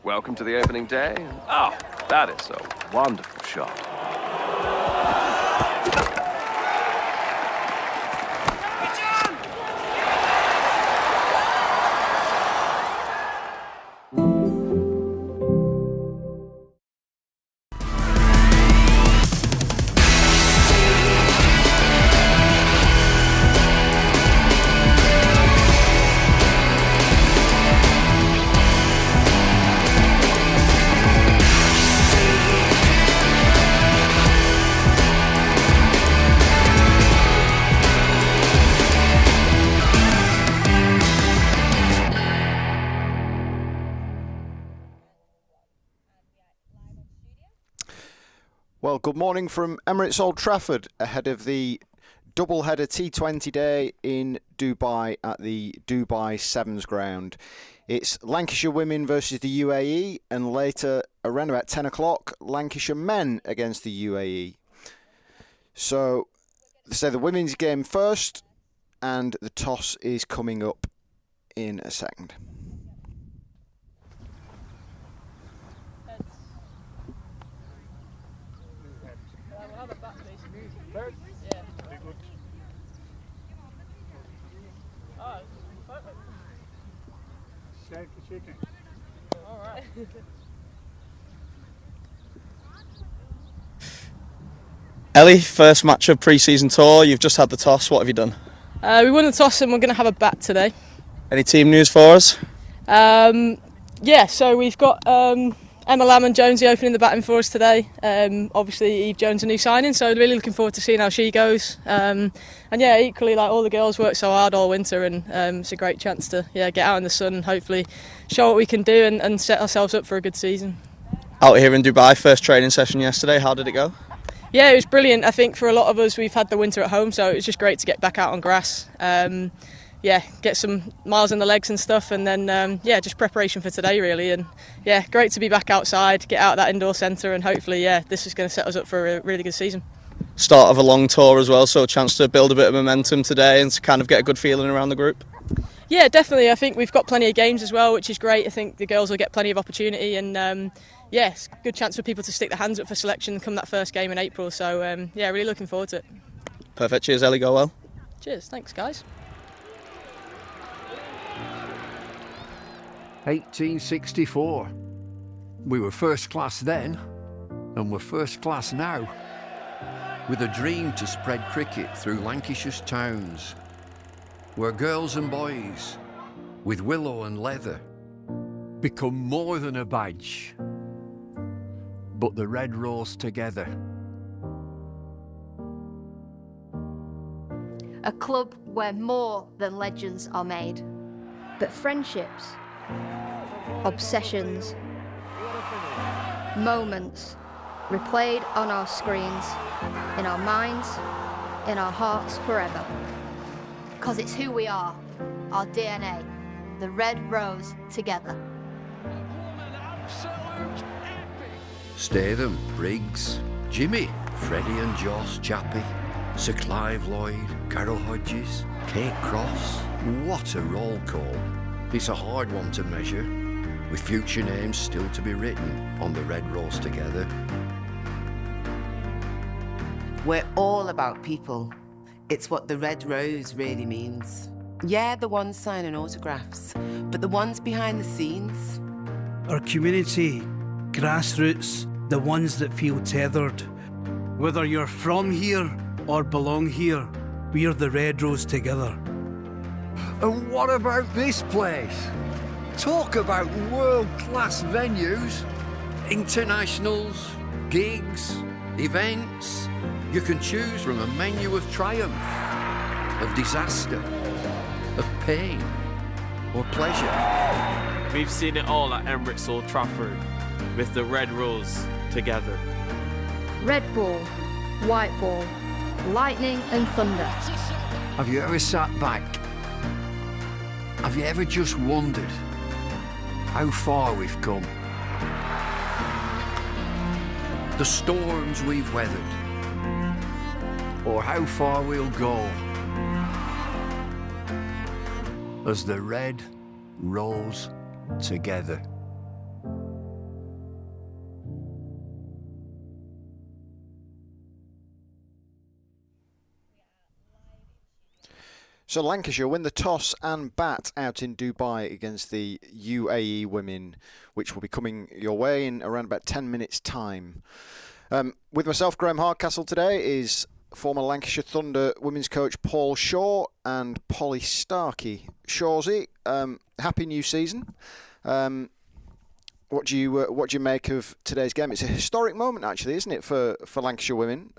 Welcome to the opening day. Oh, that is a wonderful shot. Well, good morning from Emirates Old Trafford ahead of the double-header T20 day in Dubai at the Dubai Sevens ground. It's Lancashire women versus the UAE, and later, around about 10 o'clock, Lancashire men against the UAE. So, the women's game first, and the toss is coming up in a second. Alright. Ellie, first match of pre-season tour, you've just had the toss, what have you done? We won the toss and we're going to have a bat today. Any team news for us? Yeah, so we've got Emma Lamb and Jonesy opening the batting for us today. Obviously Eve Jones a new signing, so really looking forward to seeing how she goes. And yeah, equally, like, all the girls worked so hard all winter, and it's a great chance to get out in the sun and hopefully show what we can do and set ourselves up for a good season. Out here in Dubai, first training session yesterday, how did it go? Yeah, it was brilliant. I think for a lot of us, we've had the winter at home, so it was just great to get back out on grass. Get some miles in the legs and stuff, and then just preparation for today really. And yeah, great to be back outside, get out of that indoor centre, and hopefully this is going to set us up for a really good season. Start of a long tour as well, so a chance to build a bit of momentum today and to kind of get a good feeling around the group. Yeah, definitely. I think we've got plenty of games as well, which is great. I think the girls will get plenty of opportunity, and it's a good chance for people to stick their hands up for selection come that first game in April. So really looking forward to it. Perfect. Cheers, Ellie. Go well. Cheers. Thanks, guys. 1864. We were first class then, and we're first class now. With a dream to spread cricket through Lancashire's towns, where girls and boys, with willow and leather, become more than a badge, but the red rose together. A club where more than legends are made, but friendships, obsessions, moments replayed on our screens, in our minds, in our hearts forever. 'Cause it's who we are, our DNA, the red rose together. Statham, Briggs, Jimmy, Freddie and Joss Chappie, Sir Clive Lloyd, Carol Hodges, Kate Cross. What a roll call. It's a hard one to measure, with future names still to be written on the red rose together. We're all about people. It's what the red rose really means. Yeah, the ones signing autographs, but the ones behind the scenes. Our community, grassroots, the ones that feel tethered. Whether you're from here or belong here, we're the red rose together. And what about this place? Talk about world-class venues, internationals, gigs, Events. You can choose from a menu of triumph, of disaster, of pain, or pleasure. We've seen it all at Emirates Old Trafford, with the Red Rose together. Red ball, white ball, lightning and thunder. Have you ever sat back? Have you ever just wondered how far we've come? The storms we've weathered, or how far we'll go as the Red rolls together. So Lancashire win the toss and bat out in Dubai against the UAE women, which will be coming your way in around about 10 minutes' time. With myself, Graham Hardcastle, today is former Lancashire Thunder women's coach Paul Shaw and Polly Starkey. Shawsy, happy new season. What do you make of today's game? It's a historic moment, actually, isn't it, for Lancashire women?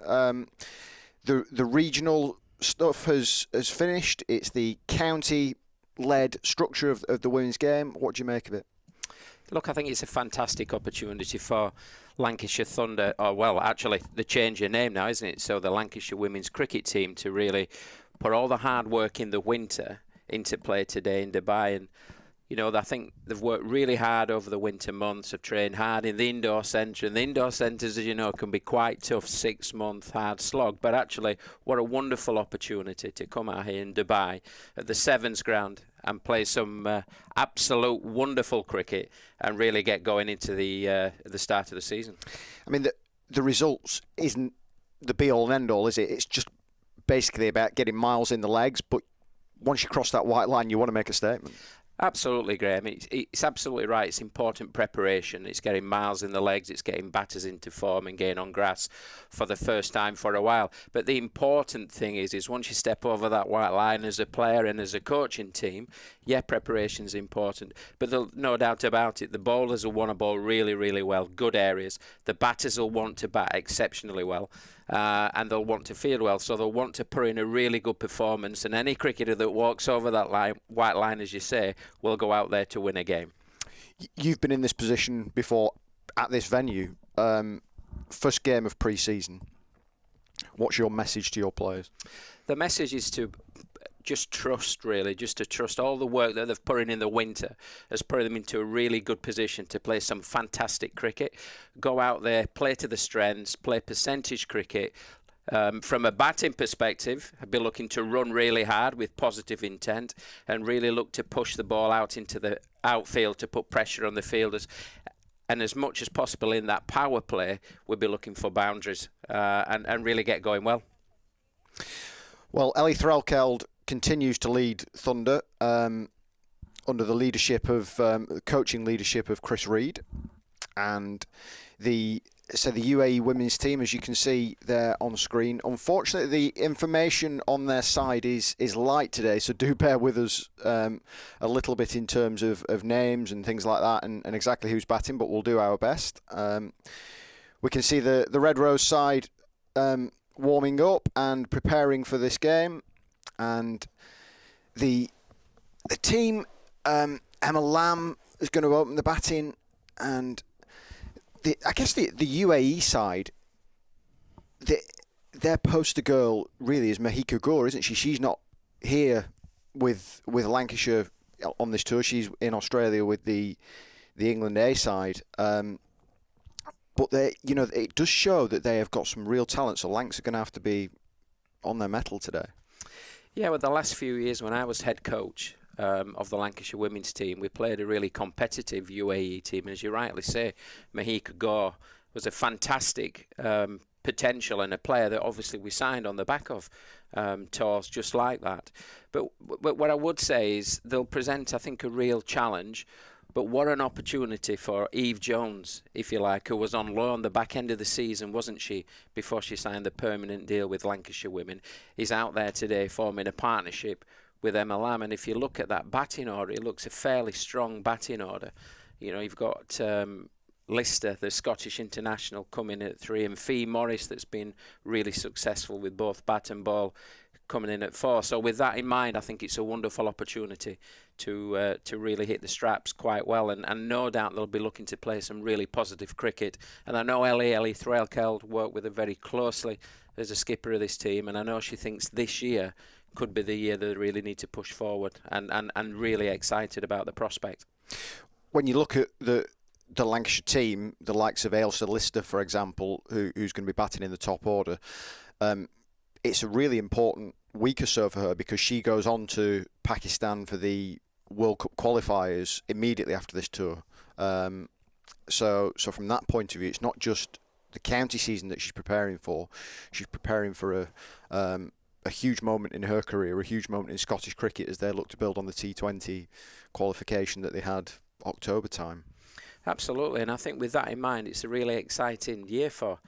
The regional stuff has finished. It's the county-led structure of the women's game. What do you make of it? Look, I think it's a fantastic opportunity for Lancashire Thunder, or well, actually, they changed their name now, isn't it? So the Lancashire women's cricket team to really put all the hard work in the winter into play today in Dubai. And you know, I think they've worked really hard over the winter months, have trained hard in the indoor centre. And the indoor centres, as you know, can be quite tough, 6-month hard slog. But actually, what a wonderful opportunity to come out here in Dubai at the Sevens ground and play some absolute wonderful cricket and really get going into the start of the season. I mean, the results isn't the be-all and end-all, is it? It's just basically about getting miles in the legs. But once you cross that white line, you want to make a statement. Absolutely, Graham. It's absolutely right. It's important preparation. It's getting miles in the legs. It's getting batters into form and getting on grass for the first time for a while. But the important thing is once you step over that white line as a player and as a coaching team, yeah, preparation's important. But no doubt about it, the bowlers will want to bowl really, really well, good areas. The batters will want to bat exceptionally well. And they'll want to field well, so they'll want to put in a really good performance, and any cricketer that walks over that white line, as you say, will go out there to win a game. You've been in this position before at this venue. First game of pre-season. What's your message to your players? The message is to just trust, really, just to trust all the work that they've put in the winter has put them into a really good position to play some fantastic cricket. Go out there, play to the strengths, play percentage cricket. From a batting perspective, I'd be looking to run really hard with positive intent and really look to push the ball out into the outfield to put pressure on the fielders. And as much as possible in that power play, we'll be looking for boundaries and really get going well. Well, Ellie Threlkeld continues to lead Thunder under the leadership of coaching leadership of Chris Reed, and the UAE women's team, as you can see there on screen. Unfortunately, the information on their side is light today, so do bear with us a little bit in terms of names and things like that, and exactly who's batting, but we'll do our best. We can see the Red Rose side warming up and preparing for this game. And the team, Emma Lamb is going to open the batting, and I guess the UAE side, their poster girl really is Mahika Gore, isn't she? She's not here with Lancashire on this tour. She's in Australia with the England A side. But it does show that they have got some real talent. So Lancs are going to have to be on their mettle today. Yeah, well, the last few years when I was head coach of the Lancashire women's team, we played a really competitive UAE team. And as you rightly say, Mahika Gore was a fantastic potential and a player that obviously we signed on the back of tours just like that. But what I would say is they'll present, I think, a real challenge. But what an opportunity for Eve Jones, if you like, who was on loan the back end of the season, wasn't she, before she signed the permanent deal with Lancashire Women. Is out there today forming a partnership with Emma Lamb. And if you look at that batting order, it looks a fairly strong batting order. You know, you've got Lister, the Scottish international, coming in at 3, and Fee Morris, that's been really successful with both bat and ball, coming in at 4. So with that in mind, I think it's a wonderful opportunity to really hit the straps quite well, and no doubt they'll be looking to play some really positive cricket. And I know Ellie Threlkeld worked with her very closely as a skipper of this team, and I know she thinks this year could be the year they really need to push forward, and really excited about the prospect. When you look at the Lancashire team, the likes of Ailsa Lister, for example, who's going to be batting in the top order, it's a really important week or so for her, because she goes on to Pakistan for the World Cup qualifiers immediately after this tour. So from that point of view, it's not just the county season that she's preparing for. She's preparing for a huge moment in her career, a huge moment in Scottish cricket, as they look to build on the T20 qualification that they had October time. Absolutely, and I think with that in mind, it's a really exciting year for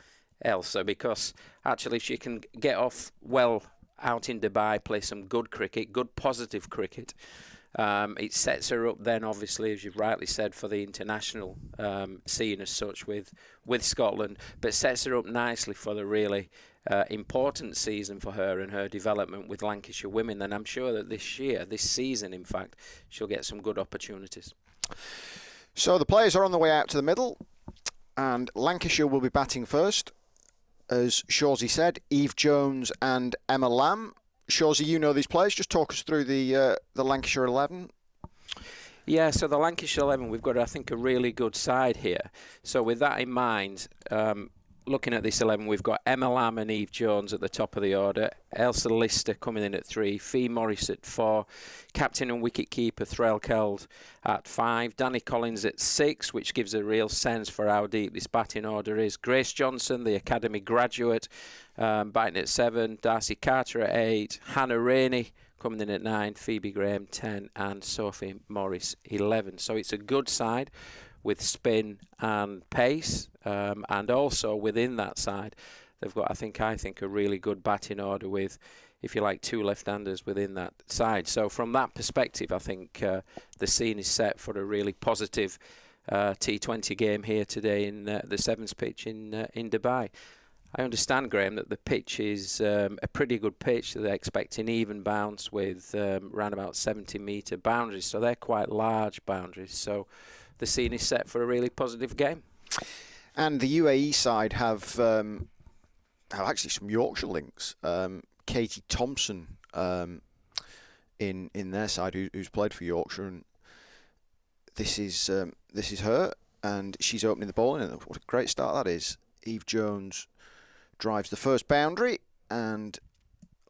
Ailsa, because actually if she can get off well out in Dubai, play some good cricket, good positive cricket, it sets her up then, obviously, as you've rightly said, for the international scene as such with Scotland, but sets her up nicely for the really important season for her and her development with Lancashire women. And I'm sure that this season, in fact, she'll get some good opportunities. So the players are on the way out to the middle, and Lancashire will be batting first. As Shawsey said, Eve Jones and Emma Lamb. Shawsey, you know these players. Just talk us through the Lancashire 11. Yeah, so the Lancashire 11, we've got, I think, a really good side here. So with that in mind, looking at this 11, we've got Emma Lamb and Eve Jones at the top of the order, Ailsa Lister coming in at 3, Fee Morris at 4, captain and wicket-keeper Threlkeld at 5, Danny Collins at 6, which gives a real sense for how deep this batting order is. Grace Johnson, the academy graduate, batting at 7, Darcy Carter at 8, Hannah Rainey coming in at 9, Phoebe Graham 10, and Sophie Morris 11. So it's a good side with spin and pace, and also within that side they've got, I think a really good batting order with, if you like, 2 left-handers within that side. So from that perspective, I think the scene is set for a really positive T20 game here today in the Sevens pitch in Dubai. I understand, Graham, that the pitch is a pretty good pitch. They're expecting even bounce with around about 70-metre boundaries, so they're quite large boundaries. So the scene is set for a really positive game. And the UAE side have actually some Yorkshire links. Katie Thompson in their side, who's played for Yorkshire, and this is her, and she's opening the ball, and what a great start that is. Eve Jones drives the first boundary, and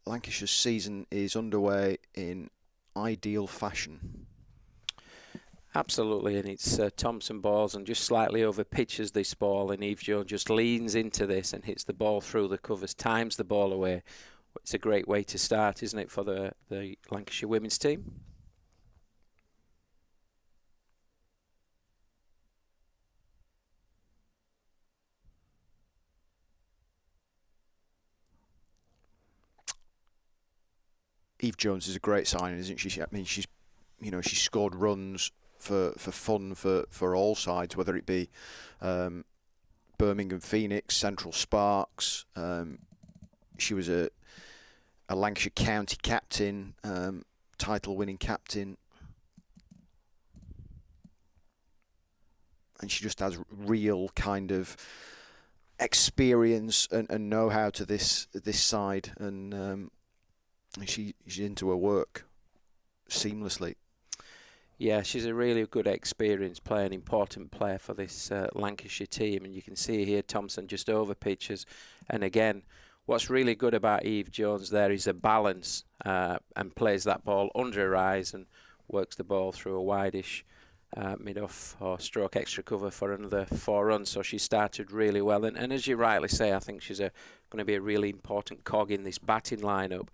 Lancashire's season is underway in ideal fashion. Absolutely, and it's Thompson balls and just slightly over pitches this ball, and Eve Jones just leans into this and hits the ball through the covers, times the ball away. It's a great way to start, isn't it, for the Lancashire women's team? Eve Jones is a great signing, isn't she? I mean, she's scored runs for fun for all sides, whether it be Birmingham Phoenix, Central Sparks. She was a Lancashire County captain, title-winning captain, and she just has real kind of experience and know-how to this side, and she's into her work seamlessly. Yeah, she's a really good experienced player, an important player for this Lancashire team. And you can see here Thompson just over pitches. And again, what's really good about Eve Jones there is a balance, and plays that ball under her eyes and works the ball through a wideish mid-off or stroke extra cover for another 4 runs. So she started really well. And as you rightly say, I think she's going to be a really important cog in this batting lineup.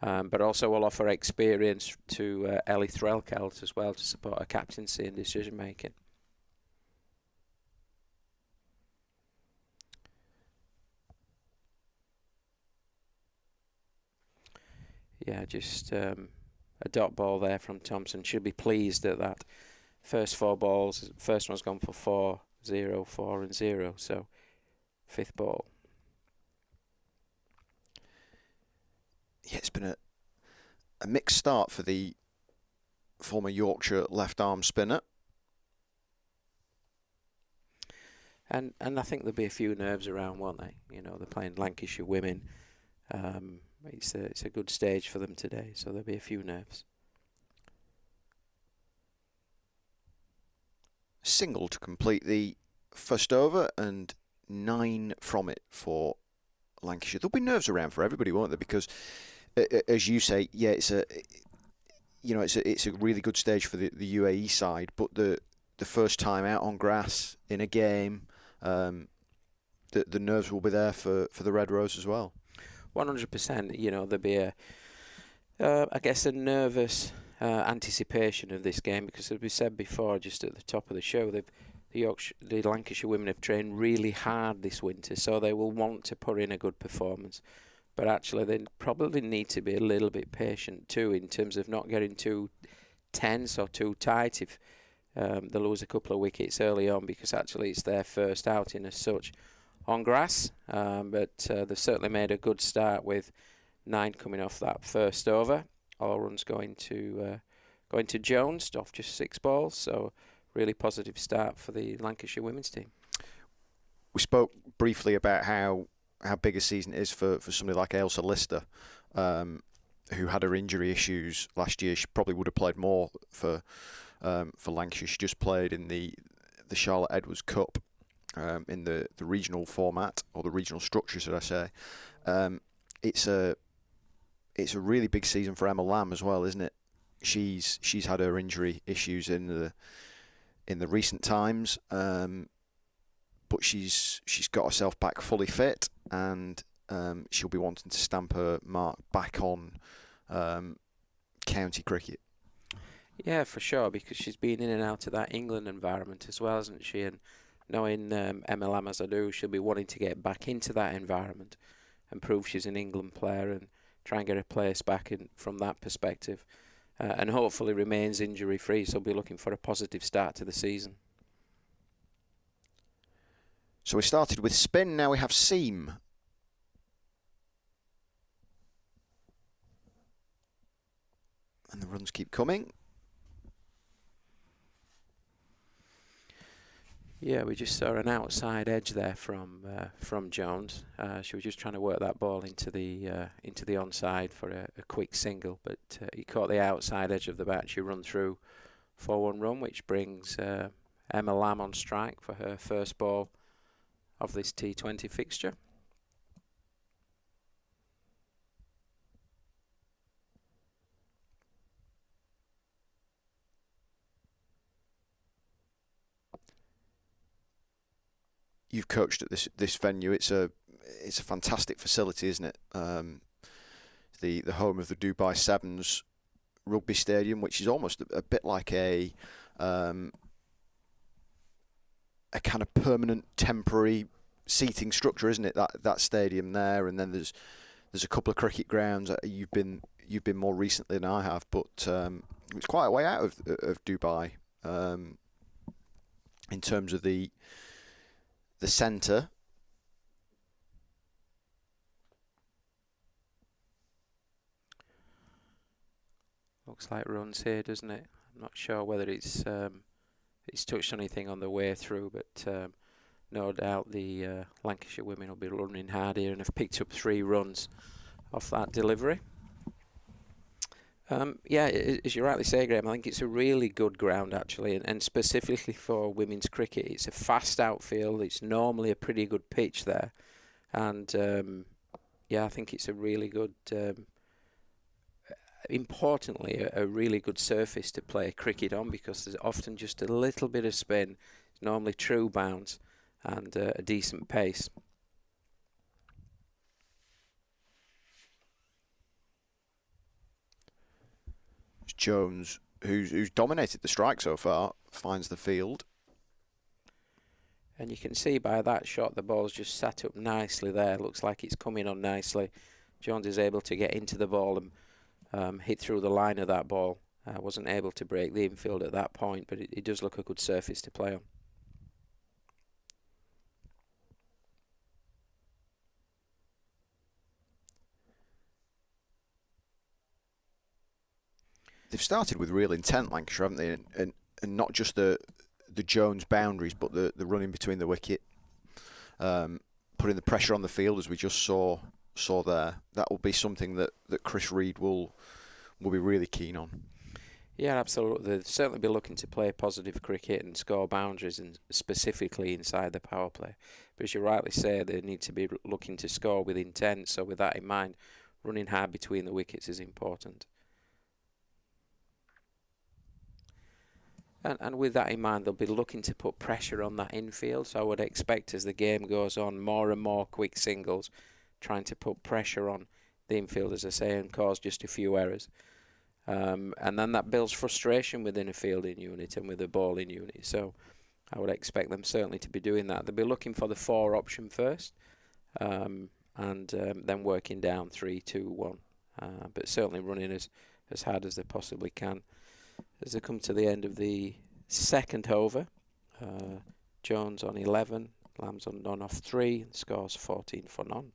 But also will offer experience to Ellie Threlkeld as well to support her captaincy and decision making. Yeah, just a dot ball there from Thompson. She'll be pleased at that. First 4 balls. First one's gone for 4. 0, 4 and 0. So 5th ball. Yeah, it's been a mixed start for the former Yorkshire left arm spinner. And I think there'll be a few nerves around, won't they? You know, they're playing Lancashire women. It's a good stage for them today, so there'll be a few nerves. Single to complete the first over and 9 from it for Lancashire. There'll be nerves around for everybody, won't there? Because, as you say, yeah, it's a really good stage for the UAE side, but the first time out on grass in a game, the nerves will be there for the Red Rose as well. 100%. You know, there'll be I guess a nervous anticipation of this game, because as we said before, just at the top of the show, the Lancashire women have trained really hard this winter, so they will want to put in a good performance. But actually, they probably need to be a little bit patient too, in terms of not getting too tense or too tight if they lose a couple of wickets early on, because actually it's their first outing as such on grass. But they've certainly made a good start with 9 coming off that first over. All runs going to Jones off just 6 balls. So really positive start for the Lancashire women's team. We spoke briefly about how big a season it is for somebody like Ailsa Lister, who had her injury issues last year. She probably would have played more for Lancashire. She just played in the Charlotte Edwards Cup in the regional format, or the regional structure, should I say. It's a really big season for Emma Lamb as well, isn't it? She's had her injury issues in the recent times, but she's got herself back fully fit, and she'll be wanting to stamp her mark back on county cricket. Yeah, for sure, because she's been in and out of that England environment as well, hasn't she? And knowing Emma Lamb as I do, she'll be wanting to get back into that environment and prove she's an England player and try and get her place back from that perspective. And hopefully remains injury-free, so we'll be looking for a positive start to the season. So we started with spin, now we have seam. And the runs keep coming. Yeah, we just saw an outside edge there from Jones. She was just trying to work that ball into the onside for a quick single, but he caught the outside edge of the bat. She run through for 1 run, which brings Emma Lamb on strike for her first ball of this T20 fixture. You've coached at this venue. It's a fantastic facility, isn't it? The home of the Dubai Sevens rugby stadium, which is almost a bit like a kind of permanent, temporary seating structure, isn't it? That stadium there, and then there's a couple of cricket grounds. You've been more recently than I have, but it's quite a way out of Dubai in terms of the centre. Looks like runs here, doesn't it? I'm not sure whether it's touched anything on the way through, but no doubt the Lancashire women will be running hard here and have picked up 3 runs off that delivery. Yeah, as you rightly say, Graham, I think it's a really good ground actually, and specifically for women's cricket. It's a fast outfield. It's normally a pretty good pitch there, and yeah, I think it's a really good, importantly, a really good surface to play cricket on, because there's often just a little bit of spin. It's normally true bounce and a decent pace. Jones, who's dominated the strike so far, finds the field. And you can see by that shot the ball's just sat up nicely there. Looks like it's coming on nicely. Jones is able to get into the ball and hit through the line of that ball. Wasn't able to break the infield at that point, but it does look a good surface to play on. they've started with real intent, Lancashire, haven't they? And not just the Jones boundaries, but the running between the wicket, putting the pressure on the field as we just saw there. That will be something that Chris Reed will be really keen on. Yeah, absolutely. They'll certainly be looking to play positive cricket and score boundaries, and specifically inside the power play. But as you rightly say, they need to be looking to score with intent. So with that in mind, running hard between the wickets is important. And with that in mind, they'll be looking to put pressure on that infield. So I would expect as the game goes on, more and more quick singles, trying to put pressure on the infield, as I say, and cause just a few errors. And then that builds frustration within a fielding unit and with a bowling unit. So I would expect them certainly to be doing that. They'll be looking for the 4 option first, and then working down 3, 2, 1. But certainly running as hard as they possibly can. As they come to the end of the second over, Jones on 11, Lamb's on none off 3, and scores 14 for none.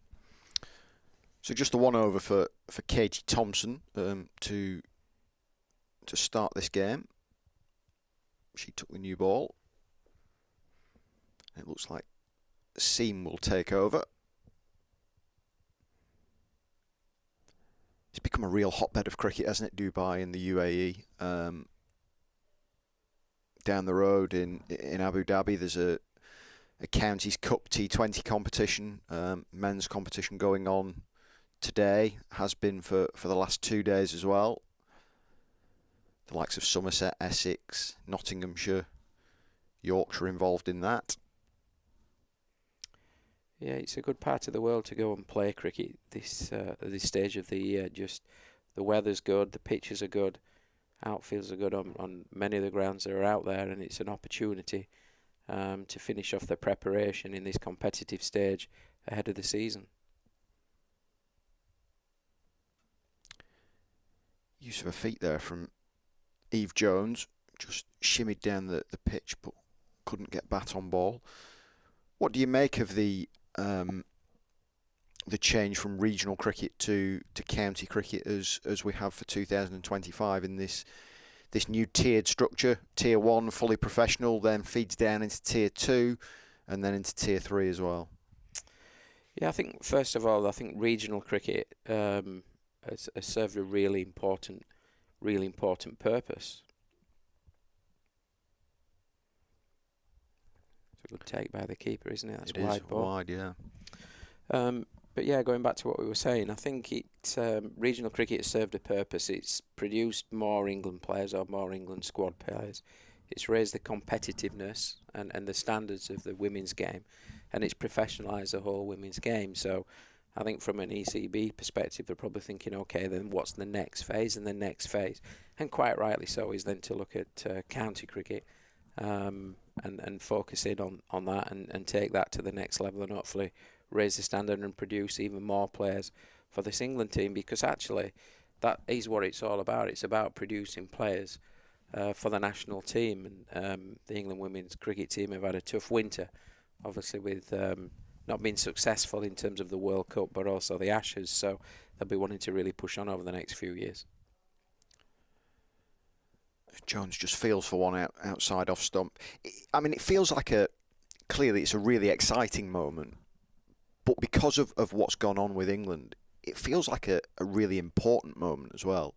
So just the 1 over for Katie Thompson to start this game. She took the new ball. It looks like Seam will take over. It's become a real hotbed of cricket, hasn't it, Dubai and the UAE? Down the road in Abu Dhabi, there's a Counties Cup T20 competition, men's competition going on today, has been for the last 2 days as well. The likes of Somerset, Essex, Nottinghamshire, Yorkshire involved in that. Yeah, it's a good part of the world to go and play cricket at this stage of the year. Just the weather's good, the pitches are good, outfields are good on many of the grounds that are out there, and it's an opportunity to finish off the preparation in this competitive stage ahead of the season. Use of a feet there from Eve Jones, just shimmied down the pitch but couldn't get bat on ball. What do you make of the change from regional cricket to county cricket as we have for 2025 in this new tiered structure? Tier 1 fully professional, then feeds down into Tier 2 and then into Tier 3 as well. Yeah, I think first of all, regional cricket has served a really important purpose. It's a good take by the keeper, isn't it? That's it wide is ball. Wide, yeah. But yeah, going back to what we were saying, I think regional cricket has served a purpose. It's produced more England players or more England squad players. It's raised the competitiveness and the standards of the women's game, and it's professionalised the whole women's game. So I think from an ECB perspective, they're probably thinking, okay, then what's the next phase? And the next phase, and quite rightly so, is then to look at county cricket and focus in on that and take that to the next level and hopefully raise the standard and produce even more players for this England team, because actually that is what it's all about. It's about producing players for the national team, and the England women's cricket team have had a tough winter, obviously with not being successful in terms of the World Cup, but also the Ashes, so they'll be wanting to really push on over the next few years. Jones just feels for one outside off stump. I mean, it feels like clearly it's a really exciting moment, but because of what's gone on with England, it feels like a really important moment as well.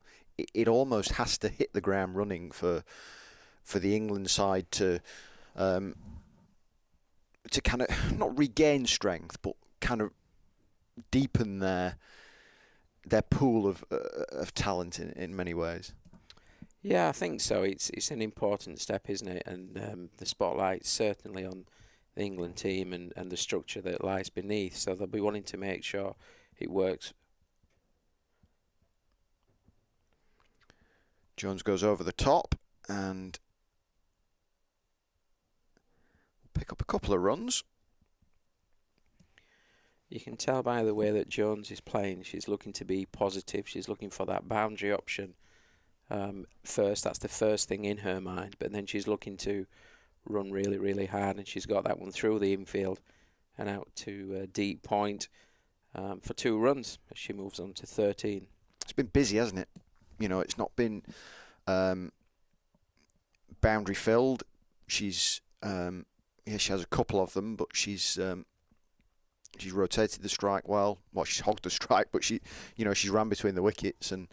It almost has to hit the ground running for the England side to kind of not regain strength, but kind of deepen their pool of talent in many ways. Yeah, I think so. It's an important step, isn't it? And the spotlight's certainly on the England team and the structure that lies beneath. So they'll be wanting to make sure it works. Jones goes over the top and pick up a couple of runs. You can tell by the way that Jones is playing, she's looking to be positive. She's looking for that boundary option first. That's the first thing in her mind. But then she's looking to run really, really hard, and she's got that one through the infield and out to deep point for 2 runs as she moves on to 13. It's been busy, hasn't it? You know, it's not been boundary filled. She's she has a couple of them, but she's rotated the strike well. Well, she's hogged the strike, but she's ran between the wickets and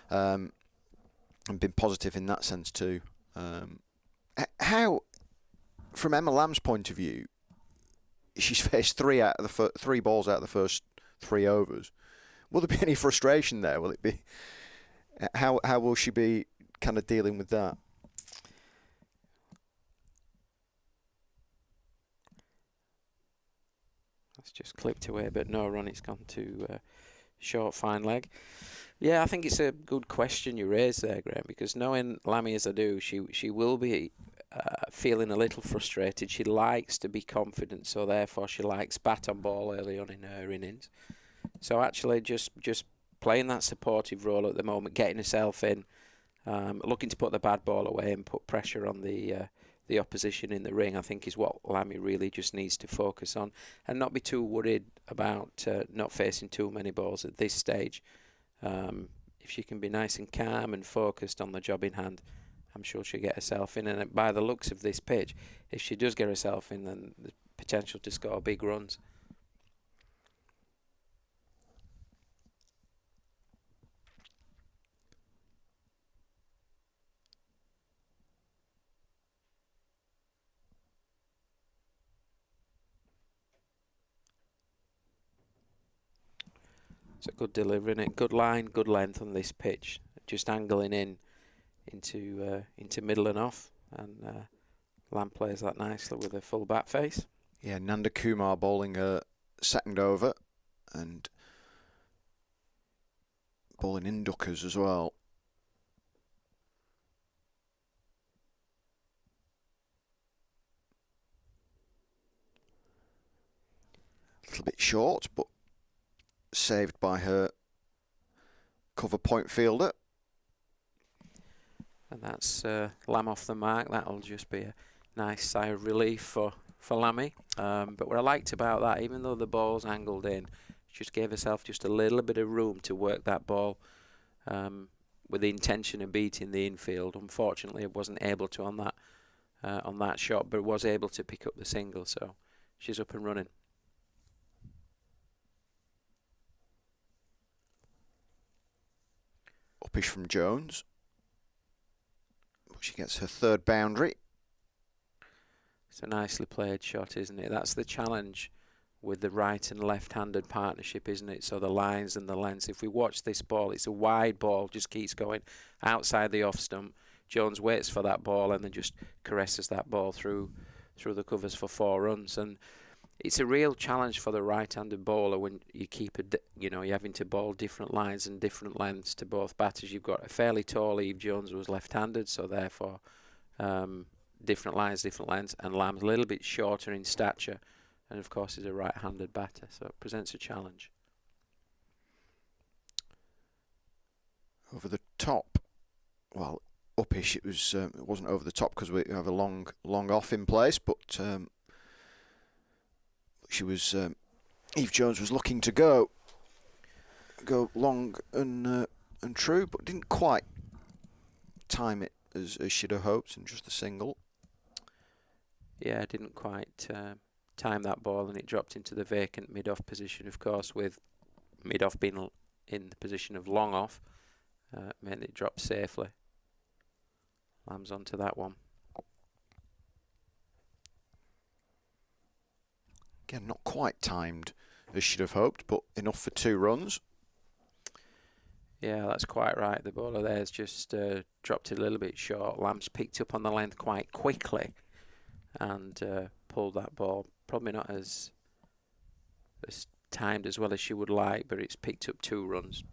been positive in that sense too. How, from Emma Lamb's point of view, she's faced three balls out of the first 3 overs. Will there be any frustration there? Will it be? How will she be kind of dealing with that? That's just clipped away, but no run. It's gone to short, fine leg. Yeah, I think it's a good question you raised there, Graham, because knowing Lammy as I do, she will be feeling a little frustrated. She likes to be confident, so therefore she likes bat on ball early on in her innings. So actually just playing that supportive role at the moment, getting herself in, looking to put the bad ball away and put pressure on the opposition in the ring, I think is what Lammy really just needs to focus on, and not be too worried about not facing too many balls at this stage. If she can be nice and calm and focused on the job in hand, I'm sure she'll get herself in. And by the looks of this pitch, if she does get herself in, then the potential to score big runs. It's a good delivery, and good line, good length on this pitch. Just angling into middle and off, and Lamb plays that nicely with a full bat face. Yeah, Nanda Kumar bowling a second over and bowling in duckers as well. A little bit short, but saved by her cover point fielder. And that's Lamb off the mark. That'll just be a nice sigh of relief for Lammy. But what I liked about that, even though the ball's angled in, she just gave herself just a little bit of room to work that ball with the intention of beating the infield. Unfortunately, it wasn't able to on that shot, but was able to pick up the single. So she's up and running. Uppish from Jones. She gets her third boundary. It's a nicely played shot, isn't it? That's the challenge with the right and left-handed partnership, isn't it? So the lines and the lengths. If we watch this ball, it's a wide ball, just keeps going outside the off stump. Jones waits for that ball and then just caresses that ball through the covers for 4 runs. And it's a real challenge for the right-handed bowler when you keep you're having to bowl different lines and different lengths to both batters. You've got a fairly tall Eve Jones who was left-handed, so therefore different lines, different lengths, and Lamb's a little bit shorter in stature, and of course is a right-handed batter, so it presents a challenge. Over the top, well, uppish. It wasn't over the top because we have a long off in place, but. She was Eve Jones was looking to go long and true, but didn't quite time it as she'd have hoped, and just a single. Yeah, didn't quite time that ball, and it dropped into the vacant mid-off position. Of course, with mid-off being in the position of long off, meant it dropped safely. Lamb's onto that one. Again, not quite timed as she'd have hoped, but enough for 2 runs. Yeah, that's quite right. The bowler there's just dropped it a little bit short. Lamb's picked up on the length quite quickly and pulled that ball. Probably not as timed as well as she would like, but it's picked up 2 runs.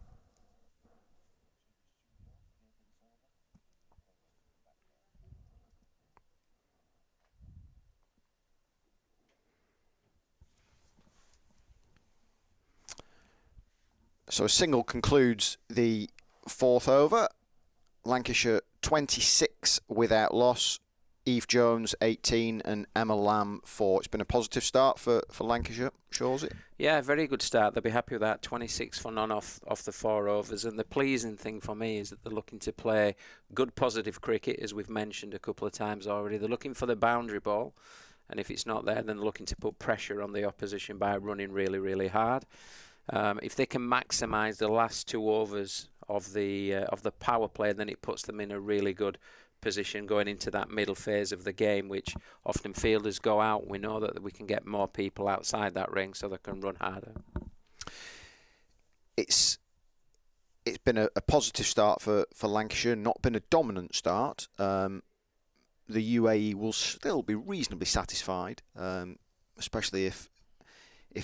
So a single concludes the 4th over. Lancashire 26 without loss. Eve Jones 18 and Emma Lamb 4. It's been a positive start for Lancashire, Shawsey. Yeah, very good start. They'll be happy with that. 26 for none off the 4 overs. And the pleasing thing for me is that they're looking to play good positive cricket, as we've mentioned a couple of times already. They're looking for the boundary ball. And if it's not there, then they're looking to put pressure on the opposition by running really, really hard. If they can maximise the last 2 overs of the power play, then it puts them in a really good position going into that middle phase of the game, which often fielders go out. We know that we can get more people outside that ring so they can run harder. It's been a positive start for Lancashire, not been a dominant start. The UAE will still be reasonably satisfied, especially if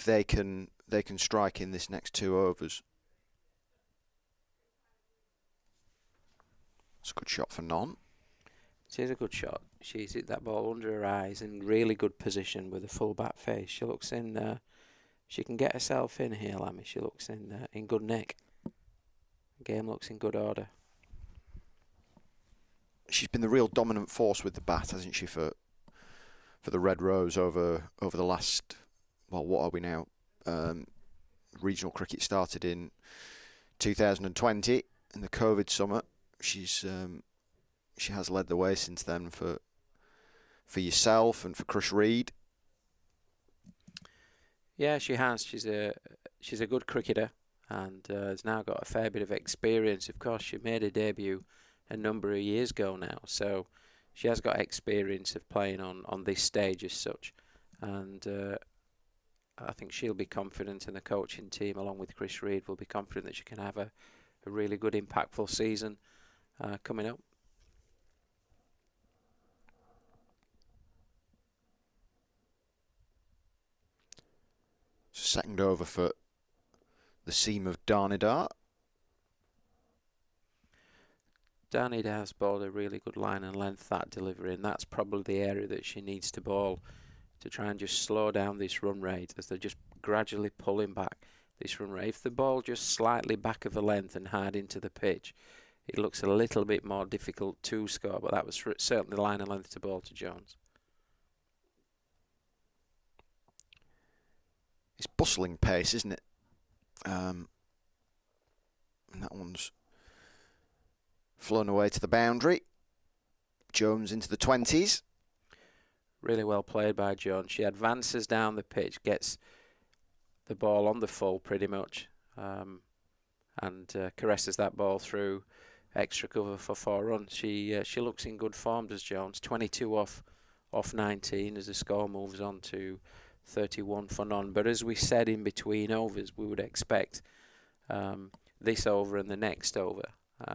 they can strike in this next 2 overs. It's a good shot for none. It is a good shot. She's hit that ball under her eyes in really good position with a full back face. She looks in. She can get herself in here, Lammy. She looks in good nick. The game looks in good order. She's been the real dominant force with the bat, hasn't she, for the Red Rose over the last, well, what are we now? Regional cricket started in 2020 in the COVID summer. She has led the way since then for yourself and for Chris Reed. Yeah, she has. She's a good cricketer and has now got a fair bit of experience. Of course, she made her debut a number of years ago now, so she has got experience of playing on this stage as such. And I think she'll be confident, and the coaching team, along with Chris Reed, will be confident that she can have a really good, impactful season coming up. Second over for the seam of Darnidar. Darnidar's bowled a really good line and length, that delivery, and that's probably the area that she needs to bowl to try and just slow down this run rate as they're just gradually pulling back this run rate. If the ball just slightly back of a length and hard into the pitch, it looks a little bit more difficult to score, but that was certainly the line and length to bowl to Jones. It's bustling pace, isn't it? And that one's flown away to the boundary. Jones into the 20s. Really well played by Jones. She advances down the pitch, gets the ball on the full pretty much, and caresses that ball through extra cover for 4 runs. She looks in good form, does Jones. 22 off 19 as the score moves on to 31 for none. But as we said in between overs, we would expect this over and the next over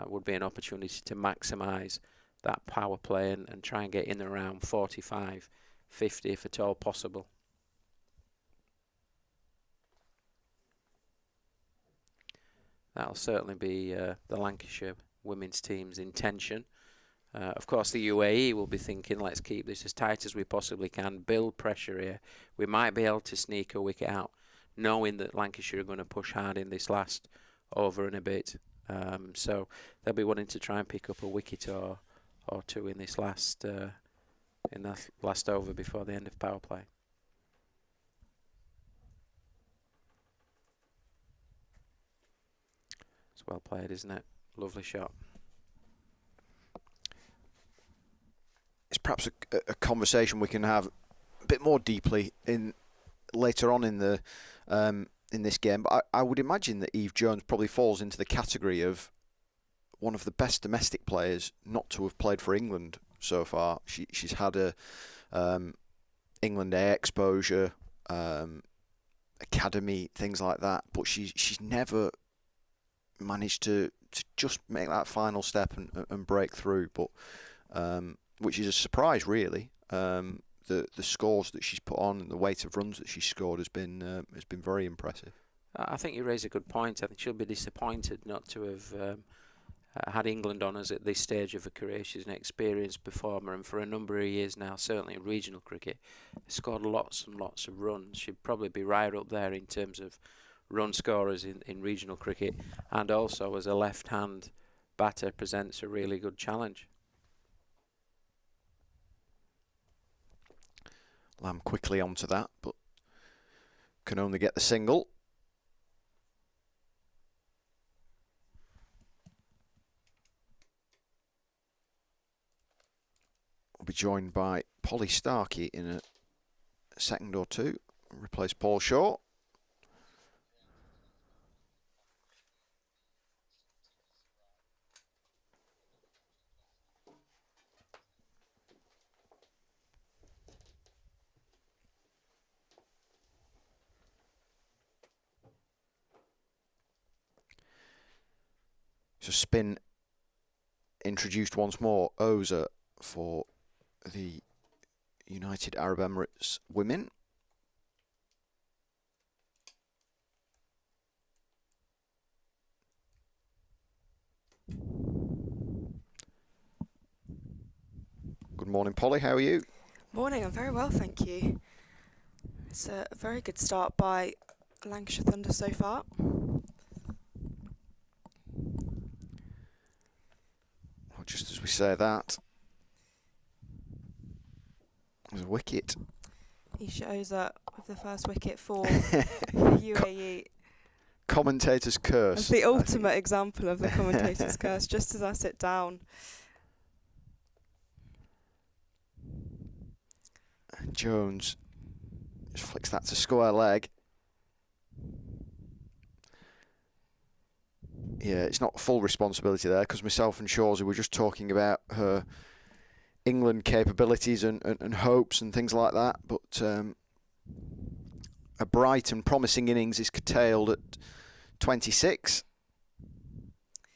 would be an opportunity to maximise that power play and try and get in around 45, 50 if at all possible. That'll certainly be the Lancashire women's team's intention. Of course, the UAE will be thinking, let's keep this as tight as we possibly can, build pressure here. We might be able to sneak a wicket out, knowing that Lancashire are going to push hard in this last over and a bit. So they'll be wanting to try and pick up a wicket or 2 in this last over before the end of power play. It's well played, isn't it? Lovely shot. It's perhaps a conversation we can have a bit more deeply later on in this game. But I would imagine that Eve Jones probably falls into the category of one of the best domestic players not to have played for England so far. She's had a England A exposure, academy, things like that, but she's never managed to just make that final step and break through. But which is a surprise, really. The scores that she's put on and the weight of runs that she's scored has been very impressive. I think you raise a good point. I think she'll be disappointed not to have had England honours at this stage of her career. She's an experienced performer, and for a number of years now, certainly in regional cricket, scored lots and lots of runs. She'd probably be right up there in terms of run scorers in regional cricket, and also as a left-hand batter presents a really good challenge. Lamb quickly onto that, but can only get the single. Will be joined by Polly Starkey in a second or two. Replace Paul Shaw. So spin introduced once more. Oza for the United Arab Emirates women. Good morning, Polly. How are you? Morning, I'm very well, thank you. It's a very good start by Lancashire Thunder so far. Well, just as we say that, there's a wicket. Isha Oza with the first wicket for UAE. Commentator's curse. It's the ultimate example of the commentator's curse, just as I sit down. And Jones just flicks that to square leg. Yeah, it's not full responsibility there, because myself and Shawsey were just talking about her England capabilities and hopes and things like that. But a bright and promising innings is curtailed at 26.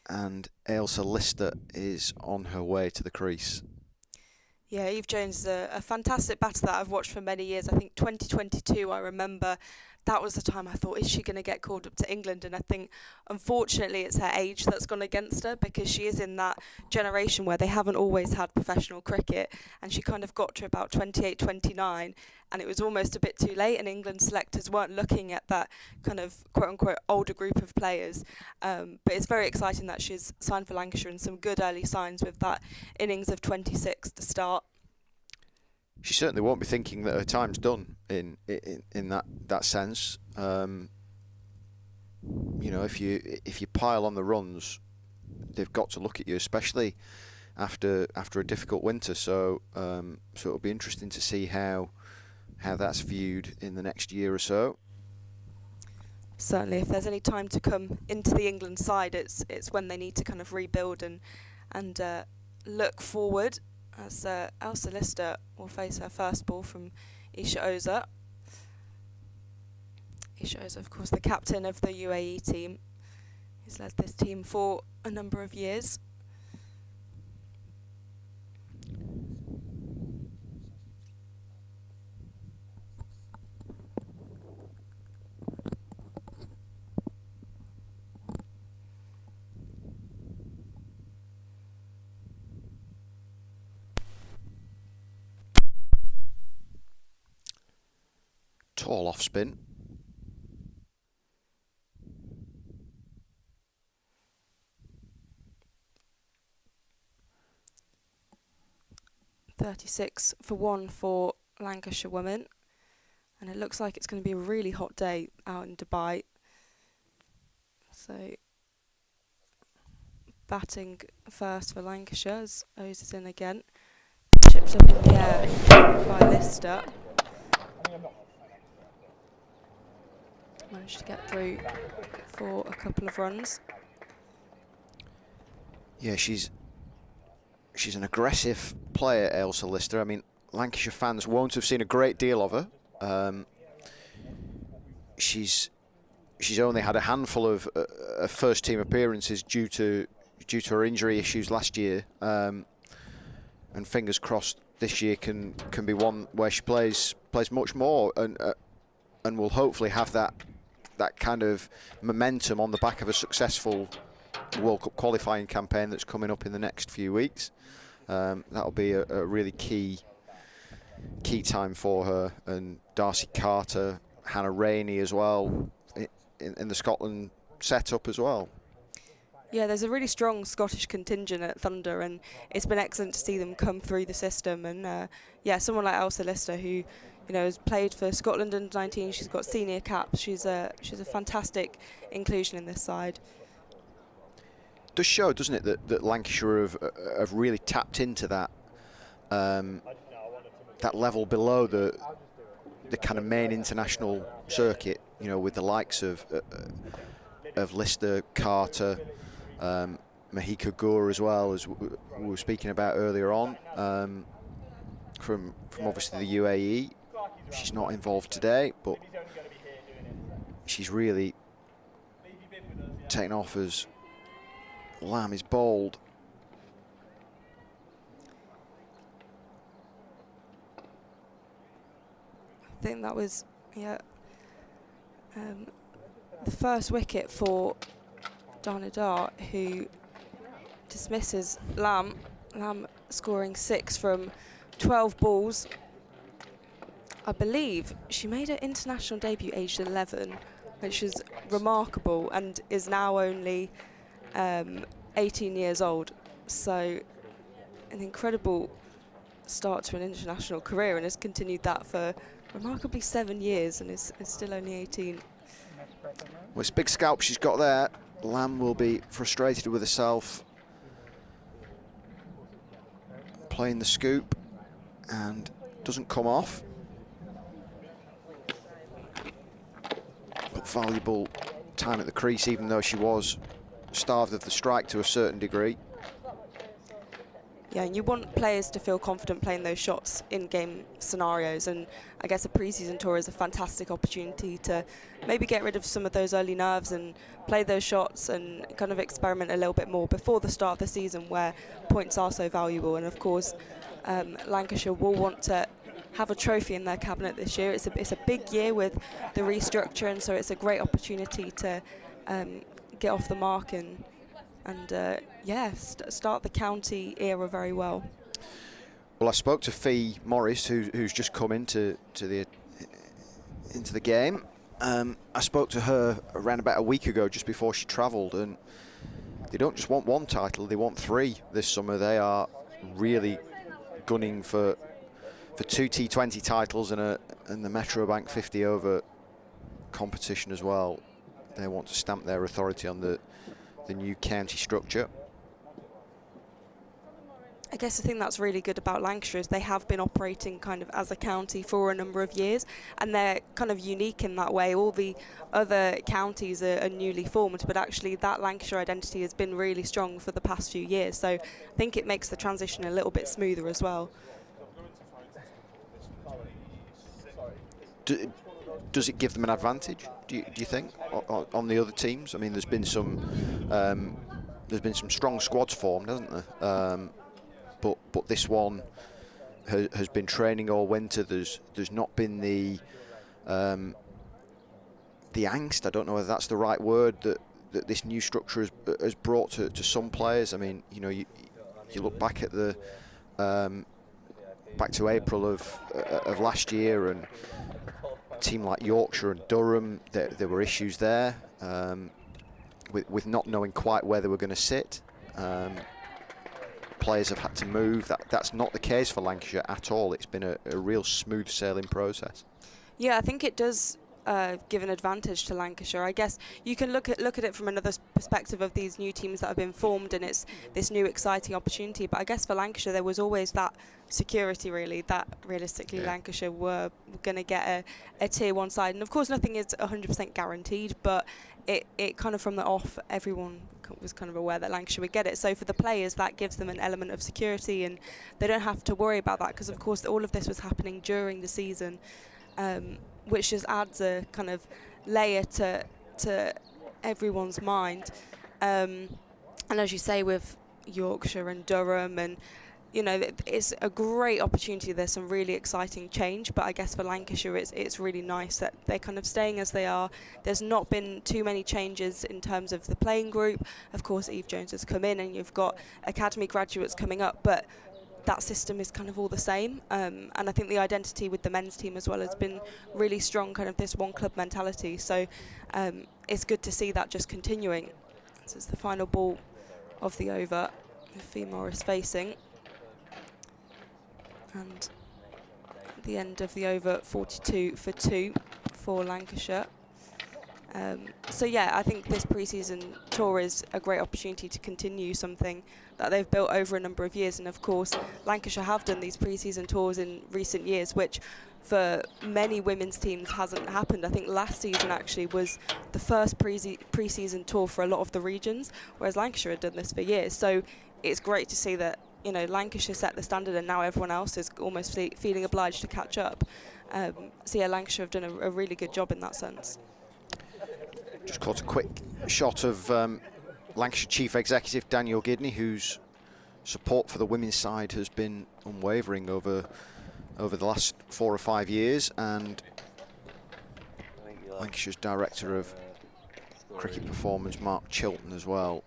And Ailsa Lister is on her way to the crease. Yeah, Eve Jones is a fantastic batter that I've watched for many years. I think 2022, I remember that was the time I thought, is she going to get called up to England? And I think, unfortunately, it's her age that's gone against her, because she is in that generation where they haven't always had professional cricket, and she kind of got to about 28, 29, and it was almost a bit too late, and England selectors weren't looking at that kind of quote-unquote older group of players. But it's very exciting that she's signed for Lancashire, and some good early signs with that innings of 26 to start. She certainly won't be thinking that her time's done in that sense. You know, if you pile on the runs, they've got to look at you, especially after a difficult winter. So it'll be interesting to see how that's viewed in the next year or so. Certainly, if there's any time to come into the England side, it's when they need to kind of rebuild and look forward. As Ailsa Lister will face her first ball from Isha Oza. Isha Oza, of course, the captain of the UAE team. He's led this team for a number of years. Tall off spin. .36 for 1 for Lancashire women, and it looks like it's going to be a really hot day out in Dubai. So batting first for Lancashire as Oza's in again. Chips up in the air by Lister. Managed to get through for a couple of runs. Yeah, she's an aggressive player, Ailsa Lister. I mean, Lancashire fans won't have seen a great deal of her. She's only had a handful of first team appearances due to her injury issues last year, and fingers crossed this year can be one where she plays much more and will hopefully have that kind of momentum on the back of a successful World Cup qualifying campaign that's coming up in the next few weeks. That'll be a really key time for her, and Darcy Carter, Hannah Rainey as well in the Scotland setup as well. Yeah, there's a really strong Scottish contingent at Thunder, and it's been excellent to see them come through the system. And yeah, someone like Elsa Lister, who, you know, has played for Scotland under 19. She's got senior caps. She's a fantastic inclusion in this side. Does show, doesn't it, that Lancashire have really tapped into that that level below the kind of main international circuit. You know, with the likes of Lister, Carter. Mahika Gore as well, as we were speaking about earlier on, from obviously the UAE. She's not involved today, but she's really taken off as Lamb is bowled. I think that was, yeah, the first wicket for Danadar, who dismisses Lamb. Lamb scoring 6 from 12 balls. I believe she made her international debut aged 11, which is remarkable, and is now only 18 years old. So an incredible start to an international career, and has continued that for remarkably 7 years, and is still only 18. Well, it's a big scalp she's got there. Lamb will be frustrated with herself playing the scoop, and doesn't come off. But valuable time at the crease, even though she was starved of the strike to a certain degree. Yeah, and you want players to feel confident playing those shots in game scenarios, and I guess a pre-season tour is a fantastic opportunity to maybe get rid of some of those early nerves and play those shots and kind of experiment a little bit more before the start of the season, where points are so valuable. And of course, Lancashire will want to have a trophy in their cabinet this year. It's a big year with the restructure, and so it's a great opportunity to get off the mark and yeah, start the county era very well. Well, I spoke to Fee Morris, who's just come into the game. I spoke to her around about a week ago, just before she travelled, and they don't just want one title; they want 3 this summer. They are really gunning for 2 T20 titles and the Metrobank 50 over competition as well. They want to stamp their authority on the new county structure. I guess the thing that's really good about Lancashire is they have been operating kind of as a county for a number of years, and they're kind of unique in that way. All the other counties are newly formed, but actually that Lancashire identity has been really strong for the past few years, so I think it makes the transition a little bit smoother as well. Does it give them an advantage, do you think, on the other teams? I mean, there's been some strong squads formed, hasn't there? But this one has been training all winter. There's not been the angst. I don't know whether that's the right word that this new structure has brought to some players. I mean, you know, you look back at the back to April of last year, and a team like Yorkshire and Durham, there were issues there with not knowing quite where they were going to sit. Players have had to move. That's not the case for Lancashire at all. It's been a real smooth sailing process. Yeah, I think it does give an advantage to Lancashire. I guess you can look at it from another perspective of these new teams that have been formed, and it's this new exciting opportunity. But I guess for Lancashire there was always that security, really, that realistically Lancashire were going to get a tier 1 side. And of course nothing is 100% guaranteed, but it kind of from the off, everyone was kind of aware that Lancashire would get it. So for the players, that gives them an element of security, and they don't have to worry about that, because of course all of this was happening during the season, which just adds a kind of layer to everyone's mind. And as you say, with Yorkshire and Durham, and you know, it's a great opportunity. There's some really exciting change, but I guess for Lancashire it's really nice that they're kind of staying as they are. There's not been too many changes in terms of the playing group. Of course, Eve Jones has come in, and you've got academy graduates coming up, but that system is kind of all the same. And I think the identity with the men's team as well has been really strong, kind of this one club mentality. So it's good to see that just continuing. This is the final ball of the over, with Fee Morris facing. And at the end of the over, 42 for 2 for Lancashire. So yeah, I think this pre-season tour is a great opportunity to continue something that they've built over a number of years. And of course, Lancashire have done these pre-season tours in recent years, which for many women's teams hasn't happened. I think last season actually was the first pre-season tour for a lot of the regions, whereas Lancashire had done this for years. So it's great to see that, you know, Lancashire set the standard and now everyone else is almost feeling obliged to catch up. So yeah, Lancashire have done a really good job in that sense. Just caught a quick shot of Lancashire Chief Executive Daniel Gidney, whose support for the women's side has been unwavering over the last 4 or 5 years, and Lancashire's Director of Cricket Performance, Mark Chilton, as well.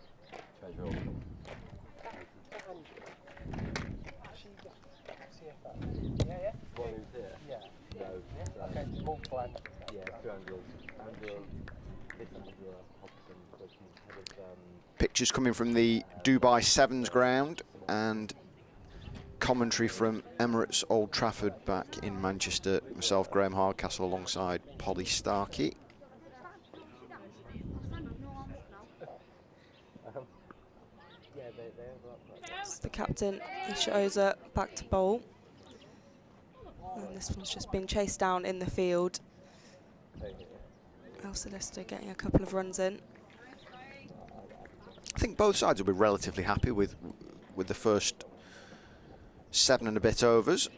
Pictures coming from the Dubai Sevens ground and commentary from Emirates Old Trafford back in Manchester. Myself, Graham Hardcastle, alongside Polly Starkey. It's the captain, Isha Oza, back to bowl. And this one's just been chased down in the field. Elsa Lister getting a couple of runs in. I think both sides will be relatively happy with the first 7 and a bit overs.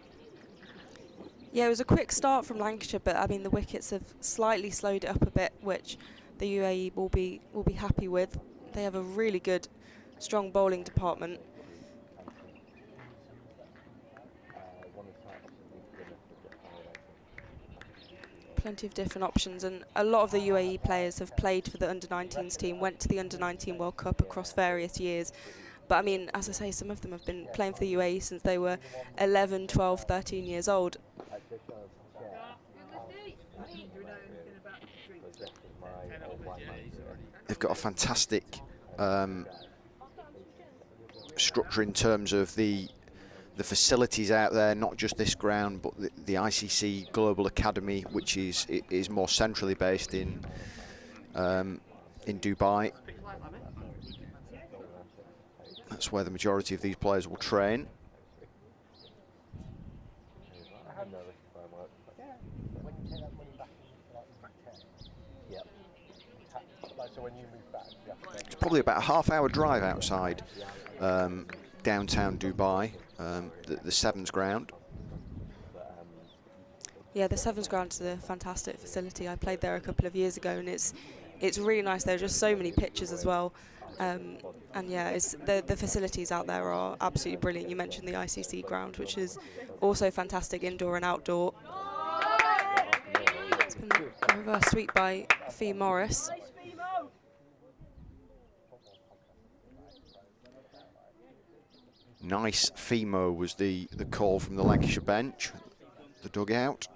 Yeah, it was a quick start from Lancashire, but I mean the wickets have slightly slowed it up a bit, which the UAE will be happy with. They have a really good, strong bowling department. Plenty of different options, and a lot of the UAE players have played for the under-19s team, went to the under-19 World Cup across various years. But I mean, as I say, some of them have been playing for the UAE since they were 11, 12, 13 years old. They've got a fantastic structure in terms of the facilities out there, not just this ground, but the ICC Global Academy, which is more centrally based in Dubai. That's where the majority of these players will train. It's probably about a half-hour drive outside downtown Dubai, the Sevens ground. Yeah, the Sevens ground is a fantastic facility. I played there a couple of years ago, and it's really nice. There are just so many pitches as well. And yeah, the facilities out there are absolutely brilliant. You mentioned the ICC ground, which is also fantastic indoor and outdoor. It's been a reverse sweep by Fee Morris. Nice Femo was the call from the Lancashire bench, the dugout.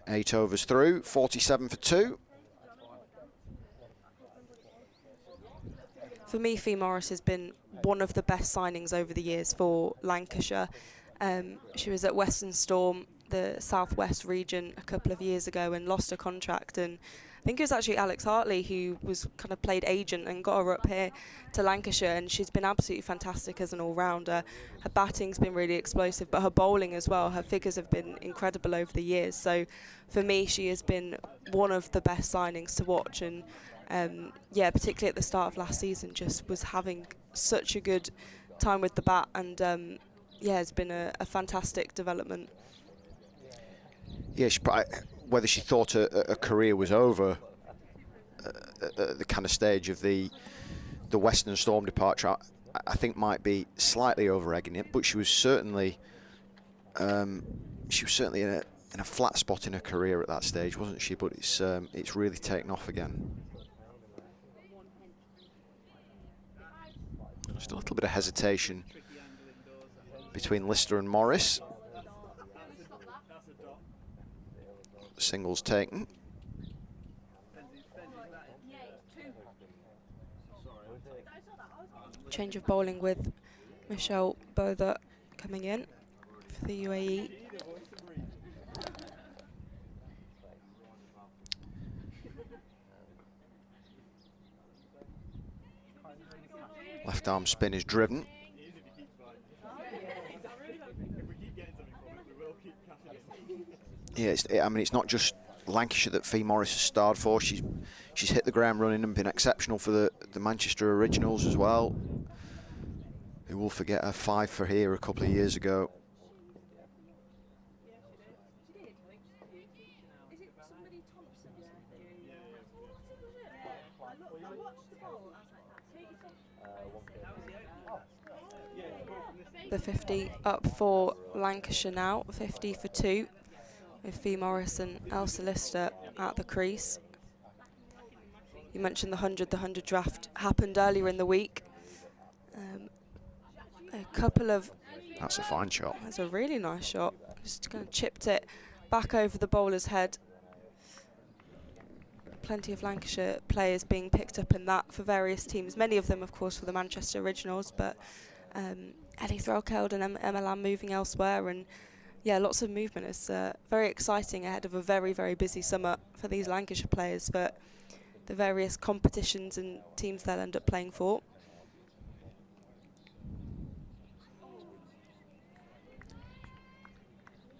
8 overs through, 47 for 2. For me, Fee Morris has been one of the best signings over the years for Lancashire. She was at Western Storm, the southwest region, a couple of years ago and lost her contract, and I think it was actually Alex Hartley who was kind of played agent and got her up here to Lancashire, and she's been absolutely fantastic as an all-rounder. Her batting's been really explosive, but her bowling as well, her figures have been incredible over the years. So for me, she has been one of the best signings to watch, and yeah, particularly at the start of last season, just was having such a good time with the bat, and yeah, it's been a fantastic development. Yeah, whether she thought a career was over at the kind of stage of the Western Storm departure, I think might be slightly over-egging it, but she was certainly in a flat spot in her career at that stage, wasn't she? But it's really taken off again. Just a little bit of hesitation between Lister and Morris. Singles taken. Change of bowling with Michelle Botha coming in for the UAE. Left arm spin is driven. Yeah, I mean, it's not just Lancashire that Fee Morris has starred for. She's hit the ground running and been exceptional for the Manchester Originals as well. Who will forget her 5 for here a couple of years ago. The 50 up for Lancashire now, 50 for 2, with Fee Morris and Elsa Lister at the crease. You mentioned the 100 draft happened earlier in the week. A couple of... That's a fine shot. That's a really nice shot. Just kind of chipped it back over the bowler's head. Plenty of Lancashire players being picked up in that for various teams. Many of them, of course, for the Manchester Originals, but Ellie Threlkeld and Emma Lamb moving elsewhere, and yeah, lots of movement. It's very exciting ahead of a very, very busy summer for these Lancashire players for the various competitions and teams they'll end up playing for.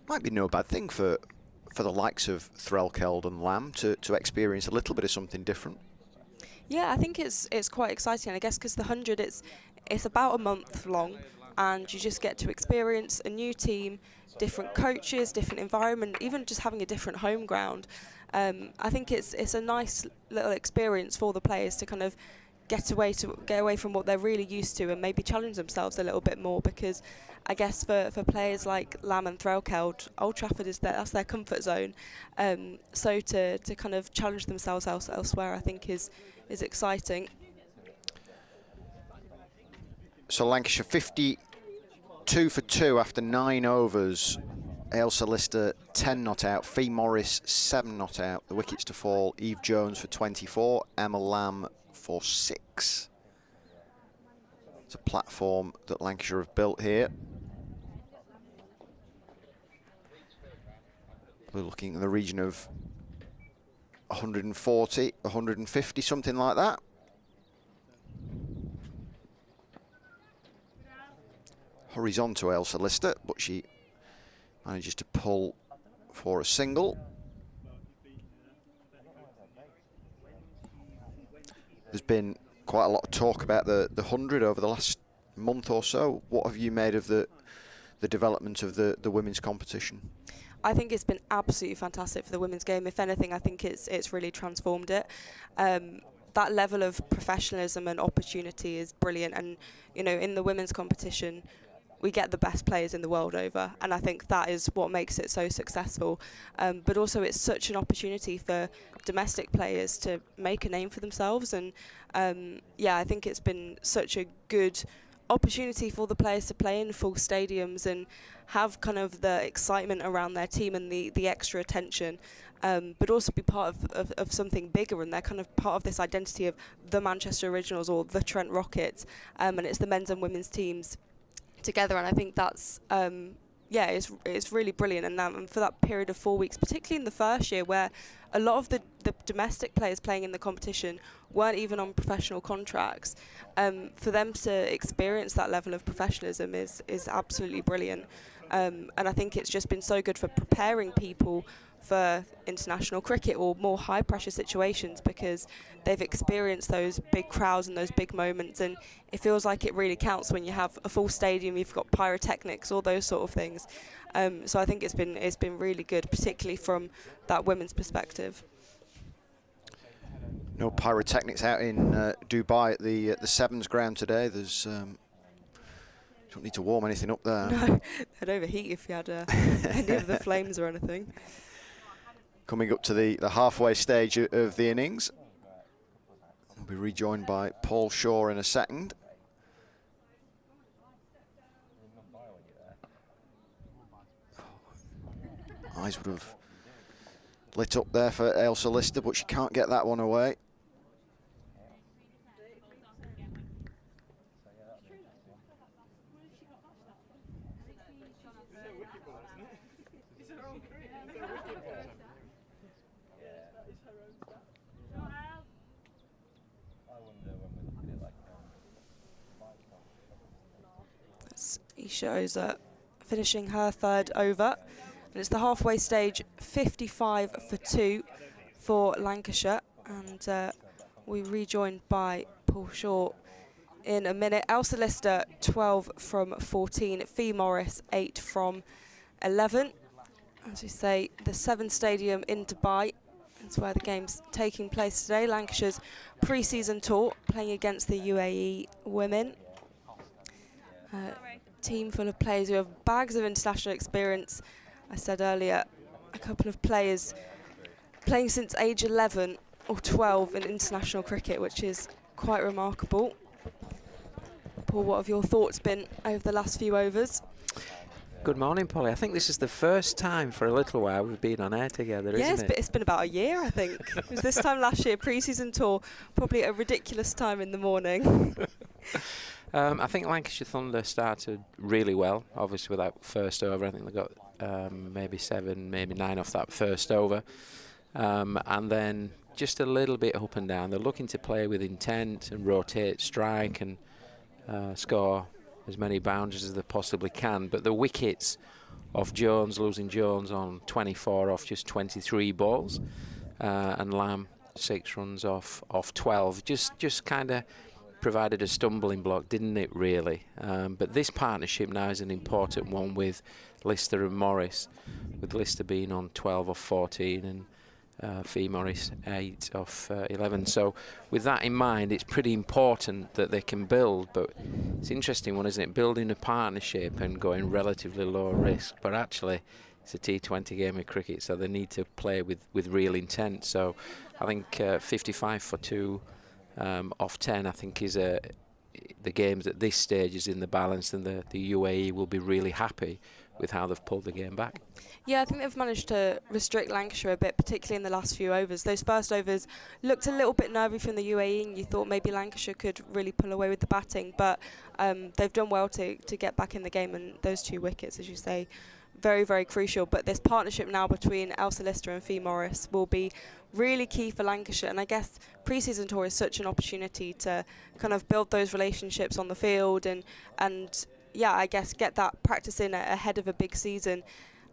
Might be no bad thing for the likes of Threlkeld and Lamb to experience a little bit of something different. Yeah, I think it's quite exciting. I guess because the 100, it's about a month long, and you just get to experience a new team, different coaches, different environment, even just having a different home ground. I think it's a nice little experience for the players to kind of get away from what they're really used to and maybe challenge themselves a little bit more, because I guess for players like Lamb and Threlkeld, Old Trafford that's their comfort zone. So to kind of challenge themselves elsewhere, I think is exciting. So Lancashire 52 for 2 after 9 overs. Ailsa Lister 10 not out, Fee Morris 7 not out. The wickets to fall, Eve Jones for 24, Emma Lamb for 6. It's a platform that Lancashire have built here. We're looking in the region of 140, 150, something like that. Hurries on to Ailsa Lister, but she manages to pull for a single. There's been quite a lot of talk about the 100 over the last month or so. What have you made of the development of the women's competition? I think it's been absolutely fantastic for the women's game. If anything, I think it's really transformed it. That level of professionalism and opportunity is brilliant. And, you know, in the women's competition, we get the best players in the world over, and I think that is what makes it so successful. But also it's such an opportunity for domestic players to make a name for themselves, and yeah, I think it's been such a good opportunity for the players to play in full stadiums and have kind of the excitement around their team and the extra attention, but also be part of something bigger, and they're kind of part of this identity of the Manchester Originals or the Trent Rockets, and it's the men's and women's teams together, and I think that's yeah, it's really brilliant. And for that period of 4 weeks, particularly in the first year, where a lot of the domestic players playing in the competition weren't even on professional contracts, for them to experience that level of professionalism is absolutely brilliant. And I think it's just been so good for preparing people for international cricket or more high pressure situations, because they've experienced those big crowds and those big moments, and it feels like it really counts when you have a full stadium, you've got pyrotechnics, all those sort of things. So I think it's been really good, particularly from that women's perspective. No pyrotechnics out in Dubai at the Sevens ground today. There's you don't need to warm anything up there. No, they'd overheat if you had any of the flames or anything. Coming up to the halfway stage of the innings. We'll be rejoined by Paul Shaw in a second. Eyes would have lit up there for Ailsa Lister, but she can't get that one away. Isha Oza finishing her third over. And it's the halfway stage, 55 for 2 for Lancashire. And we rejoined by Paul Shaw in a minute. Elsa Lister, 12 from 14. Fee Morris, 8 from 11. As we say, the Seven Stadium in Dubai. That's where the game's taking place today. Lancashire's pre-season tour, playing against the UAE women. Team full of players who have bags of international experience. I said earlier, a couple of players playing since age 11 or 12 in international cricket, which is quite remarkable. Paul, what have your thoughts been over the last few overs? Good morning, Polly. I think this is the first time for a little while we've been on air together, isn't it? Yes, it's been about a year, I think. It was this time last year, pre-season tour, probably a ridiculous time in the morning. I think Lancashire Thunder started really well, obviously with that first over. I think they got maybe 7, maybe 9 off that first over. And then just a little bit up and down. They're looking to play with intent and rotate, strike and score as many boundaries as they possibly can. But the wickets of Jones, losing Jones on 24 off just 23 balls, and Lamb 6 runs off 12, just kind of provided a stumbling block, didn't it, really? But this partnership now is an important one with Lister and Morris, with Lister being on 12 off 14 and Fee Morris 8 off 11. So with that in mind, it's pretty important that they can build. But it's an interesting one, isn't it? Building a partnership and going relatively low risk, but actually it's a T20 game of cricket, so they need to play with real intent. So I think 55 for 2 off 10, I think, is the games at this stage is in the balance, and the UAE will be really happy with how they've pulled the game back. Yeah, I think they've managed to restrict Lancashire a bit, particularly in the last few overs. Those first overs looked a little bit nervy from the UAE, and you thought maybe Lancashire could really pull away with the batting, but they've done well to get back in the game, and those 2 wickets, as you say, very, very crucial. But this partnership now between Elsa Lister and Fee Morris will be really key for Lancashire, and I guess pre-season tour is such an opportunity to kind of build those relationships on the field and yeah, I guess get that practice in ahead of a big season.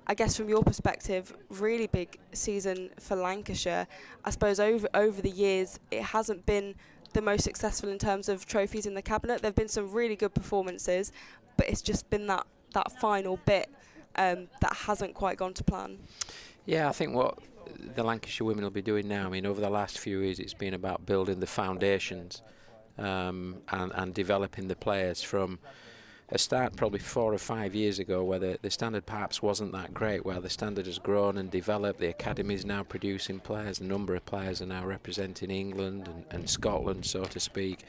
I guess from your perspective, really big season for Lancashire. I suppose over the years it hasn't been the most successful in terms of trophies in the cabinet. There have been some really good performances, but it's just been that final bit that hasn't quite gone to plan. Yeah, I think what the Lancashire women will be doing now, I mean, over the last few years it's been about building the foundations and developing the players from a start probably 4 or 5 years ago, where the standard perhaps wasn't that great, where the standard has grown and developed. The academy is now producing players. A number of players are now representing England and Scotland, so to speak.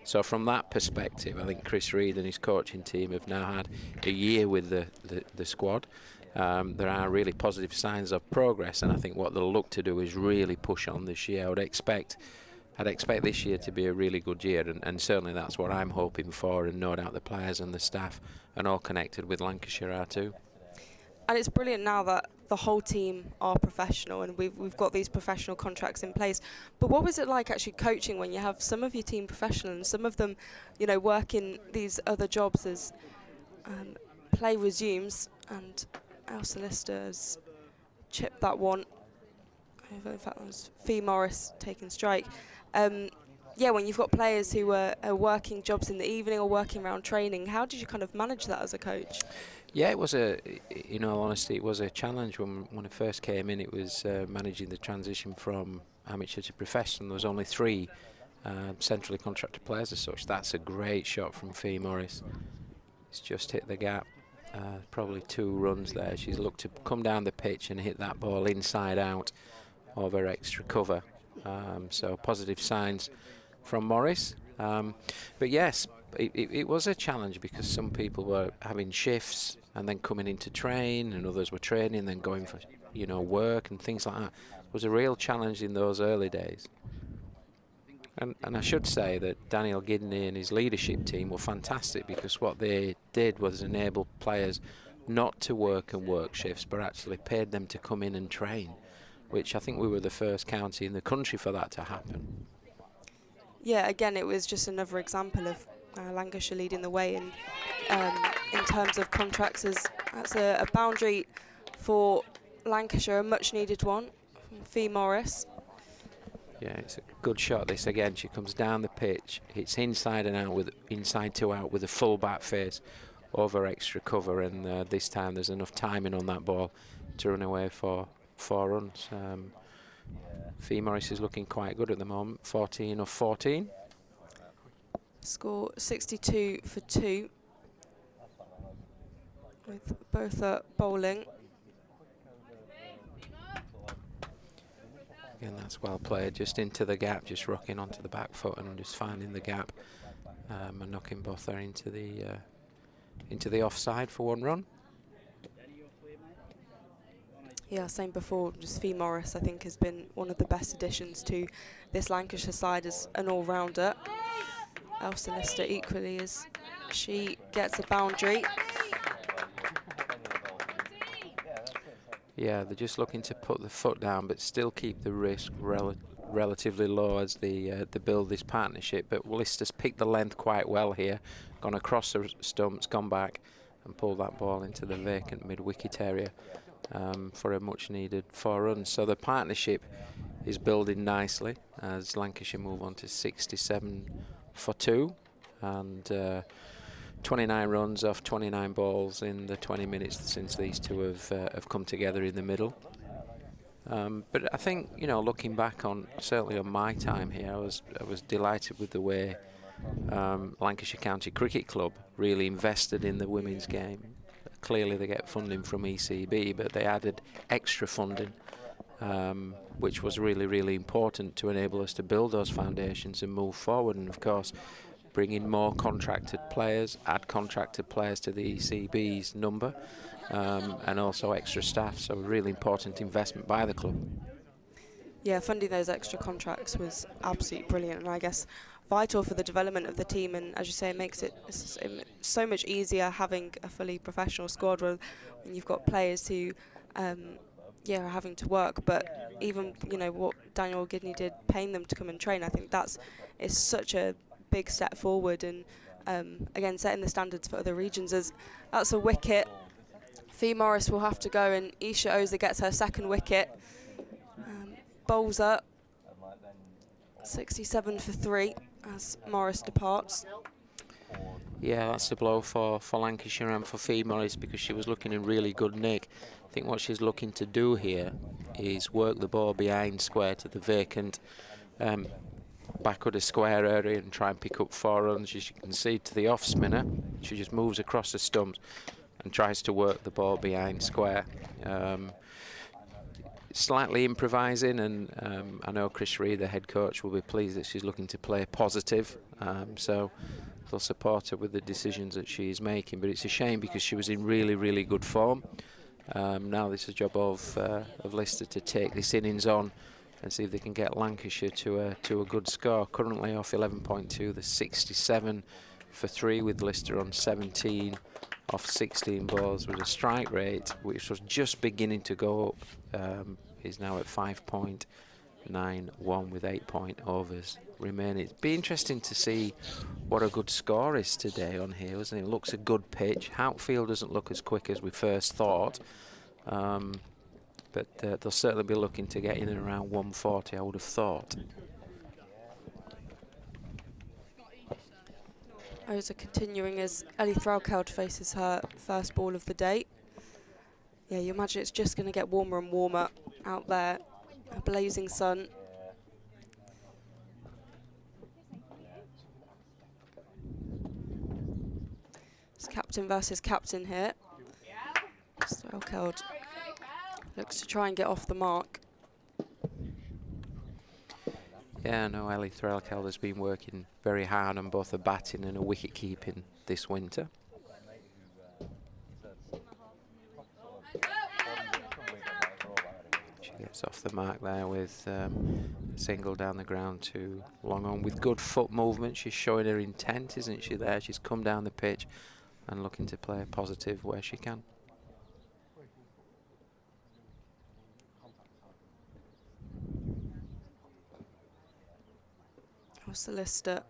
So from that perspective, I think Chris Reed and his coaching team have now had a year with the squad. There are really positive signs of progress, and I think what they'll look to do is really push on this year. I'd expect this year to be a really good year, and certainly that's what I'm hoping for, and no doubt the players and the staff and all connected with Lancashire are too. And it's brilliant now that the whole team are professional, and we've got these professional contracts in place. But what was it like actually coaching when you have some of your team professional and some of them, you know, work in these other jobs as play resumes, and Elsa Lister's chipped that one. In fact, that was Fee Morris taking strike. Yeah, when you've got players who are working jobs in the evening or working around training, how did you kind of manage that as a coach? Yeah, it was in all honesty, it was a challenge when I first came in. It was managing the transition from amateur to professional. There was only 3 centrally contracted players as such. That's a great shot from Fee Morris. It's just hit the gap. Probably 2 runs there. She's looked to come down the pitch and hit that ball inside out over extra cover. So positive signs from Morris. But yes, it was a challenge because some people were having shifts and then coming in to train, and others were training and then going for, you know, work and things like that. It was a real challenge in those early days. And I should say that Daniel Gidney and his leadership team were fantastic, because what they did was enable players not to work shifts, but actually paid them to come in and train, which I think we were the first county in the country for that to happen. Yeah, again, it was just another example of Lancashire leading the way in in terms of contracts, as that's a boundary for Lancashire, a much needed one from Fee Morris. Yeah, it's a good shot. This again. She comes down the pitch, hits inside and out with inside to out with a full back face over extra cover, and this time there's enough timing on that ball to run away for 4 runs. Fee Morris is looking quite good at the moment. 14 of 14. Score 62 for 2 with both bowling. Again, that's well played, just into the gap, just rocking onto the back foot and just finding the gap, and knocking both there into the offside for 1 run. Yeah, same before, just Fee Morris I think has been one of the best additions to this Lancashire side as an all-rounder. Elsa Lister equally, as she gets a boundary. Yeah, they're just looking to put the foot down but still keep the risk relatively low as they build this partnership. But Lister's picked the length quite well here, gone across the stumps, gone back and pulled that ball into the vacant mid-wicket area for a much needed 4 runs. So the partnership is building nicely as Lancashire move on to 67 for 2 and 29 runs off 29 balls in the 20 minutes since these two have come together in the middle. But I think, you know, looking back on certainly on my time here, I was delighted with the way Lancashire County Cricket Club really invested in the women's game. Clearly they get funding from ECB, but they added extra funding, which was really, really important to enable us to build those foundations and move forward. And of course, bring in more contracted players, add contracted players to the ECB's number, and also extra staff. So a really important investment by the club. Yeah, funding those extra contracts was absolutely brilliant, and I guess vital for the development of the team. And as you say, it makes it so much easier having a fully professional squad when you've got players who are having to work. But even, you know, what Daniel Gidney did, paying them to come and train, I think is such a big step forward, and again setting the standards for other regions. As that's a wicket. Fee Morris will have to go, and Isha Oza gets her 2nd wicket. Bowls up 67 for 3 as Morris departs. Yeah, that's a blow for Lancashire and for Fee Morris, because she was looking in really good nick. I think what she's looking to do here is work the ball behind square to the vacant backward of square area and try and pick up 4 runs. As you can see, to the off spinner, she just moves across the stumps and tries to work the ball behind square. Slightly improvising, and I know Chris Reed, the head coach, will be pleased that she's looking to play positive, so they'll support her with the decisions that she's making. But it's a shame because she was in really, really good form. Now this is a job of Lister to take this innings on and see if they can get Lancashire to a good score. Currently off 11.2, the 67 for 3 with Lister on 17 off 16 balls, with a strike rate which was just beginning to go up, is now at 5.91 with 8 point overs remaining. It'd be interesting to see what a good score is today on here, isn't it? It looks a good pitch. Outfield doesn't look as quick as we first thought, but they'll certainly be looking to get in and around 140, I would have thought. Oza continuing as Ellie Threlkeld faces her first ball of the day. Yeah, you imagine it's just going to get warmer and warmer out there. A blazing sun. It's captain versus captain here. Threlkeld looks to try and get off the mark. Yeah, I know Ellie Threlkeld has been working very hard on both the batting and a wicket keeping this winter. She gets off the mark there with a single down the ground to long on with good foot movement. She's showing her intent, isn't she, there? She's come down the pitch and looking to play positive where she can. Lister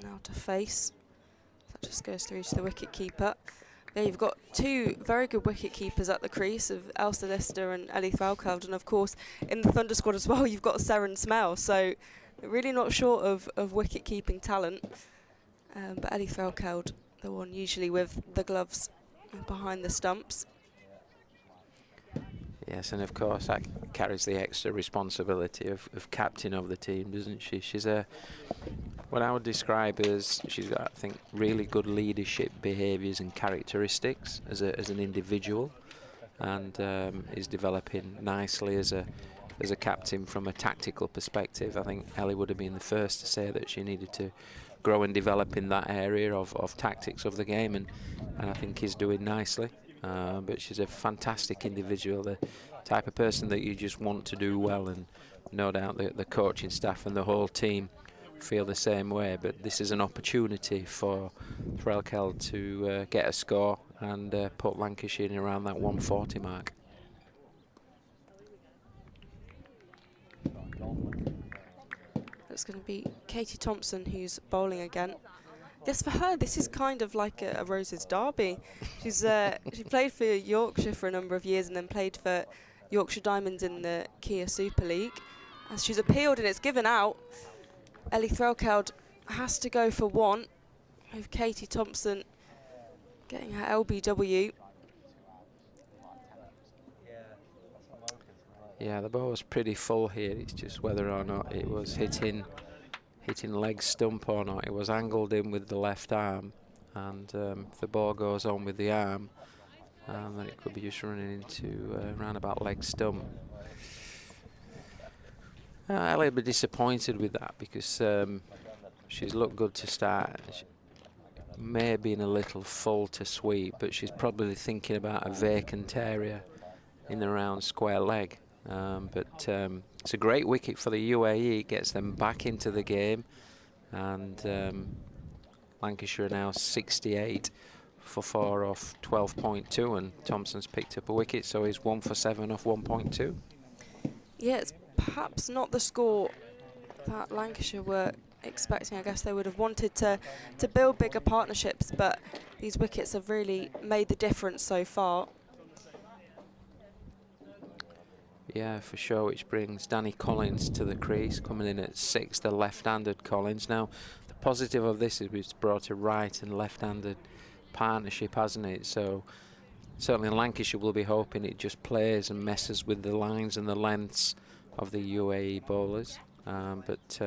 now to face That just goes through to the wicket keeper. There you've got two very good wicket keepers at the crease of Elsa Lister and Ellie Threlkeld, and of course in the Thunder squad as well you've got Seren Smell, so really not short of wicket keeping talent. But Ellie Threlkeld, the one usually with the gloves behind the stumps. Yes, and of course that carries the extra responsibility of captain of the team, doesn't she? She's what I would describe as, she's got, I think, really good leadership behaviours and characteristics as an individual, and is developing nicely as a captain from a tactical perspective. I think Ellie would have been the first to say that she needed to grow and develop in that area of tactics of the game, and I think is doing nicely. But she's a fantastic individual, the type of person that you just want to do well, and no doubt the coaching staff and the whole team feel the same way. But this is an opportunity for Threlkeld to get a score and put Lancashire in around that 140 mark. It's going to be Katie Thompson who's bowling again. Yes, for her, this is kind of like a Rose's derby. She's she played for Yorkshire for a number of years and then played for Yorkshire Diamonds in the Kia Super League. As she's appealed and it's given out, Ellie Threlkeld has to go for one, with Katie Thompson getting her LBW. Yeah, the ball was pretty full here. It's just whether or not it was hitting leg stump or not. It was angled in with the left arm, and if the ball goes on with the arm, then it could be just running into around about leg stump. Ellie will be disappointed with that because she's looked good to start. She may have been a little full to sweep, but she's probably thinking about a vacant area in the round square leg. But it's a great wicket for the UAE. It gets them back into the game, and Lancashire are now 68 for 4 off 12.2, and Thompson's picked up a wicket, so he's 1 for 7 off 1.2. Yeah, it's perhaps not the score that Lancashire were expecting. I guess they would have wanted to build bigger partnerships, but these wickets have really made the difference so far. Yeah, for sure, which brings Danny Collins to the crease, coming in at 6, the left-handed Collins. Now, the positive of this is it's brought a right and left-handed partnership, hasn't it? So certainly Lancashire will be hoping it just plays and messes with the lines and the lengths of the UAE bowlers. But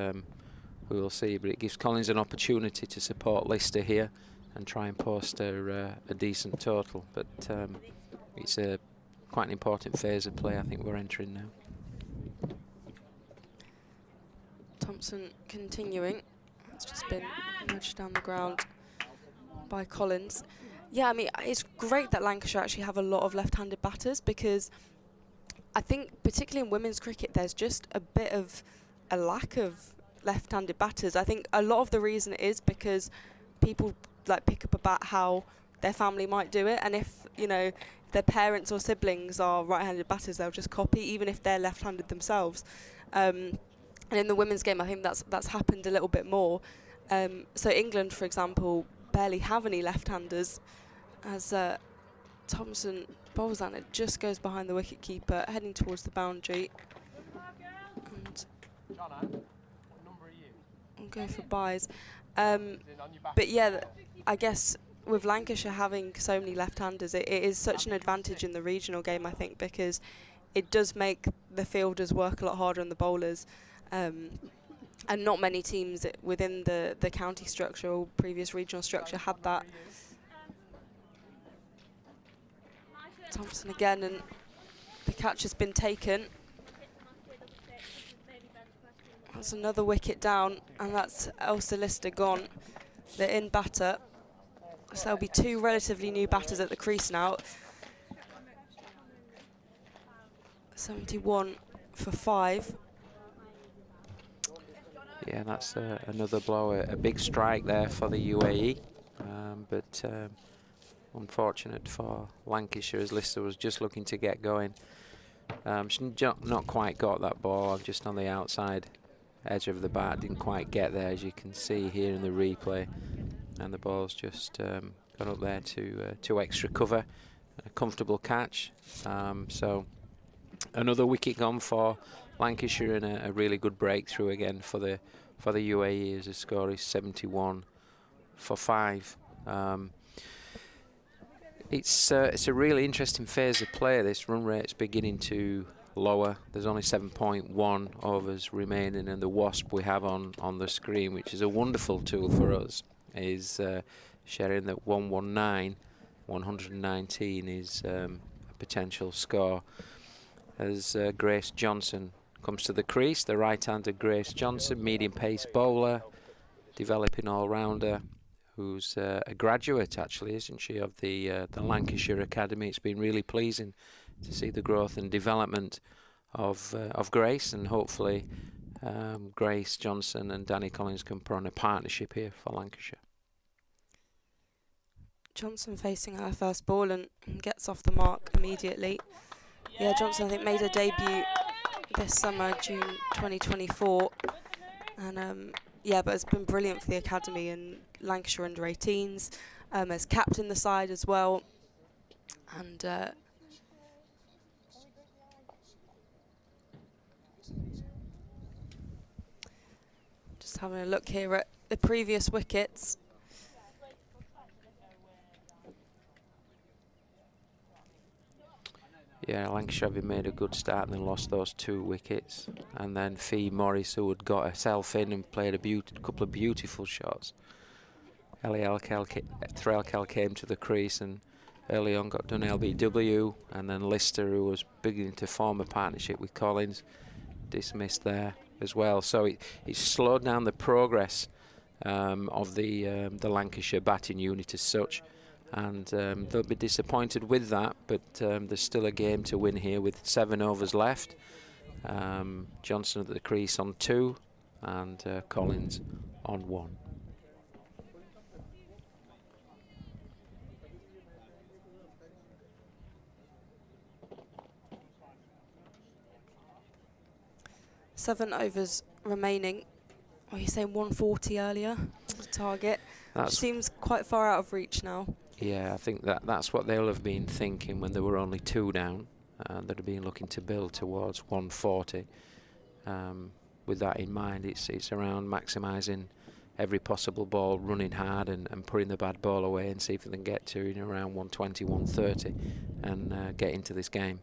we will see. But it gives Collins an opportunity to support Lister here and try and post a decent total. But it's quite an important phase of play I think we're entering now. Thompson continuing. It's just been nudged down the ground by Collins. Yeah, I mean, it's great that Lancashire actually have a lot of left-handed batters, because I think particularly in women's cricket there's just a bit of a lack of left-handed batters. I think a lot of the reason is because people like pick up a bat how their family might do it, and if, you know, their parents or siblings are right-handed batters, they'll just copy, even if they're left-handed themselves. And in the women's game, I think that's happened a little bit more. So England, for example, barely have any left-handers, as Thompson bowls and it just goes behind the wicket-keeper, heading towards the boundary. And we'll go for byes. But yeah, I guess with Lancashire having so many left-handers, it is such an advantage in the regional game, I think, because it does make the fielders work a lot harder on the bowlers. And not many teams within the county structure or previous regional structure had that. Thompson again, and the catch has been taken. That's another wicket down, and that's Elsa Lister gone, the in batter. So there'll be 2 relatively new batters at the crease now. 71 for 5. Yeah, that's another blow, a big strike there for the UAE, but unfortunate for Lancashire as Lister was just looking to get going. She not quite got that ball, just on the outside edge of the bat, didn't quite get there, as you can see here in the replay. and the ball's just gone up there to extra cover. A comfortable catch. So another wicket gone for Lancashire, and a really good breakthrough again for the UAE, as the score is 71 for 5. It's a really interesting phase of play. This run rate's beginning to lower. There's only 7.1 overs remaining, and the WASP we have on the screen, which is a wonderful tool for us, is sharing that 119 is a potential score. As Grace Johnson comes to the crease, the right-hander Grace Johnson, medium pace bowler, developing all-rounder, who's a graduate actually, isn't she, of the Lancashire Academy. It's been really pleasing to see the growth and development of Grace, and hopefully Grace Johnson and Danny Collins can put on a partnership here for Lancashire. Johnson facing her first ball and gets off the mark immediately. Yeah, Johnson I think made her debut this summer, June 2024, and yeah, but it's been brilliant for the academy and Lancashire under 18s, as captain the side as well, and just having a look here at the previous wickets. Yeah, Lancashire having made a good start and then lost those 2 wickets. And then Fee Morris, who had got herself in and played a couple of beautiful shots. Ellie Threlkel came to the crease and early on got done LBW. And then Lister, who was beginning to form a partnership with Collins, dismissed there as well. So it slowed down the progress of the Lancashire batting unit as such. And they'll be disappointed with that, but there's still a game to win here with 7 overs left. Johnson at the crease on 2 and Collins on 1. Seven overs remaining. Were you saying 140 earlier? The target. Which seems quite far out of reach now. Yeah, I think that's what they'll have been thinking when there were only 2 down. They'd have been looking to build towards 140. With that in mind, it's around maximising every possible ball, running hard and putting the bad ball away, and see if they can get to around 120, 130 and get into this game.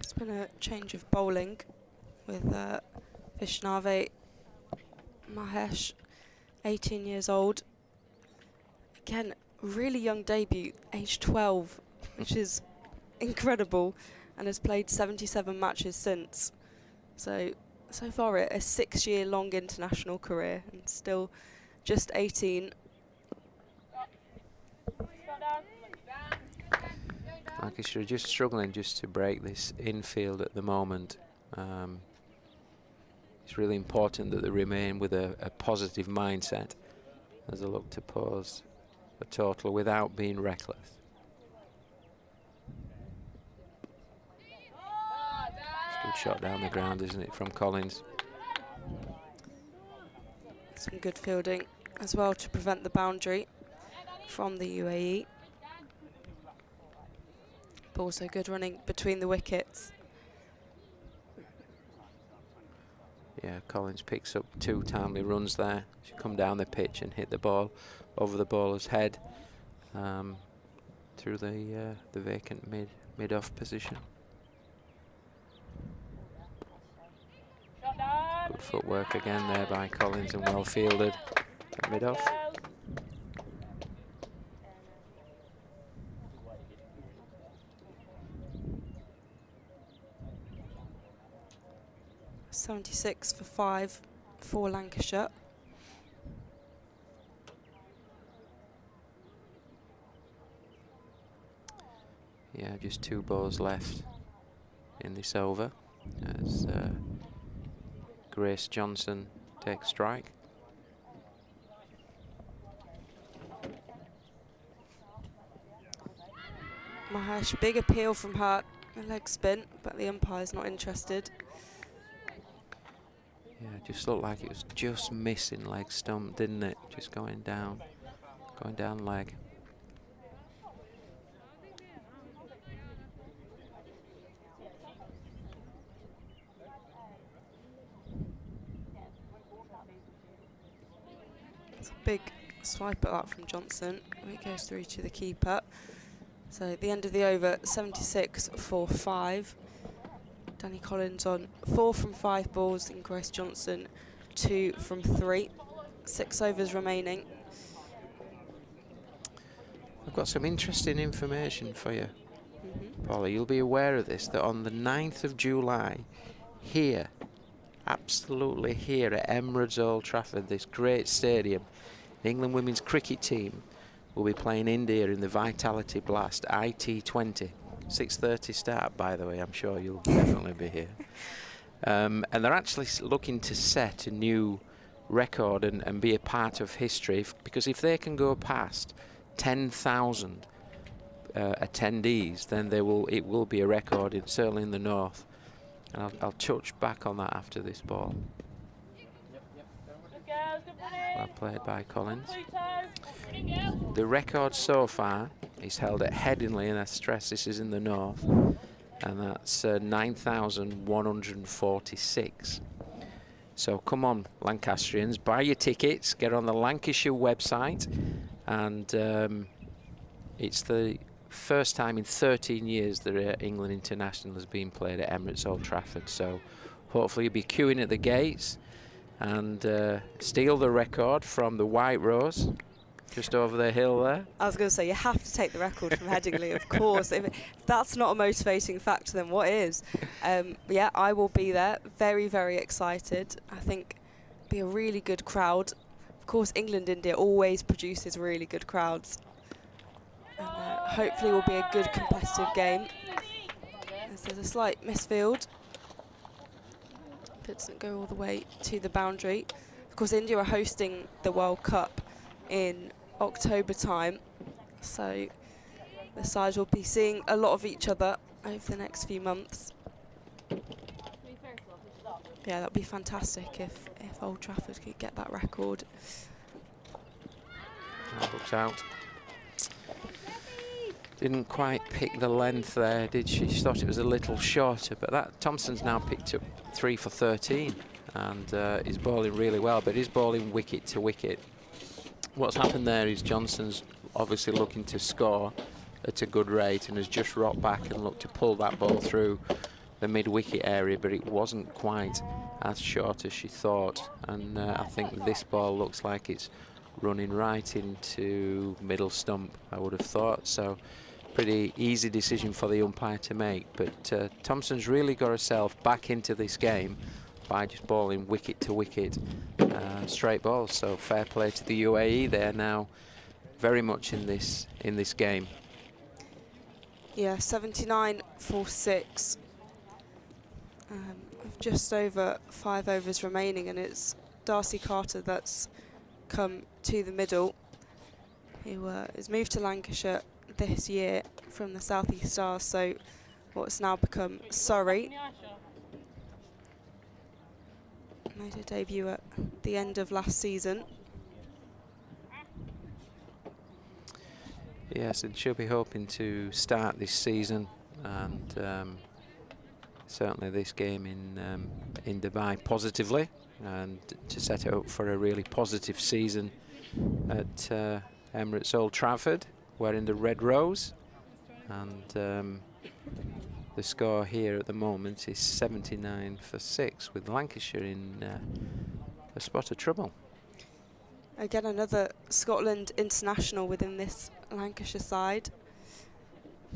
It's been a change of bowling with Vishnave Mahesh, 18 years old. Again, really young debut, age 12, which is incredible, and has played 77 matches since. So far a 6-year-long international career, and still just 18. Lancashire just struggling just to break this infield at the moment. It's really important that they remain with a positive mindset as they look to pose a total without being reckless. It's a good shot down the ground, isn't it, from Collins? Some good fielding as well to prevent the boundary from the UAE. But also good running between the wickets. Yeah, Collins picks up 2 timely runs there. She come down the pitch and hit the ball over the bowler's head through the vacant mid-off position. Good footwork again there by Collins and well fielded at mid-off. .76 for 5 for Lancashire. Yeah, just 2 balls left in this over as Grace Johnson takes strike. Mahesh, big appeal from her, a leg spin, but the umpire's not interested. Yeah, it just looked like it was just missing leg stump, didn't it? Just going down leg. It's a big swipe at that from Johnson. It goes through to the keeper. So at the end of the over, 76 for 5. Danny Collins on 4 from 5 balls, and Grace Johnson 2 from 3. 6 overs remaining. I've got some interesting information for you, Paula. You'll be aware of this, that on the 9th of July, here, absolutely here at Emirates Old Trafford, this great stadium, the England women's cricket team will be playing India in the Vitality Blast IT20. 6:30 start, by the way. I'm sure you'll definitely be here. And they're actually looking to set a new record and be a part of history, because if they can go past 10,000 attendees, then it will be a record, certainly in the north. And I'll touch back on that after this ball. Well played by Collins. The record so far is held at Headingley, and I stress this is in the north, and that's 9,146. So come on, Lancastrians, buy your tickets, get on the Lancashire website, and it's the first time in 13 years that England International has been played at Emirates Old Trafford. So hopefully you'll be queuing at the gates and steal the record from the White Rose just over the hill there. I was going to say, you have to take the record from Headingley, of course. If that's not a motivating factor, then what is? Yeah, I will be there. Very, very excited. I think it'll be a really good crowd. Of course, England-India always produces really good crowds. And hopefully will be a good competitive game. As there's a slight misfield. It doesn't go all the way to the boundary. Of course, India are hosting the World Cup in October time, so the sides will be seeing a lot of each other over the next few months. Yeah, that would be fantastic if Old Trafford could get that record. Looks out. Didn't quite pick the length there, did she? She thought it was a little shorter, but that Thompson's now picked up 3 for 13 and is bowling really well, but is bowling wicket to wicket. What's happened there is Johnson's obviously looking to score at a good rate and has just rocked back and looked to pull that ball through the mid-wicket area, but it wasn't quite as short as she thought. And I think this ball looks like it's running right into middle stump, I would have thought. So pretty easy decision for the umpire to make. But Thompson's really got herself back into this game by just bowling wicket to wicket, straight balls. So fair play to the UAE. They're now very much in this game. Yeah, 79 for 6. With just over 5 overs remaining, and it's Darcy Carter that's come to the middle, who has moved to Lancashire this year from the South East Stars, so what's now become Surrey. Made her debut at the end of last season. Yes, and she'll be hoping to start this season, and certainly this game in Dubai positively, and to set it up for a really positive season at Emirates Old Trafford, wearing the red rose. And the score here at the moment is 79 for 6, with Lancashire in a spot of trouble. Again, another Scotland international within this Lancashire side.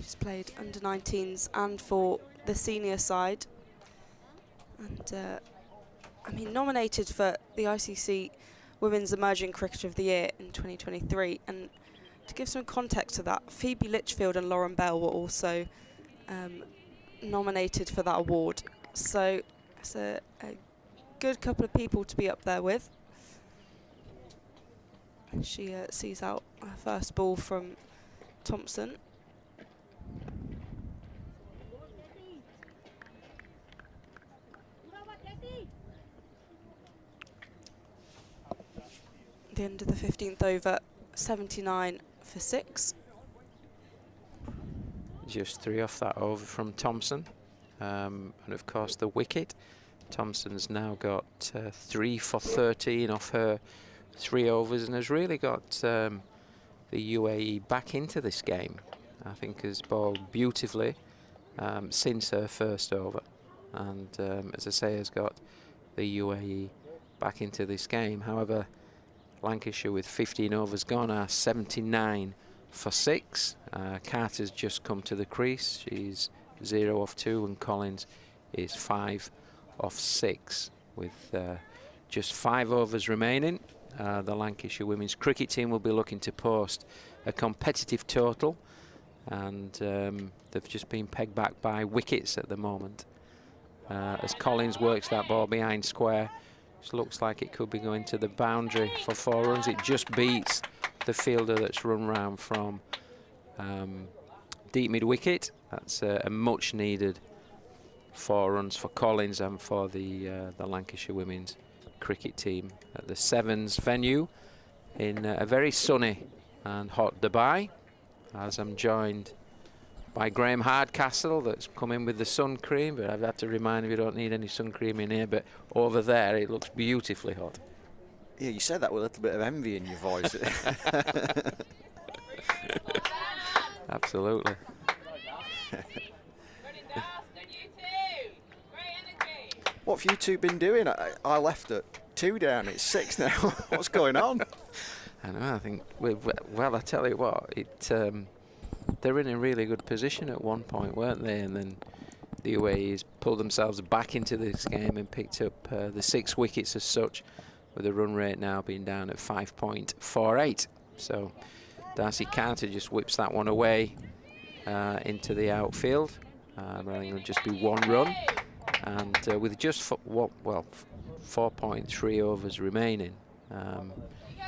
She's played under 19s and for the senior side. And I mean, nominated for the ICC Women's Emerging Cricketer of the Year in 2023. And to give some context to that, Phoebe Litchfield and Lauren Bell were also nominated for that award. So it's a good couple of people to be up there with. She sees out her first ball from Thompson. the end of the 15th over, 79 for 6. Just 3 off that over from Thompson. And of course the wicket. Thompson's now got 3 for 13 off her 3 overs and has really got the UAE back into this game. I think has bowled beautifully since her first over, and as I say, has got the UAE back into this game. However, Lancashire with 15 overs gone are 79 for 6. Carter's just come to the crease. She's 0 off 2, and Collins is 5 off 6 with just 5 overs remaining. The Lancashire women's cricket team will be looking to post a competitive total, and they've just been pegged back by wickets at the moment. As Collins works that ball behind square, it looks like it could be going to the boundary for 4 runs. It just beats the fielder that's run round from deep mid wicket. That's a much needed 4 runs for Collins and for the Lancashire women's cricket team at the Sevens venue in a very sunny and hot Dubai, as I'm joined by Graham Hardcastle, that's come in with the sun cream, but I've had to remind him you don't need any sun cream in here, but over there it looks beautifully hot. Yeah, you said that with a little bit of envy in your voice. Absolutely. What have you two been doing? I left at 2 down, it's 6 now. What's going on? I know, I think, well, I tell you what, they're in a really good position at one point, weren't they? And then the UAE's pulled themselves back into this game and picked up the 6 wickets as such, with the run rate now being down at 5.48. So Darcy Carter just whips that one away into the outfield. I think it'll just be 1 run. And with just 4.3 overs remaining,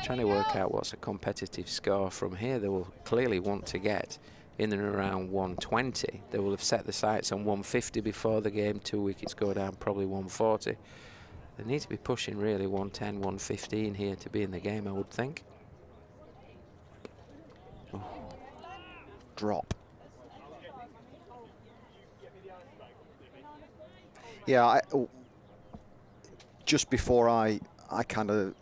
trying to work out what's a competitive score from here. They will clearly want to get in and around 120. They will have set the sights on 150 before the game. 2 wickets go down, probably 140. They need to be pushing really 110, 115 here to be in the game, I would think. Oh. Drop. Yeah, just before I kind of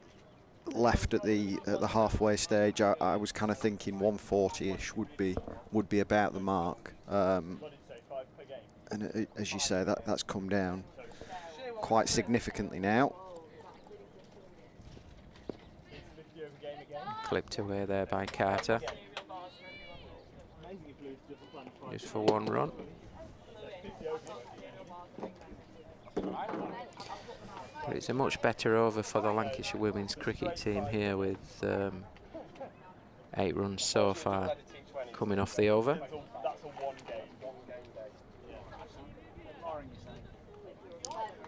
left at the halfway stage, I was kind of thinking 140-ish would be about the mark, and as you say, that's come down quite significantly now. Clipped away there by Carter, just for 1 run. But it's a much better over for the Lancashire women's cricket team here, with 8 runs so far coming off the over.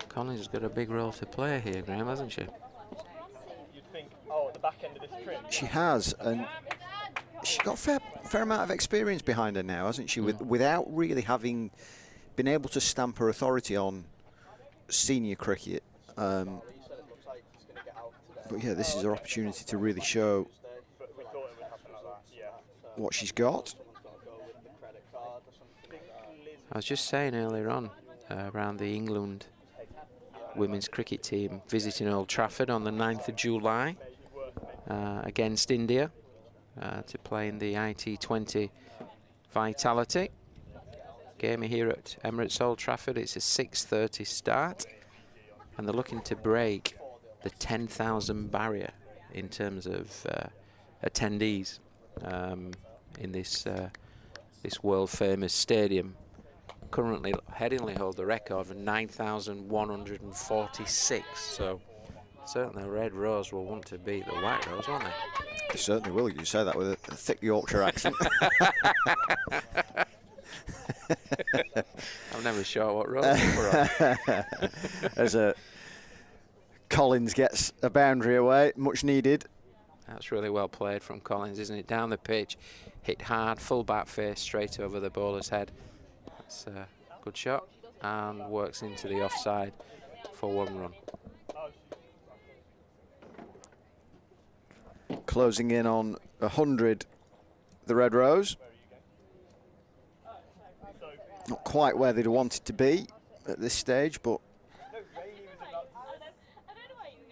Collins has got a big role to play here, Graham, hasn't she? She has, and she's got a fair amount of experience behind her now, hasn't she? Without really having been able to stamp her authority on senior cricket. But yeah, this is her opportunity to really show what she's got. I was just saying earlier on around the England women's cricket team visiting Old Trafford on the 9th of July against India to play in the IT20 Vitality. Game here at Emirates Old Trafford. It's a 6:30 start, and they're looking to break the 10,000 barrier in terms of attendees in this world famous stadium. Currently Headingley hold the record for 9,146. So certainly the Red Rose will want to beat the White Rose, won't they? They certainly will. You say that with a thick Yorkshire accent. I'm never sure what role we're on. As Collins gets a boundary away, much needed. That's really well played from Collins, isn't it? Down the pitch, hit hard, full bat face, straight over the bowler's head. That's a good shot, and works into the offside for 1 run. closing in on 100, the Red Rose. Not quite where they'd wanted to be at this stage, but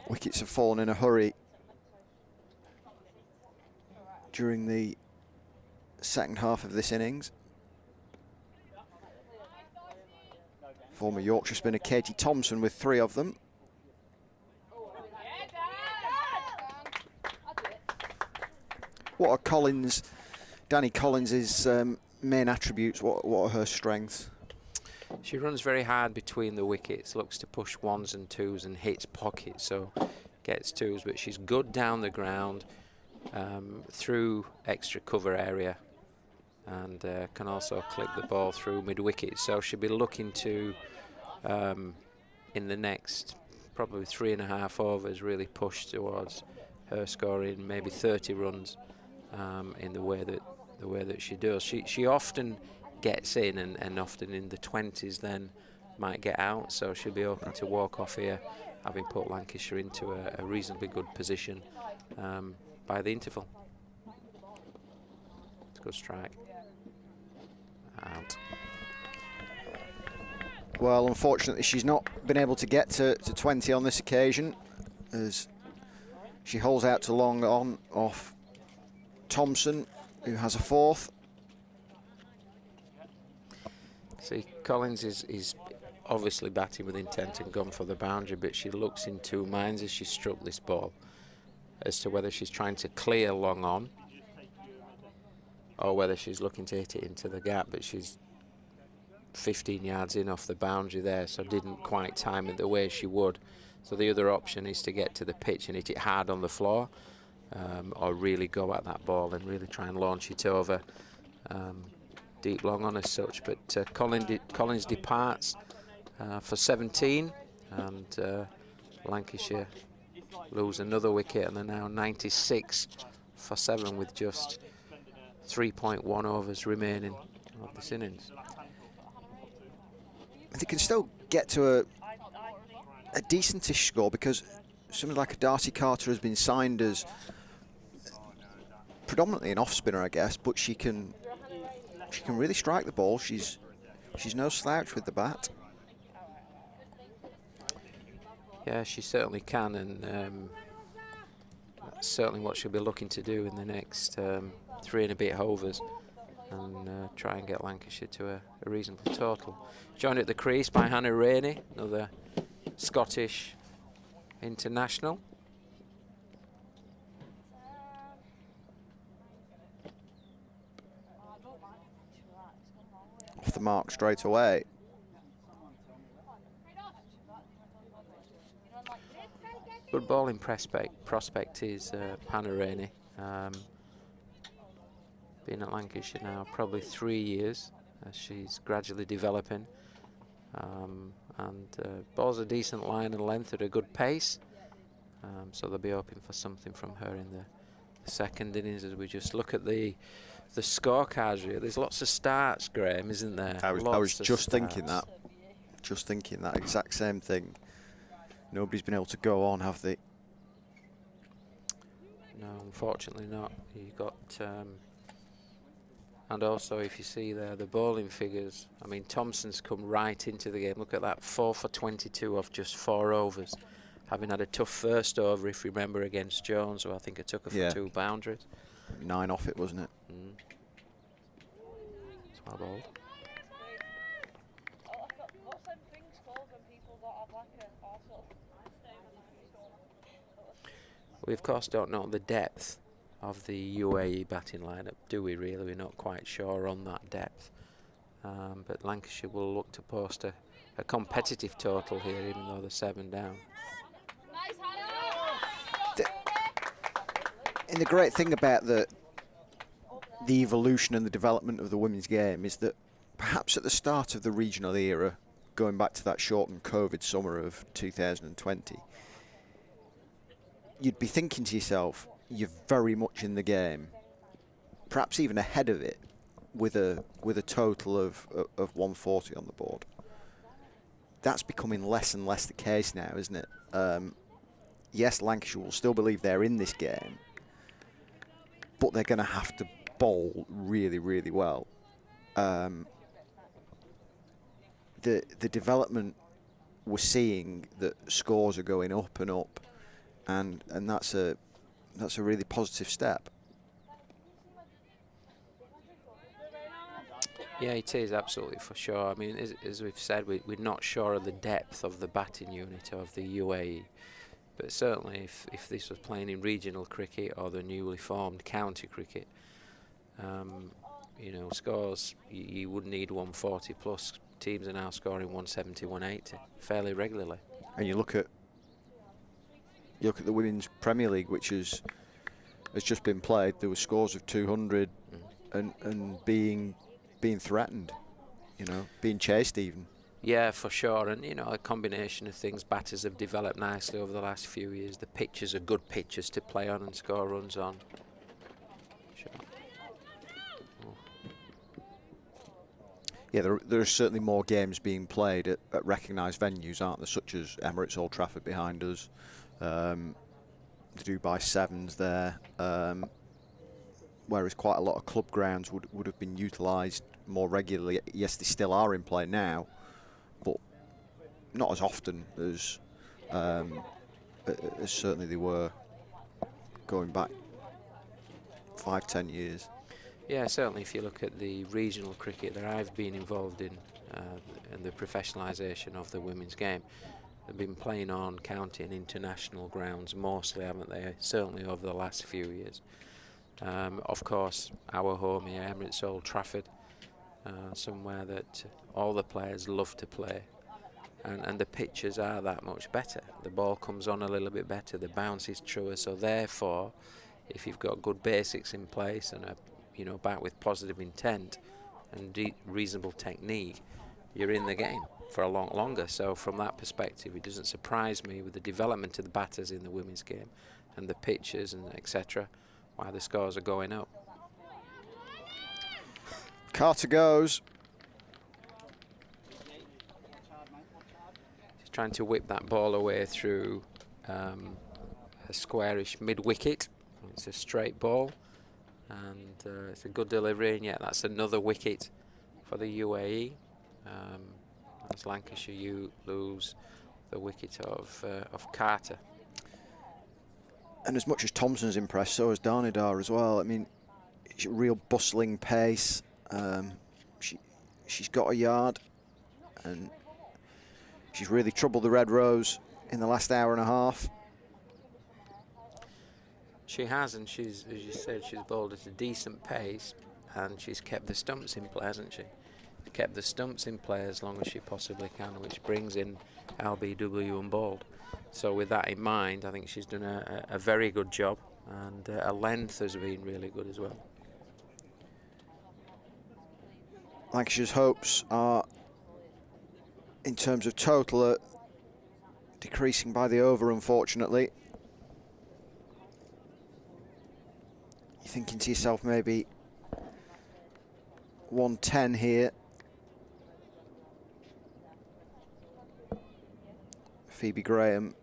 wickets have fallen in a hurry during the second half of this innings. Former Yorkshire spinner Katie Thompson with 3 of them. What are Danny Collins' main attributes? What are her strengths? She runs very hard between the wickets, looks to push 1s and 2s and hits pockets, so gets 2s, but she's good down the ground, through extra cover area, and can also clip the ball through mid-wicket. So she'll be looking to, in the next probably 3.5 overs, really push towards her scoring maybe 30 runs in the way that she does. She often gets in and often in the 20s then might get out, so she'll be open to walk off here, having put Lancashire into a reasonably good position by the interval. It's a good strike. Out. Well, unfortunately, she's not been able to get to 20 on this occasion, as she holds out to long on off Thompson, who has a 4th. See, Collins is obviously batting with intent and gone for the boundary, but she looks in 2 minds as she struck this ball as to whether she's trying to clear long on or whether she's looking to hit it into the gap, but she's 15 yards in off the boundary there, so didn't quite time it the way she would. So the other option is to get to the pitch and hit it hard on the floor, or really go at that ball and really try and launch it over deep long on as such. But Collins departs for 17, and Lancashire lose another wicket, and they're now 96 for 7 with just 3.1 overs remaining of this innings. They can still get to a decentish score, because somebody like a Darcy Carter has been signed as predominantly an off spinner, I guess, but she can really strike the ball. She's no slouch with the bat. Yeah, she certainly can, and that's certainly what she'll be looking to do in the next 3 and a bit overs, and try and get Lancashire to a reasonable total. Joined at the crease by Hannah Rainey, another Scottish international. Off the mark straight away. Good bowling prospect is Hannah Rainey. Been at Lancashire now probably 3 years, as she's gradually developing, and bowls a decent line and length at a good pace, so they'll be hoping for something from her in the second innings. As we just look at the scorecards here, there's lots of starts, Graham, isn't there? I was just thinking that exact same thing. Nobody's been able to go on, have they? No, unfortunately not. You got and also, if you see there the bowling figures, I mean, Thompson's come right into the game. Look at that, 4 for 22 off just 4 overs, having had a tough first over, if you remember, against Jones, who I think it took her for 2 boundaries. 9 off it, wasn't it? It's well bowled. We of course don't know the depth of the UAE batting lineup, do we really? We're not quite sure on that depth, but Lancashire will look to post a competitive total here, even though they're 7 down. And the great thing about the evolution and the development of the women's game is that perhaps at the start of the regional era, going back to that shortened COVID summer of 2020, you'd be thinking to yourself, you're very much in the game, perhaps even ahead of it, with a total of 140 on the board. That's becoming less and less the case now, isn't it? Yes, Lancashire will still believe they're in this game, but they're going to have to bowl really, really well. The development we're seeing, that scores are going up and up, and that's a really positive step. Yeah, it is, absolutely, for sure. I mean, as we've said, we're not sure of the depth of the batting unit of the UAE, but certainly if this was playing in regional cricket or the newly formed county cricket, you know, scores, you would need 140 plus. Teams are now scoring 170, 180 fairly regularly. And you look at the Women's Premier League, which has just been played. There were scores of 200 and being threatened, you know, being chased even. Yeah, for sure. And, you know, a combination of things. Batters have developed nicely over the last few years. The pitches are good pitches to play on and score runs on. Sure. Yeah, there are certainly more games being played at recognised venues, aren't there, such as Emirates Old Trafford behind us, the Dubai Sevens there, whereas quite a lot of club grounds would have been utilised more regularly. Yes, they still are in play now, but not as often as certainly they were going back 5-10 years. Yeah, certainly if you look at the regional cricket that I've been involved in and the professionalisation of the women's game, they've been playing on county and international grounds mostly, haven't they? Certainly over the last few years. Of course, our home here, Emirates Old Trafford, somewhere that all the players love to play, and the pitches are that much better. The ball comes on a little bit better, the bounce is truer, so therefore, if you've got good basics in place and a bat with positive intent and reasonable technique, you're in the game for a lot longer. So from that perspective, it doesn't surprise me with the development of the batters in the women's game and the pitches and etc. why the scores are going up. Carter goes. He's trying to whip that ball away through a squarish mid-wicket. It's a straight ball. And it's a good delivery, and yeah, that's another wicket for the UAE. As Lancashire, you lose the wicket of Carter. And as much as Thompson's impressed, so has Darnidar as well. I mean, it's a real bustling pace. She's got a yard, and she's really troubled the Red Rose in the last hour and a half. She has, and she's, as you said, she's bowled at a decent pace, and she's kept the stumps in play, hasn't she? Kept the stumps in play as long as she possibly can, which brings in LBW unbowled. So with that in mind, I think she's done a very good job, and her length has been really good as well. Lancashire's hopes are, in terms of total, decreasing by the over, unfortunately. You're thinking to yourself, maybe 110 here. Phoebe Graham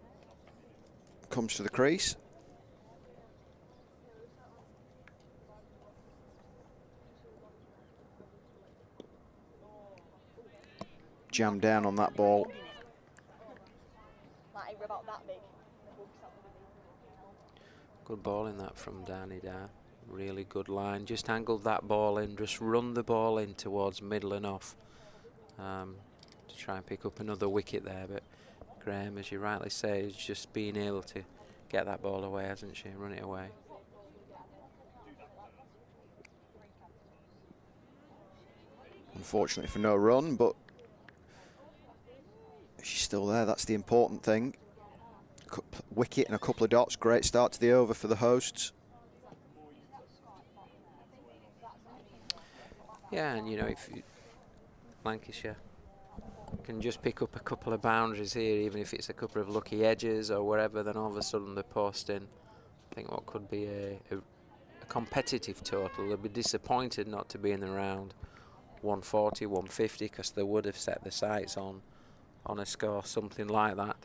comes to the crease. Jam down on that ball. Good ball in that from Darnidar. Really good line. Just angled that ball in, just run the ball in towards middle and off to try and pick up another wicket there. But Graham, as you rightly say, is just being able to get that ball away, hasn't she? Run it away. Unfortunately for no run, but she's still there. That's the important thing. Wicket and a couple of dots. Great start to the over for the hosts. Yeah, and you know, if Lancashire can just pick up a couple of boundaries here, even if it's a couple of lucky edges or wherever, then all of a sudden they're posting, I think, what could be a competitive total. They'll be disappointed not to be in the round 140, 150, because they would have set the sights on a score something like that.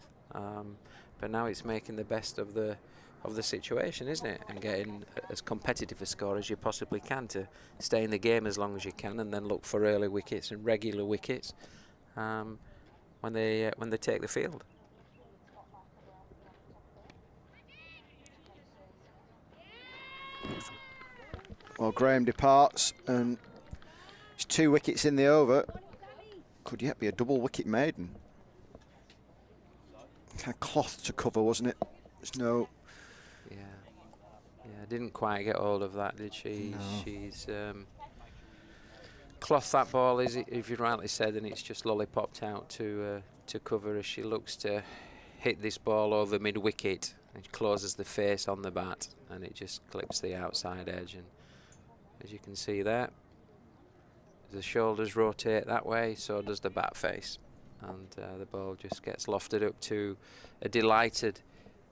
But now it's making the best of the of the situation, isn't it? And getting as competitive a score as you possibly can to stay in the game as long as you can, and then look for early wickets and regular wickets when they take the field. Well, Graham departs, and it's 2 wickets in the over. Could yet be a double wicket maiden. Kind of cloth to cover, wasn't it? There's no. Yeah, didn't quite get hold of that, did she? No. She's cloth that ball, is it? If you rightly said, and it's just lollipopped out to cover as she looks to hit this ball over mid wicket. It closes the face on the bat, and it just clips the outside edge. And as you can see there, the shoulders rotate that way, so does the bat face, and the ball just gets lofted up to a delighted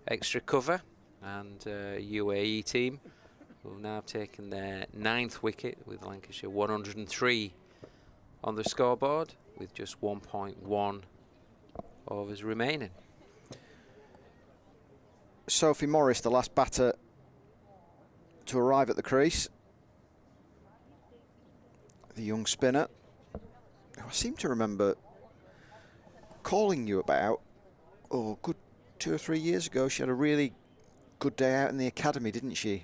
extra cover. And UAE team who've now taken their 9th wicket, with Lancashire 103 on the scoreboard, with just 1.1 overs remaining. Sophie Morris, the last batter to arrive at the crease. The young spinner, who I seem to remember calling you about, good 2 or 3 years ago. She had a really good day out in the academy, didn't she?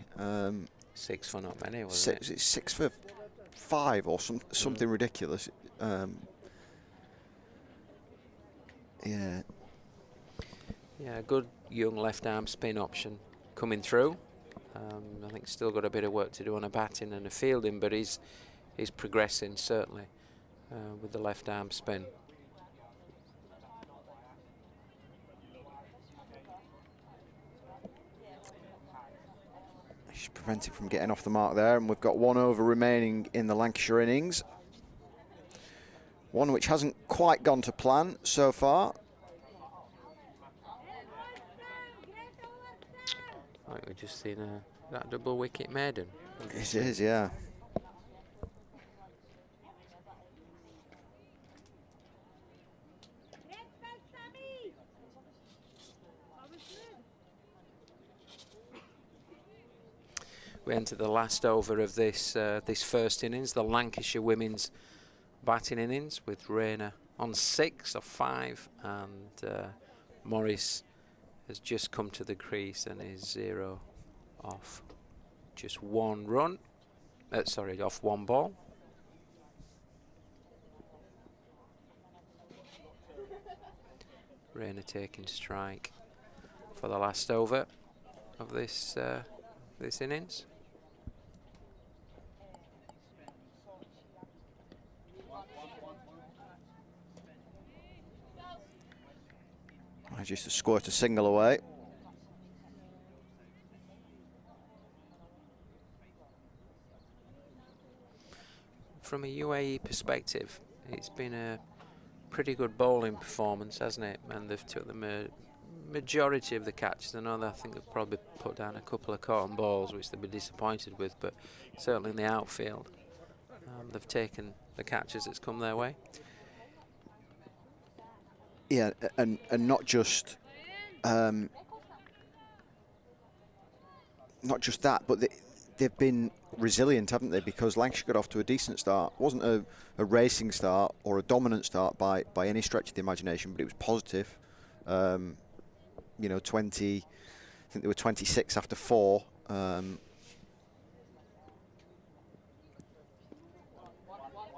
6 for not many, wasn't it? It's 6 for 5 or something ridiculous. Yeah. Yeah, a good young left-arm spin option coming through. I think still got a bit of work to do on a batting and a fielding, but he's progressing certainly with the left-arm spin. She's prevented from getting off the mark there, and we've got 1 over remaining in the Lancashire innings. One which hasn't quite gone to plan so far. I think we've just seen that double wicket maiden. It is, yeah. We enter the last over of this this first innings, the Lancashire women's batting innings, with Rayner on 6 of 5, and Morris has just come to the crease and is 0 off just 1 run. Off 1 ball. Rayner taking strike for the last over of this this innings. Just to squirt a single away. From a UAE perspective, it's been a pretty good bowling performance, hasn't it? And they've took the majority of the catches. I think they've probably put down a couple of cotton balls, which they've been disappointed with, but certainly in the outfield, they've taken the catches that's come their way. Yeah, and not just that, but they've been resilient, haven't they? Because Lancashire got off to a decent start. It wasn't a racing start or a dominant start by any stretch of the imagination, but it was positive. 20, I think they were 26 after 4.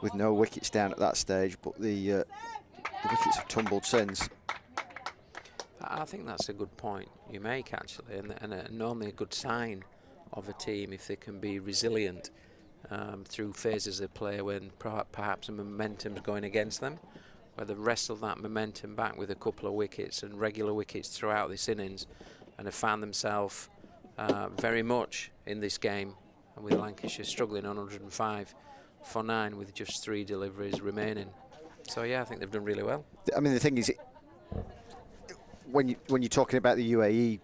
With no wickets down at that stage, but the wickets have tumbled since. I think that's a good point you make, actually, and normally a good sign of a team if they can be resilient through phases of play when perhaps the momentum's going against them, where they've wrestled that momentum back with a couple of wickets and regular wickets throughout this innings, and have found themselves very much in this game, and with Lancashire struggling on 105 for 9 with just 3 deliveries remaining. So yeah, I think they've done really well. I mean, the thing is, when you're talking about the UAE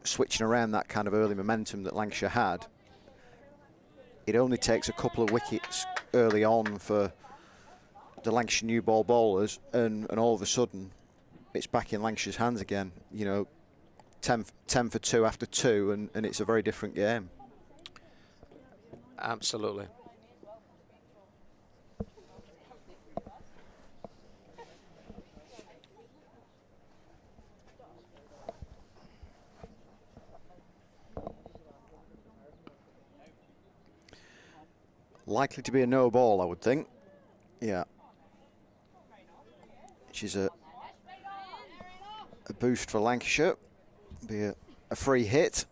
switching around that kind of early momentum that Lancashire had, it only takes a couple of wickets early on for the Lancashire new ball bowlers, and all of a sudden it's back in Lancashire's hands again. 10 for 2 after 2, and it's a very different game. Absolutely. Likely to be a no ball, I would think. Yeah. Which is a boost for Lancashire. Be a free hit.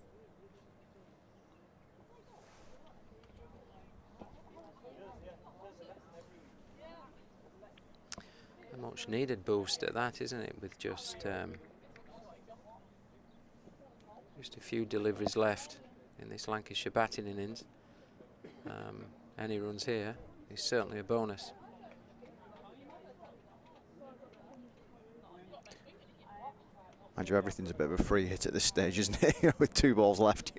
A much needed boost at that, isn't it? With just a few deliveries left in this Lancashire batting innings. Any runs here is certainly a bonus. Mind you, everything's a bit of a free hit at this stage, isn't it? With 2 balls left.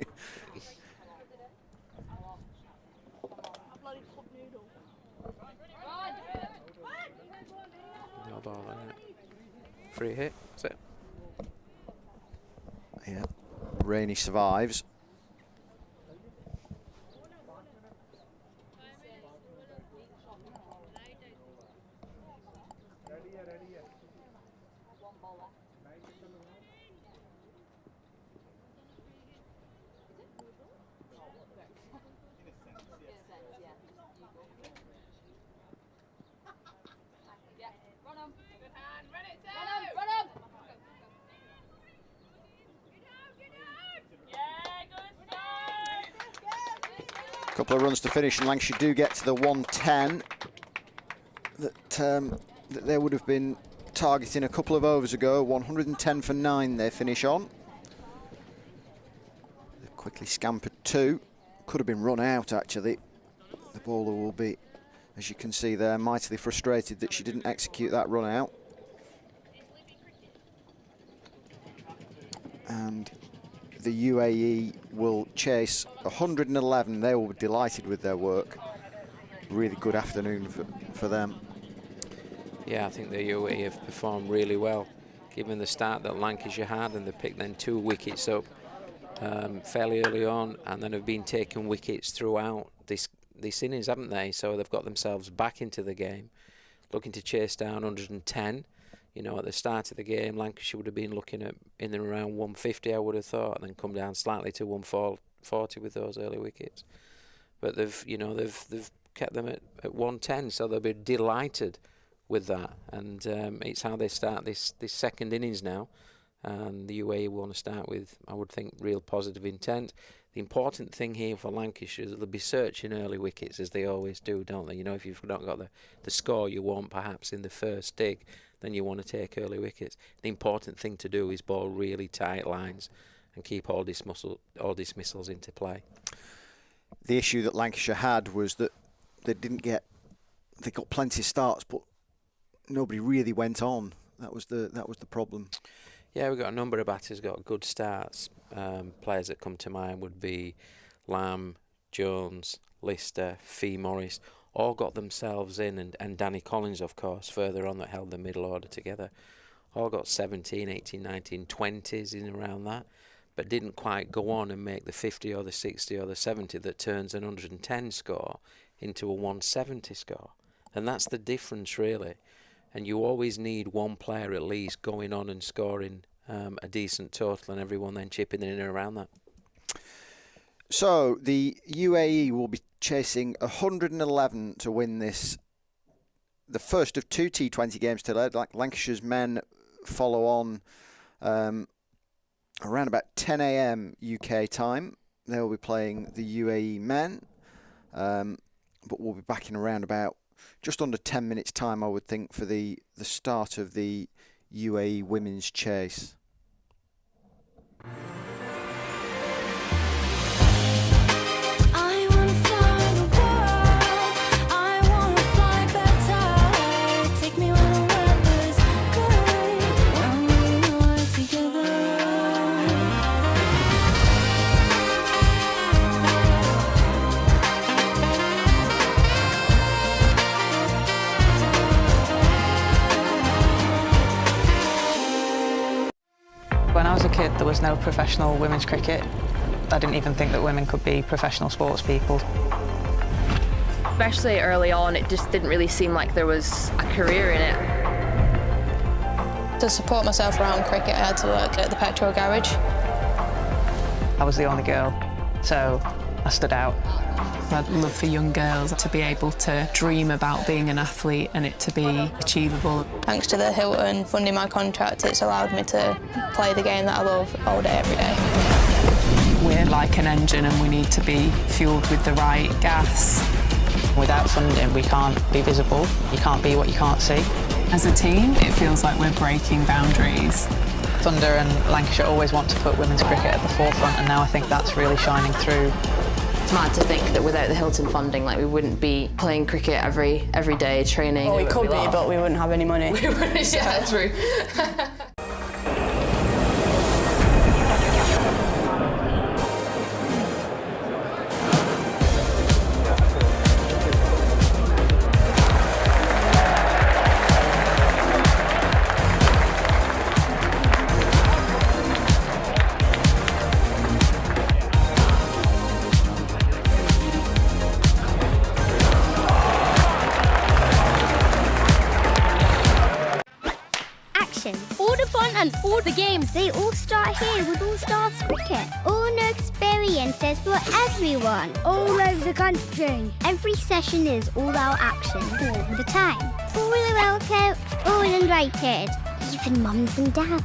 No ball, free hit, that's it. Yeah, Rainey survives. Couple of runs to finish, and Lancashire do get to the 110 that they would have been targeting a couple of overs ago. 110 for 9 they finish on. They've quickly scampered 2. Could have been run out, actually. The bowler will be, as you can see there, mightily frustrated that she didn't execute that run out. And the UAE will chase 111. They will be delighted with their work. Really good afternoon for them. Yeah, I think the UAE have performed really well, given the start that Lancashire had, and they picked then 2 wickets up fairly early on, and then have been taking wickets throughout this innings, haven't they? So they've got themselves back into the game, looking to chase down 110. You know, at the start of the game, Lancashire would have been looking at in and around 150, I would have thought, and then come down slightly to 140 with those early wickets. But they've kept them at 110, so they'll be delighted with that. And it's how they start this second innings now. And the UAE want to start with, I would think, real positive intent. The important thing here for Lancashire is they'll be searching early wickets, as they always do, don't they? You know, if you've not got the score you want, perhaps in the first dig, then you want to take early wickets. The important thing to do is bowl really tight lines and keep all dismissals into play. The issue that Lancashire had was that they got plenty of starts, but nobody really went on. That was the problem. Yeah, we've got a number of batters got good starts. Players that come to mind would be Lamb, Jones, Lister, Fee Morris, all got themselves in, and Danny Collins, of course, further on, that held the middle order together. All got 17, 18, 19, 20s in around that, but didn't quite go on and make the 50 or the 60 or the 70 that turns an 110 score into a 170 score. And that's the difference, really. And you always need one player at least going on and scoring a decent total, and everyone then chipping in and around that. So the UAE will be chasing 111 to win this, the first of 2 T20 games today. Like Lancashire's men follow on around about 10 a.m. UK time. They will be playing the UAE men, but we'll be back in around about just under 10 minutes time, I would think, for the start of the UAE women's chase. When I was a kid, there was no professional women's cricket. I didn't even think that women could be professional sports people. Especially early on, it just didn't really seem like there was a career in it. To support myself around cricket, I had to work at the petrol garage. I was the only girl, so I stood out. I'd love for young girls to be able to dream about being an athlete and it to be achievable. Thanks to the Hilton funding my contract, it's allowed me to play the game that I love all day, every day. We're like an engine and we need to be fueled with the right gas. Without funding, we can't be visible. You can't be what you can't see. As a team, it feels like we're breaking boundaries. Thunder and Lancashire always want to put women's cricket at the forefront, and now I think that's really shining through. It's mad to think that without the Hilton funding, like, we wouldn't be playing cricket every day, training. Well, we could be, but we wouldn't have any money. We wouldn't, yeah, true. All the fun and all the games, they all start here with All Stars Cricket. All new experiences for everyone, all over the country. Every session is all-out action all the time. All welcome, all invited, even mums and dads.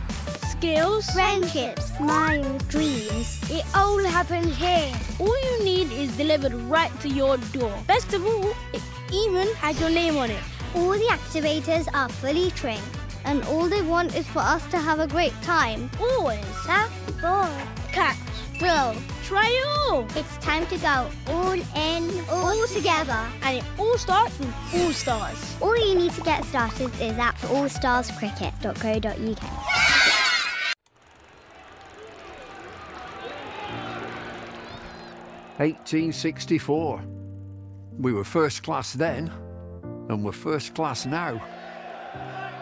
Skills, friendships, smiles, dreams, it all happens here. All you need is delivered right to your door. Best of all, it even has your name on it. All the activators are fully trained, and all they want is for us to have a great time. Always have fun. Catch, throw, try it all. It's time to go all in, all together. And it all starts with All Stars. All you need to get started is at allstarscricket.co.uk. 1864. We were first class then, and we're first class now.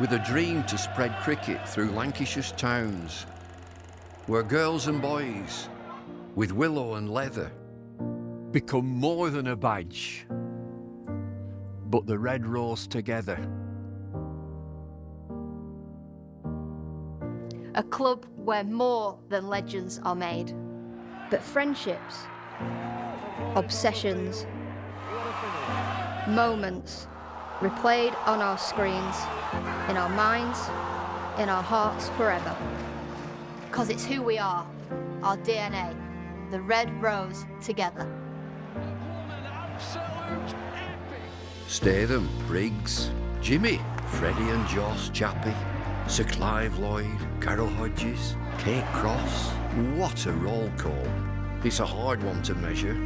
With a dream to spread cricket through Lancashire's towns, where girls and boys, with willow and leather, become more than a badge, but the red rose together. A club where more than legends are made, but friendships, obsessions, moments replayed on our screens, in our minds, in our hearts forever. 'Cause it's who we are, our DNA, the red rose together. Statham, Briggs, Jimmy, Freddie and Joss Chappie, Sir Clive Lloyd, Carol Hodges, Kate Cross. What a roll call. It's a hard one to measure,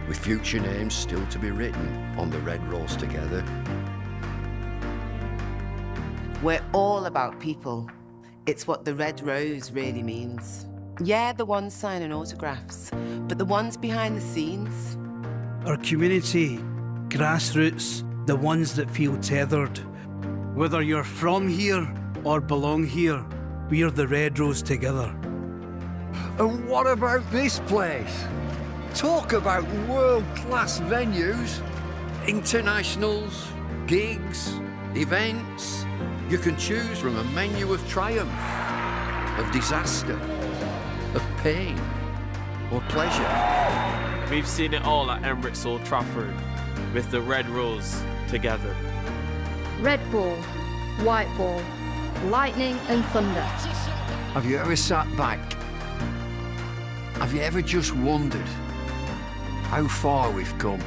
with future names still to be written on the red rose together. We're all about people. It's what the red rose really means. Yeah, the ones signing autographs, but the ones behind the scenes. Our community, grassroots, the ones that feel tethered. Whether you're from here or belong here, we're the red rose together. And what about this place? Talk about world-class venues, internationals, gigs, events. You can choose from a menu of triumph, of disaster, of pain, or pleasure. We've seen it all at Emirates Old Trafford with the red rose together. Red ball, white ball, lightning and thunder. Have you ever sat back? Have you ever just wondered how far we've come?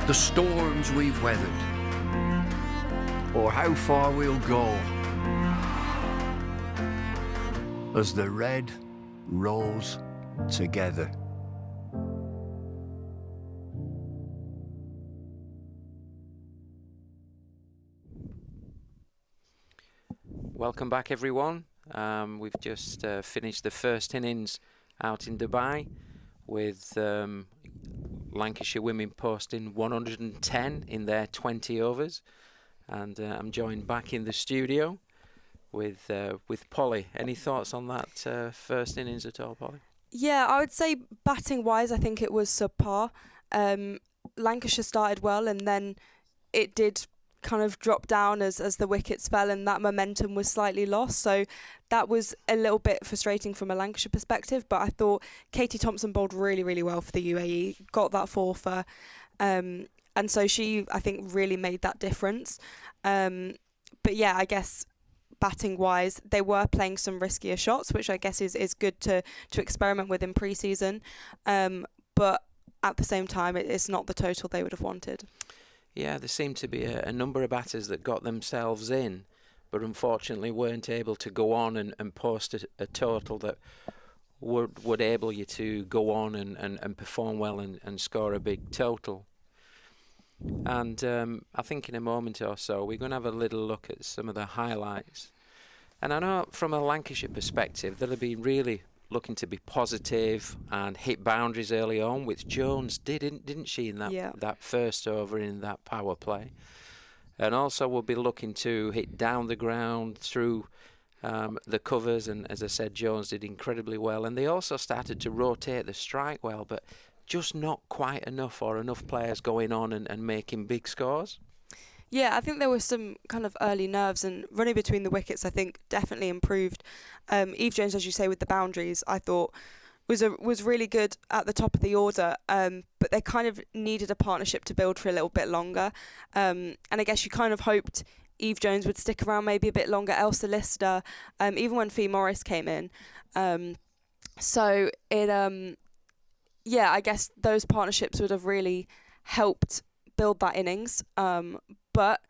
The storms we've weathered, or how far we'll go as the red rose together. Welcome back, everyone. We've just finished the first innings out in Dubai with Lancashire women posting 110 in their 20 overs. And I'm joined back in the studio with Polly. Any thoughts on that first innings at all, Polly? Yeah, I would say batting-wise, I think it was subpar. Lancashire started well, and then it did kind of drop down as the wickets fell, and that momentum was slightly lost. So that was a little bit frustrating from a Lancashire perspective. But I thought Katie Thompson bowled really, really well for the UAE, got that four-fer. And so she, I think, really made that difference. But yeah, I guess batting-wise, they were playing some riskier shots, which I guess is good to experiment with in pre-season. But at the same time, it's not the total they would have wanted. Yeah, there seemed to be a number of batters that got themselves in, but unfortunately weren't able to go on and post a total that would enable you to go on and perform well and score a big total. And I think in a moment or so we're going to have a little look at some of the highlights. And I know from a Lancashire perspective they'll have been really looking to be positive and hit boundaries early on, which Jones didn't she, in that first over in that power play. And also we'll be looking to hit down the ground through the covers, and as I said, Jones did incredibly well. And they also started to rotate the strike well, but just not quite enough, or enough players going on and making big scores. Yeah, I think there were some kind of early nerves, and running between the wickets I think definitely improved. Eve Jones, as you say, with the boundaries, I thought was really good at the top of the order, but they kind of needed a partnership to build for a little bit longer. And I guess you kind of hoped Eve Jones would stick around maybe a bit longer, Elsa Lister, even when Fee Morris came in. So it, yeah, I guess those partnerships would have really helped build that innings. But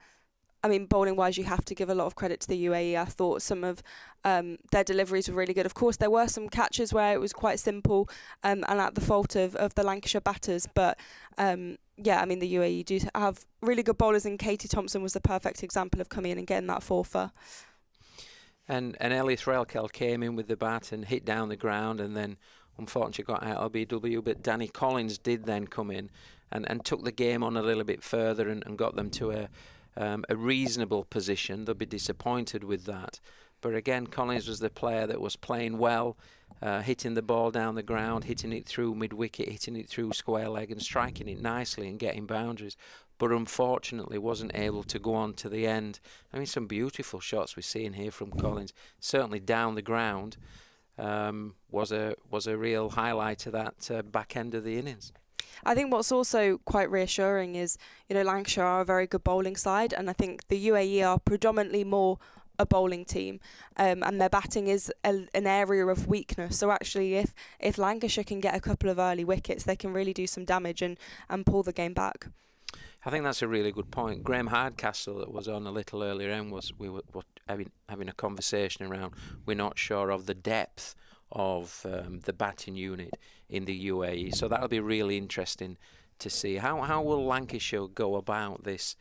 I mean, bowling-wise, you have to give a lot of credit to the UAE. I thought some of their deliveries were really good. Of course, there were some catches where it was quite simple and at the fault of the Lancashire batters. But yeah, I mean, the UAE do have really good bowlers, and Katie Thompson was the perfect example of coming in and getting that four-fer. And Ellie Threlkeld came in with the bat and hit down the ground, and then unfortunately got out LBW. But Danny Collins did then come in and took the game on a little bit further and got them to a reasonable position. They'll be disappointed with that. But again, Collins was the player that was playing well, hitting the ball down the ground, hitting it through mid-wicket, hitting it through square leg and striking it nicely and getting boundaries. But unfortunately wasn't able to go on to the end. I mean, some beautiful shots we're seeing here from Collins. Certainly down the ground was a real highlight of that back end of the innings. I think what's also quite reassuring is, you know, Lancashire are a very good bowling side, and I think the UAE are predominantly more a bowling team, and their batting is an area of weakness. So actually, if Lancashire can get a couple of early wickets, they can really do some damage and pull the game back. I think that's a really good point. Graham Hardcastle, that was on a little earlier on, we were having a conversation around, we're not sure of the depth of the batting unit in the UAE. So that'll be really interesting to see. How will Lancashire go about this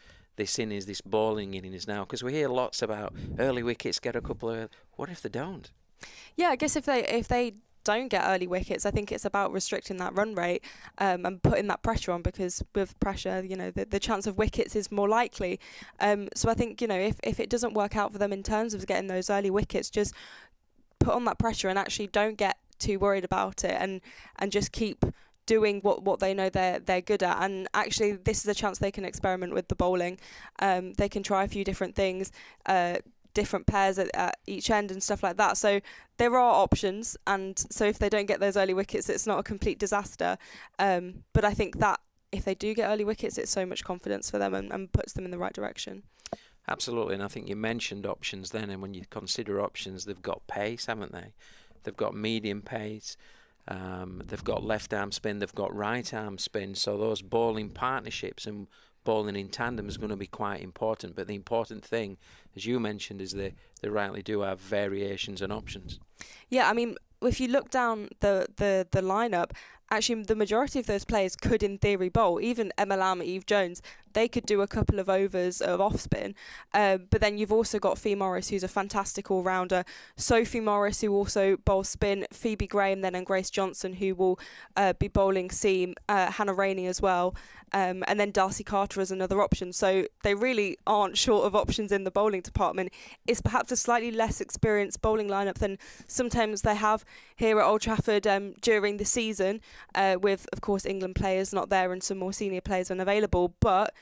innings, this bowling innings now? Because we hear lots about early wickets, get a couple of... What if they don't? Yeah, I guess if they don't get early wickets, I think it's about restricting that run rate and putting that pressure on, because with pressure, you know, the chance of wickets is more likely. So I think, you know, if it doesn't work out for them in terms of getting those early wickets, just put on that pressure and actually don't get too worried about it, and just keep doing what they know they're good at. And actually, this is a chance they can experiment with the bowling. They can try a few different things, different pairs at each end and stuff like that. So there are options, and so if they don't get those early wickets, it's not a complete disaster. But I think that if they do get early wickets, it's so much confidence for them and puts them in the right direction. Absolutely, and I think you mentioned options then, and when you consider options, they've got pace, haven't they? They've got medium pace, they've got left arm spin, they've got right arm spin, so those bowling partnerships and bowling in tandem is going to be quite important. But the important thing, as you mentioned, is they rightly do have variations and options. Yeah, I mean, if you look down the lineup, actually the majority of those players could in theory bowl. Even Emma Lamb, Eve Jones, they could do a couple of overs of off spin. But then you've also got Fee Morris, who's a fantastic all-rounder, Sophie Morris, who also bowls spin, Phoebe Graham then, and Grace Johnson, who will be bowling seam, Hannah Rainey as well, and then Darcy Carter as another option. So they really aren't short of options in the bowling department. It's perhaps a slightly less experienced bowling lineup than sometimes they have here at Old Trafford during the season, with, of course, England players not there and some more senior players unavailable, but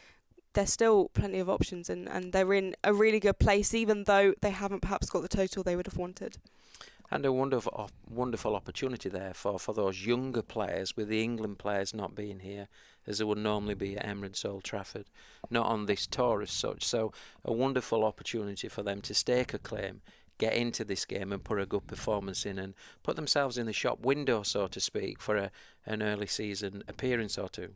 there's still plenty of options, and they're in a really good place, even though they haven't perhaps got the total they would have wanted. And a wonderful opportunity there for those younger players, with the England players not being here, as there would normally be at Emirates Old Trafford, not on this tour as such. So a wonderful opportunity for them to stake a claim, get into this game and put a good performance in, and put themselves in the shop window, so to speak, for an early season appearance or two.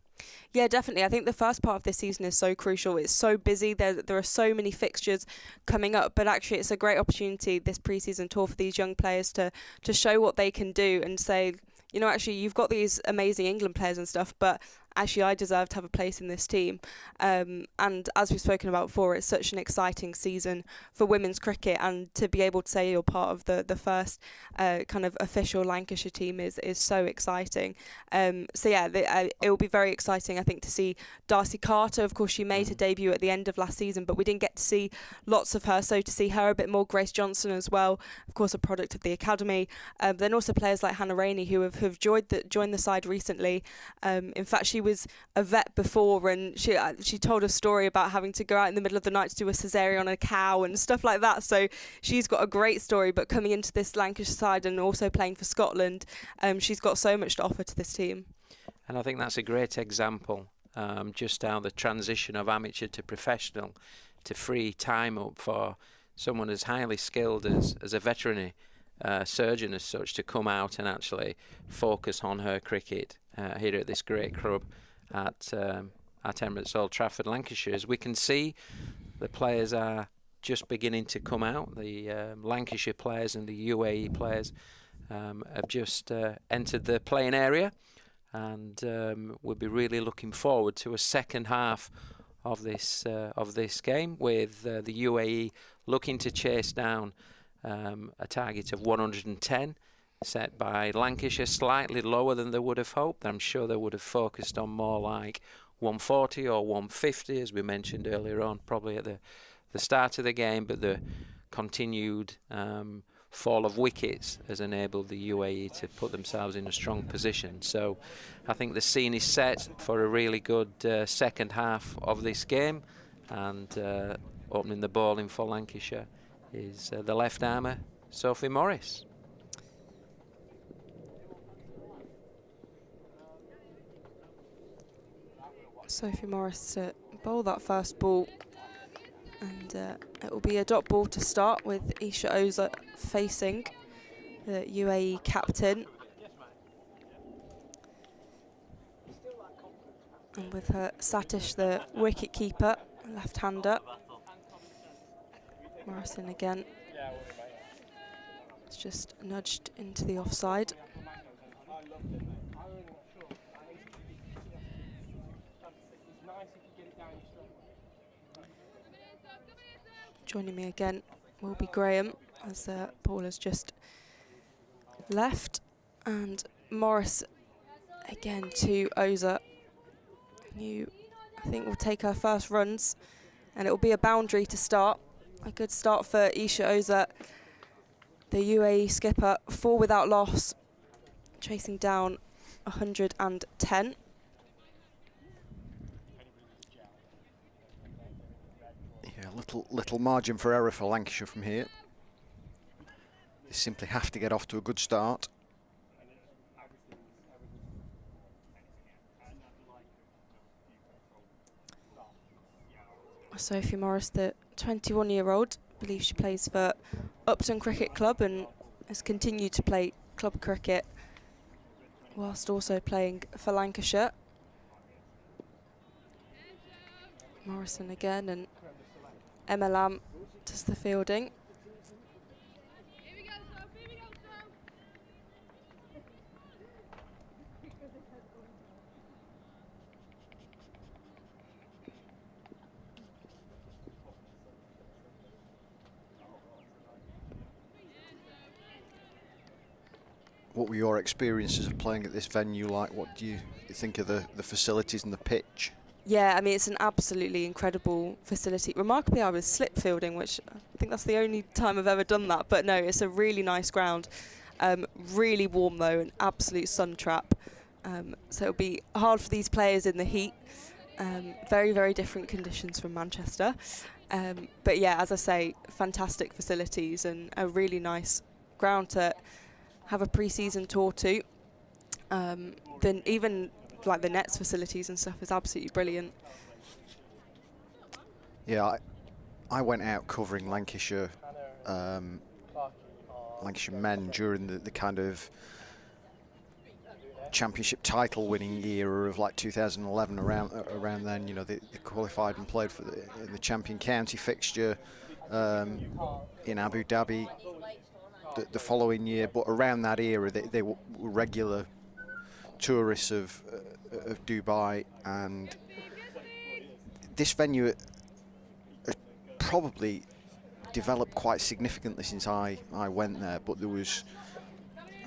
Yeah, definitely. I think the first part of this season is so crucial. It's so busy. There are so many fixtures coming up, but actually it's a great opportunity, this pre-season tour, for these young players to show what they can do and say, you know, actually you've got these amazing England players and stuff, but actually I deserve to have a place in this team. And as we've spoken about before, it's such an exciting season for women's cricket, and to be able to say you're part of the first kind of official Lancashire team is so exciting. So yeah, it will be very exciting, I think, to see Darcy Carter. Of course, she made her debut at the end of last season, but we didn't get to see lots of her, so to see her a bit more. Grace Johnson as well, of course, a product of the academy. Then also players like Hannah Rainey, who have joined the side recently. In fact, she was a vet before, and she told a story about having to go out in the middle of the night to do a cesarean on a cow and stuff like that. So she's got a great story, but coming into this Lancashire side and also playing for Scotland, she's got so much to offer to this team. And I think that's a great example, just how the transition of amateur to professional, to free time up for someone as highly skilled as a veterinary surgeon as such, to come out and actually focus on her cricket here at this great club at Emirates Old Trafford, Lancashire. As we can see, the players are just beginning to come out. The Lancashire players and the UAE players have just entered the playing area, and we'll be really looking forward to a second half of this game, with the UAE looking to chase down a target of 110 set by Lancashire, slightly lower than they would have hoped. I'm sure they would have focused on more like 140 or 150, as we mentioned earlier on, probably at the start of the game, but the continued fall of wickets has enabled the UAE to put themselves in a strong position. So I think the scene is set for a really good second half of this game, and opening the bowling for Lancashire is the left armer, Sophie Morris. Sophie Morris to bowl that first ball, and it will be a dot ball to start, with Isha Oza facing the UAE captain, and with her Satish, the wicket keeper, left-hander. Morrison again. It's just nudged into the offside. Joining me again will be Graham, as Paul has just left, and Morris again to Oza, who I think will take her first runs, and it will be a boundary to start. A good start for Isha Oza, the UAE skipper, 4 without loss, chasing down 110. Little margin for error for Lancashire from here. They simply have to get off to a good start. Sophie Morris, the 21-year-old, I believe she plays for Upton Cricket Club and has continued to play club cricket whilst also playing for Lancashire. Morrison again, and Emma Lamb does the fielding. What were your experiences of playing at this venue like? What do you think of the facilities and the pitch? Yeah, I mean, it's an absolutely incredible facility. Remarkably, I was slip fielding, which I think that's the only time I've ever done that. But no, it's a really nice ground. Really warm, though, an absolute sun trap. So it'll be hard for these players in the heat. Very, very different conditions from Manchester. But yeah, as I say, fantastic facilities and a really nice ground to have a pre-season tour to. Then even like the Nets facilities and stuff is absolutely brilliant. Yeah, I went out covering Lancashire Lancashire men during the kind of championship title winning era of like 2011. Around then, you know, they qualified and played for the champion county fixture in Abu Dhabi the following year. But around that era, they were regular tourists of Dubai, and this venue has probably developed quite significantly since I went there. But there was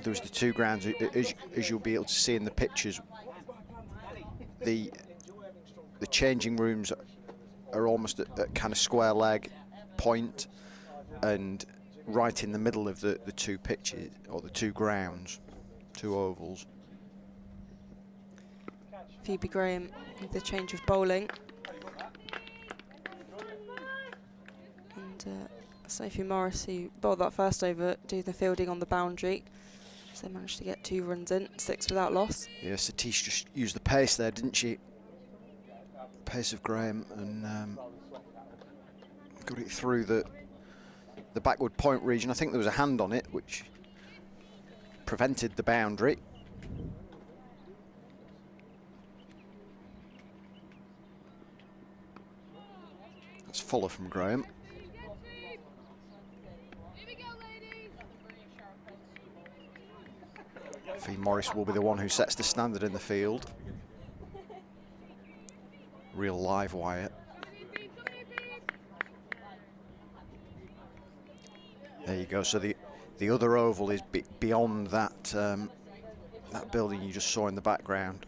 the two grounds, as you'll be able to see in the pictures. The changing rooms are almost at kind of square leg point, and right in the middle of the two pitches, or the two grounds, two ovals. Phoebe Graham with the change of bowling. And Sophie Morris, who bowled that first over, do the fielding on the boundary. So they managed to get 2 runs in, 6 without loss. Yeah, Satish just used the pace there, didn't she? Pace of Graham, and got it through the backward point region. I think there was a hand on it, which prevented the boundary. That's fuller from Graham. Fee Morris will be the one who sets the standard in the field. Real live wire. There you go. So the other oval is beyond that that building you just saw in the background.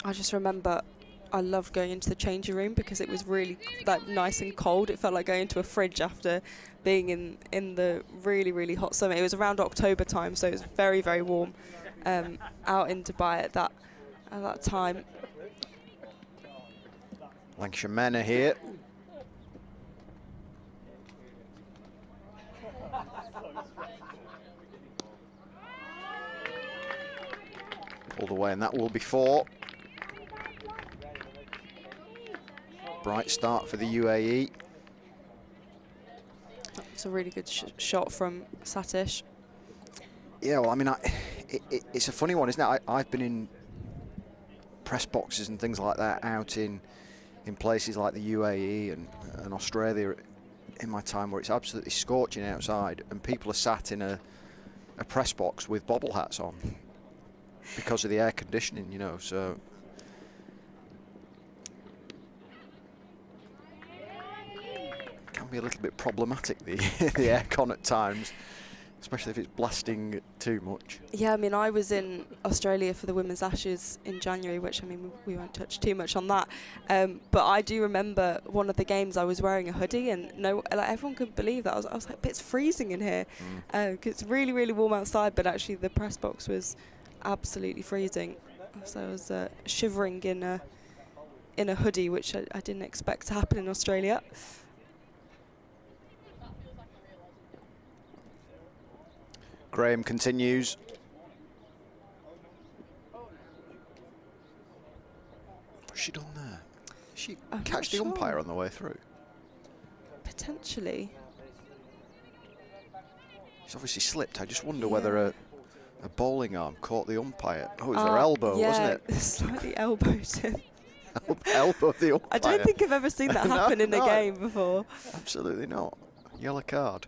I just remember I loved going into the changing room because it was really like nice and cold. It felt like going into a fridge after being in the really, really hot summer. It was around October time, so it was very, very warm out in Dubai at that time. Lancashire men are here. All the way, and that will be 4. Bright start for the UAE. It's a really good shot from Satish. Yeah, well, I mean, it's a funny one, isn't it? I've been in press boxes and things like that out in places like the UAE and Australia in my time, where it's absolutely scorching outside and people are sat in a press box with bobble hats on because of the air conditioning, you know, so. Can be a little bit problematic, the aircon at times, especially if it's blasting too much. Yeah, I mean, I was in Australia for the Women's Ashes in January, which, I mean, we won't touch too much on that. But I do remember one of the games I was wearing a hoodie, and everyone couldn't believe that. I was like, but it's freezing in here. It's really, really warm outside, but actually the press box was absolutely freezing. So I was shivering in a hoodie, which I didn't expect to happen in Australia. Graham continues. What's she done there? Did she catch the umpire on the way through? Potentially. She's obviously slipped. I just wonder whether a bowling arm caught the umpire. Oh, it was her elbow, wasn't it? Slightly elbowed him. Elbow the umpire. I don't think I've ever seen that happen in a game before. Absolutely not. Yellow card.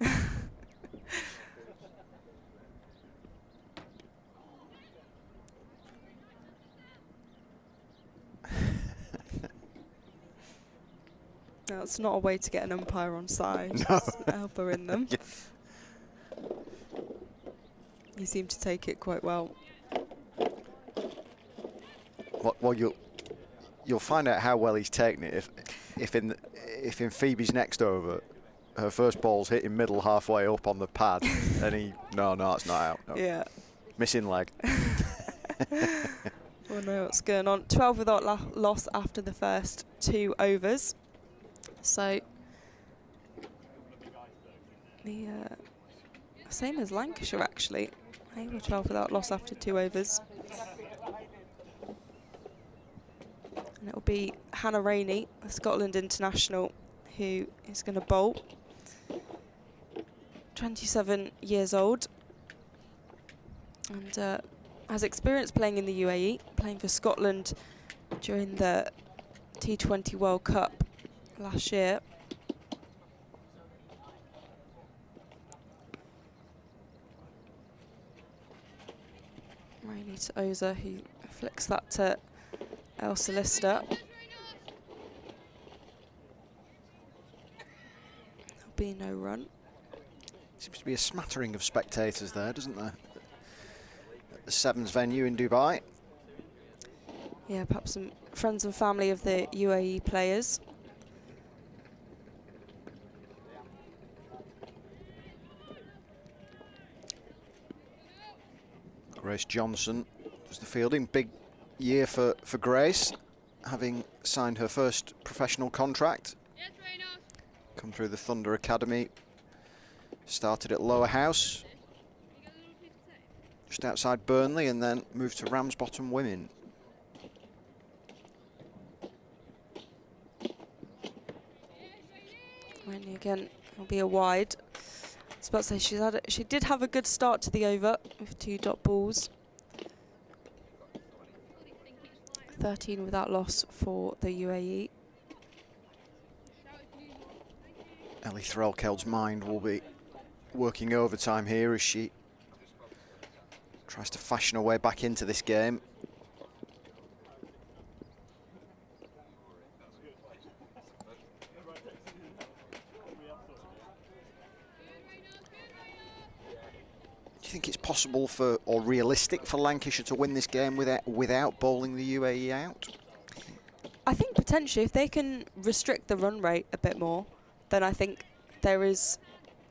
That's not a way to get an umpire on side. No. Help her in them. Yeah. You seem to take it quite well. Well, you'll find out how well he's taken it if in Phoebe's next over, her first ball's hitting middle halfway up on the pad, and no, it's not out. No. Yeah. Missing leg. We'll know what's going on. 12 without loss after the first 2 overs. So the same as Lancashire actually. They were 12 without loss after 2 overs. And it'll be Hannah Rainey, the Scotland international, who is going to bowl. 27 years old. And has experience playing in the UAE, playing for Scotland during the T20 World Cup last year. Rainey to Oza, who flicks that to Elsa Lister. There'll be no run. Seems to be a smattering of spectators there, doesn't there? At the Sevens venue in Dubai. Yeah, perhaps some friends and family of the UAE players. Grace Johnson does the fielding. Big year for Grace, having signed her first professional contract. Come through the Thunder Academy. Started at Lower House, just outside Burnley, and then moved to Ramsbottom Women. Rainey again will be a wide. I was about to say she did have a good start to the over with 2 dot balls. 13 without loss for the UAE. Ellie Threlkeld's mind will be working overtime here as she tries to fashion her way back into this game. Do you think it's possible for, or realistic for Lancashire to win this game without bowling the UAE out? I think potentially if they can restrict the run rate a bit more, then I think there is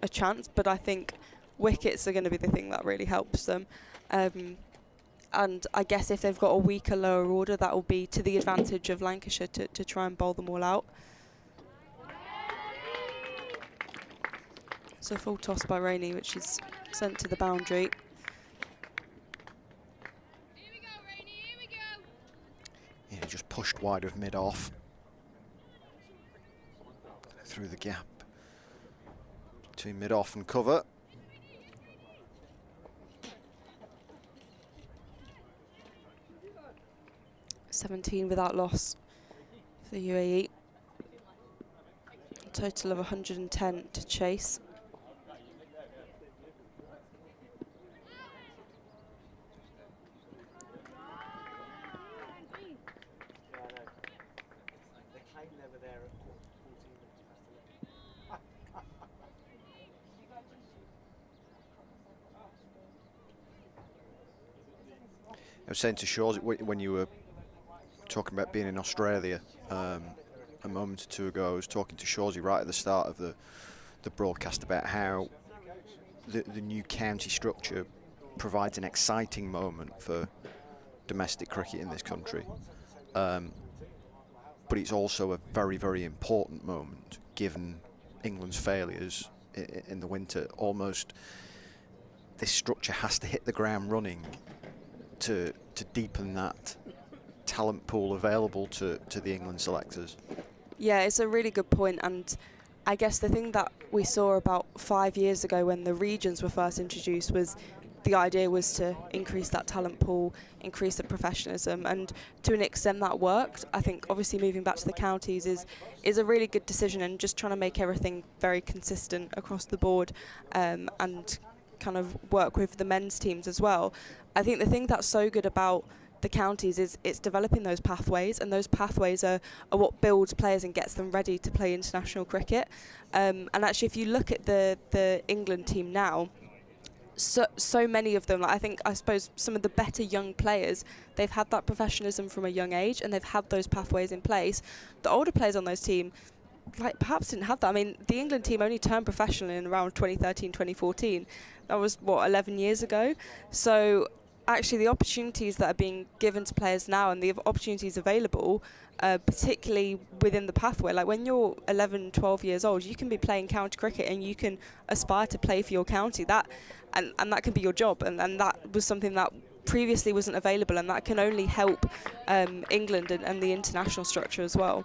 a chance, but I think wickets are going to be the thing that really helps them. And I guess if they've got a weaker lower order, that will be to the advantage of Lancashire to try and bowl them all out. So full toss by Rainey, which is sent to the boundary. Yeah, just pushed wide of mid-off. Through the gap between mid-off and cover. .17 without loss for the UAE. A total of 110 to chase. I was saying to Shawsey when you were talking about being in Australia a moment or two ago, I was talking to Shawsey right at the start of the broadcast about how the new county structure provides an exciting moment for domestic cricket in this country. But it's also a very, very important moment given England's failures in the winter. Almost this structure has to hit the ground running to deepen that talent pool available to the England selectors. Yeah, it's a really good point, and I guess the thing that we saw about 5 years ago when the regions were first introduced was the idea was to increase that talent pool, increase the professionalism, and to an extent that worked. I think obviously moving back to the counties is a really good decision, and just trying to make everything very consistent across the board and kind of work with the men's teams as well. I think the thing that's so good about the counties is it's developing those pathways, and those pathways are what builds players and gets them ready to play international cricket. And actually, if you look at the England team now, so many of them, like I suppose some of the better young players, they've had that professionalism from a young age, and they've had those pathways in place. The older players on those team, like, perhaps didn't have that. I mean, the England team only turned professional in around 2013, 2014. That was, what, 11 years ago? So actually the opportunities that are being given to players now and the opportunities available, particularly within the pathway, like when you're 11, 12 years old, you can be playing county cricket and you can aspire to play for your county. And that can be your job, and that was something that previously wasn't available, and that can only help England and the international structure as well.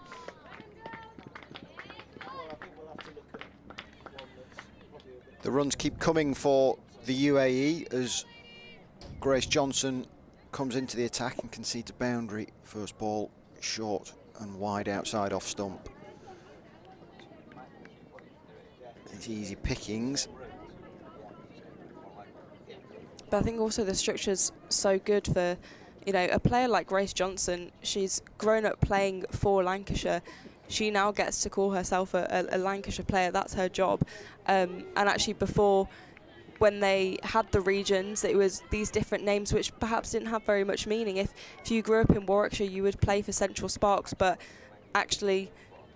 The runs keep coming for the UAE as Grace Johnson comes into the attack and concedes a boundary. First ball short and wide outside off stump. It's easy pickings. But I think also the structure's so good for, you know, a player like Grace Johnson. She's grown up playing for Lancashire. She now gets to call herself a Lancashire player. That's her job. And actually before, when they had the regions, it was these different names which perhaps didn't have very much meaning. If you grew up in Warwickshire, you would play for Central Sparks, but actually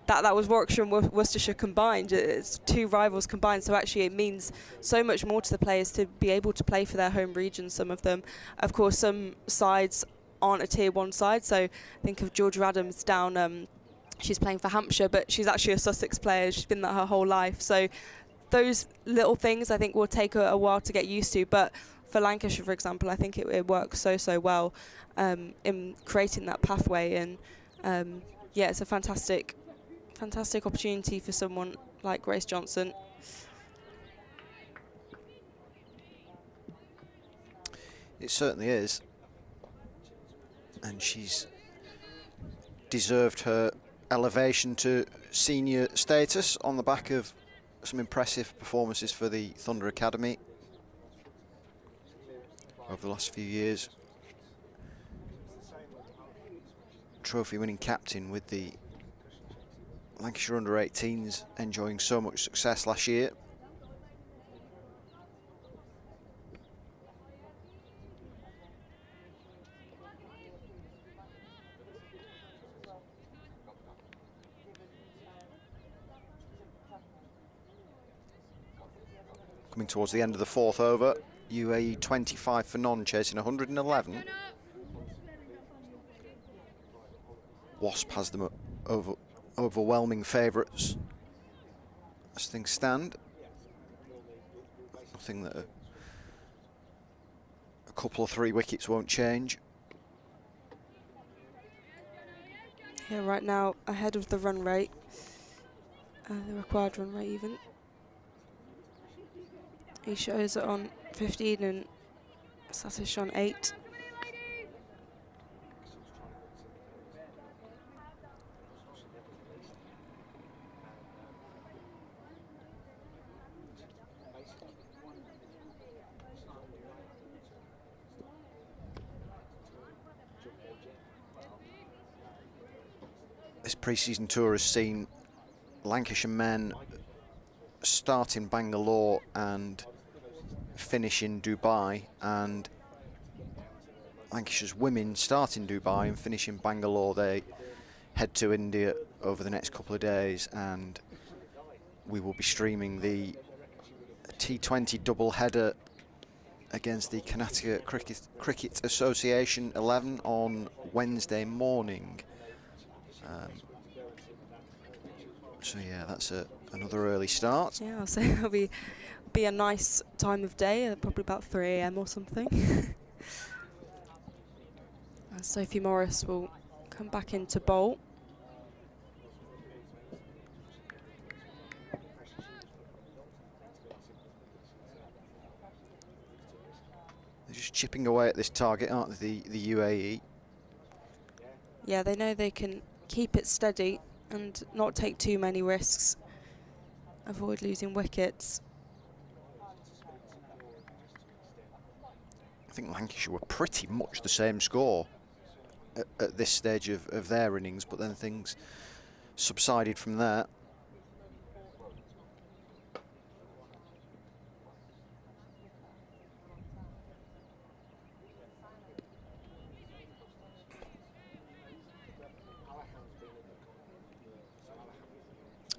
that was Warwickshire and Worcestershire combined. It's two rivals combined, so actually it means so much more to the players to be able to play for their home region, some of them. Of course, some sides aren't a tier 1 side, so think of Georgia Adams down, she's playing for Hampshire, but she's actually a Sussex player. She's been that her whole life. So those little things I think will take a while to get used to, but for Lancashire, for example, I think it works so well in creating that pathway. And yeah, it's a fantastic opportunity for someone like Grace Johnson. It certainly is, and she's deserved her elevation to senior status on the back of some impressive performances for the Thunder Academy over the last few years. Trophy winning captain with the Lancashire under-18s, enjoying so much success last year. Coming towards the end of the 4th over, UAE 25 for none, chasing 111. Wasp has them overwhelming favourites as things stand. Nothing that a couple of 3 wickets won't change. Yeah, right now ahead of the run rate, the required run rate even. Isha is on 15 and Satish on 8. This pre-season tour has seen Lancashire men start in Bangalore and finish in Dubai, and Lancashire's women start in Dubai and finish in Bangalore. They head to India over the next couple of days, and we will be streaming the T20 double-header against the Karnataka Cricket Association 11 on Wednesday morning. So yeah, that's another early start. Yeah, I'll say it'll be a nice time of day, probably about 3 AM or something. Sophie Morris will come back into bowl. They're just chipping away at this target, aren't they, the UAE? Yeah, they know they can keep it steady and not take too many risks, avoid losing wickets. I think Lancashire were pretty much the same score at this stage of their innings, but then things subsided from there.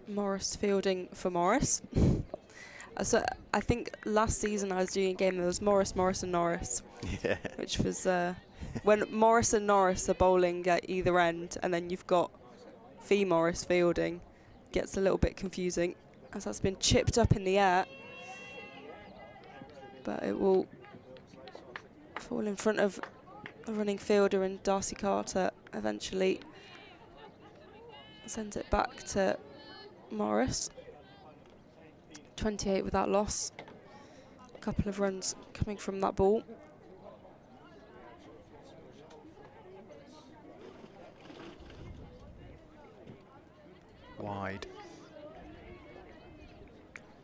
Morris fielding for Morris. So I think last season I was doing a game that was Morris, Morris and Norris. Yeah. Which was when Morris and Norris are bowling at either end, and then you've got Fee Morris fielding. Gets a little bit confusing as that's been chipped up in the air. But it will fall in front of a running fielder, and Darcy Carter eventually sends it back to Morris. 28 without loss. A couple of runs coming from that ball. Wide.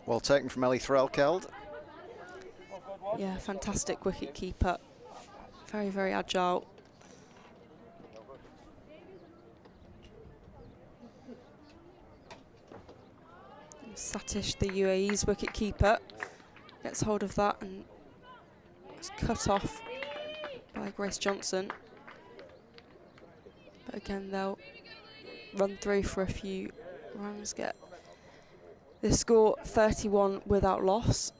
Well taken from Ellie Threlkeld. Yeah, fantastic wicket keeper. Very, very agile. Satish, the UAE's wicket keeper, gets hold of that and it's cut off by Grace Johnson. But again, they'll run through for a few runs, get the score 31 without loss.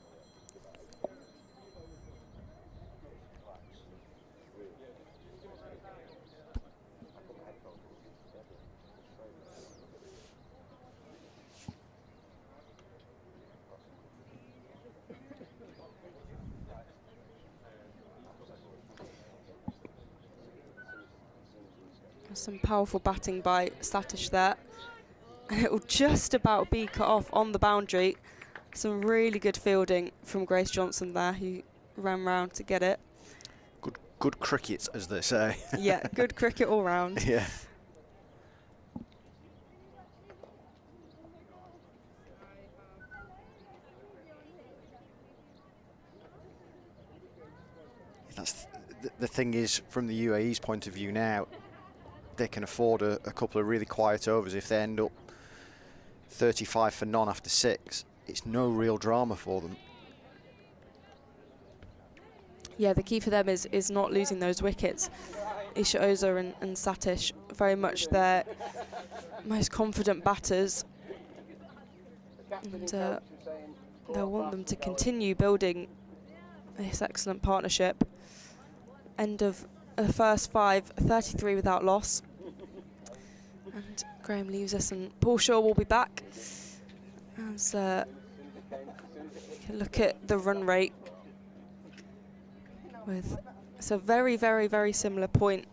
Some powerful batting by Satish there. And it will just about be cut off on the boundary. Some really good fielding from Grace Johnson there, who ran round to get it. Good cricket, as they say. Yeah, good cricket all round. Yeah. That's the thing is, from the UAE's point of view now, they can afford a couple of really quiet overs. If they end up 35 for none after 6, it's no real drama for them. Yeah, the key for them is not losing those wickets. Isha Oza and Satish, very much their most confident batters. And they'll want them to continue building this excellent partnership. End of the first 5, 33 without loss. And Graham leaves us, and Paul Shaw will be back. As you can look at the run rate, with it's a very, very, very similar point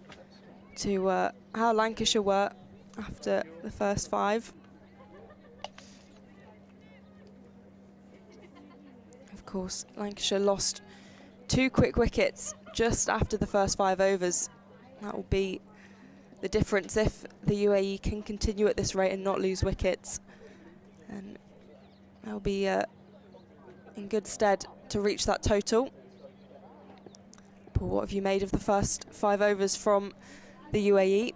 to how Lancashire were after the first 5. Of course, Lancashire lost 2 quick wickets just after the first 5 overs. That will be the difference if the UAE can continue at this rate and not lose wickets. And they'll be in good stead to reach that total. Paul, what have you made of the first 5 overs from the UAE?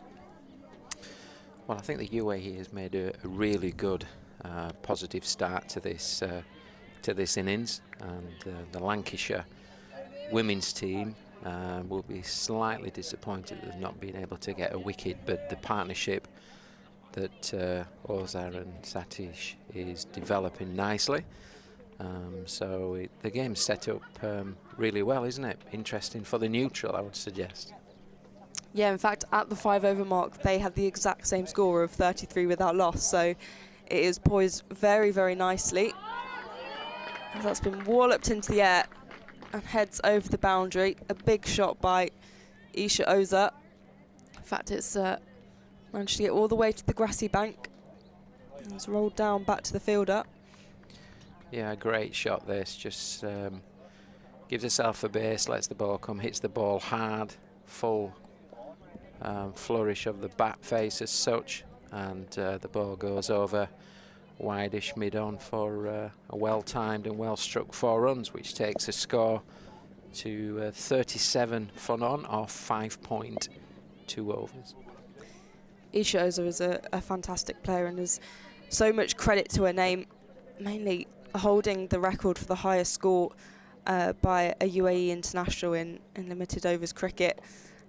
Well, I think the UAE has made a really good, positive start to this innings, and the Lancashire women's team will be slightly disappointed with not being able to get a wicket, but the partnership that Ozar and Satish is developing nicely. So the game's set up really well, isn't it? Interesting for the neutral, I would suggest. Yeah, in fact, at the 5 over mark, they had the exact same score of 33 without loss. So it is poised very, very nicely. That's been walloped into the air and heads over the boundary. A big shot by Isha Oza. In fact, it's managed to get all the way to the grassy bank. And it's rolled down back to the fielder. Yeah, great shot this. Just gives herself a base, lets the ball come, hits the ball hard, full flourish of the bat face as such, and the ball goes over wide-ish mid-on for a well-timed and well-struck 4 runs, which takes the score to 37 for none, or 5.2 2 overs. Eve shows her as a fantastic player, and there's so much credit to her name, mainly holding the record for the highest score by a UAE international in limited overs cricket,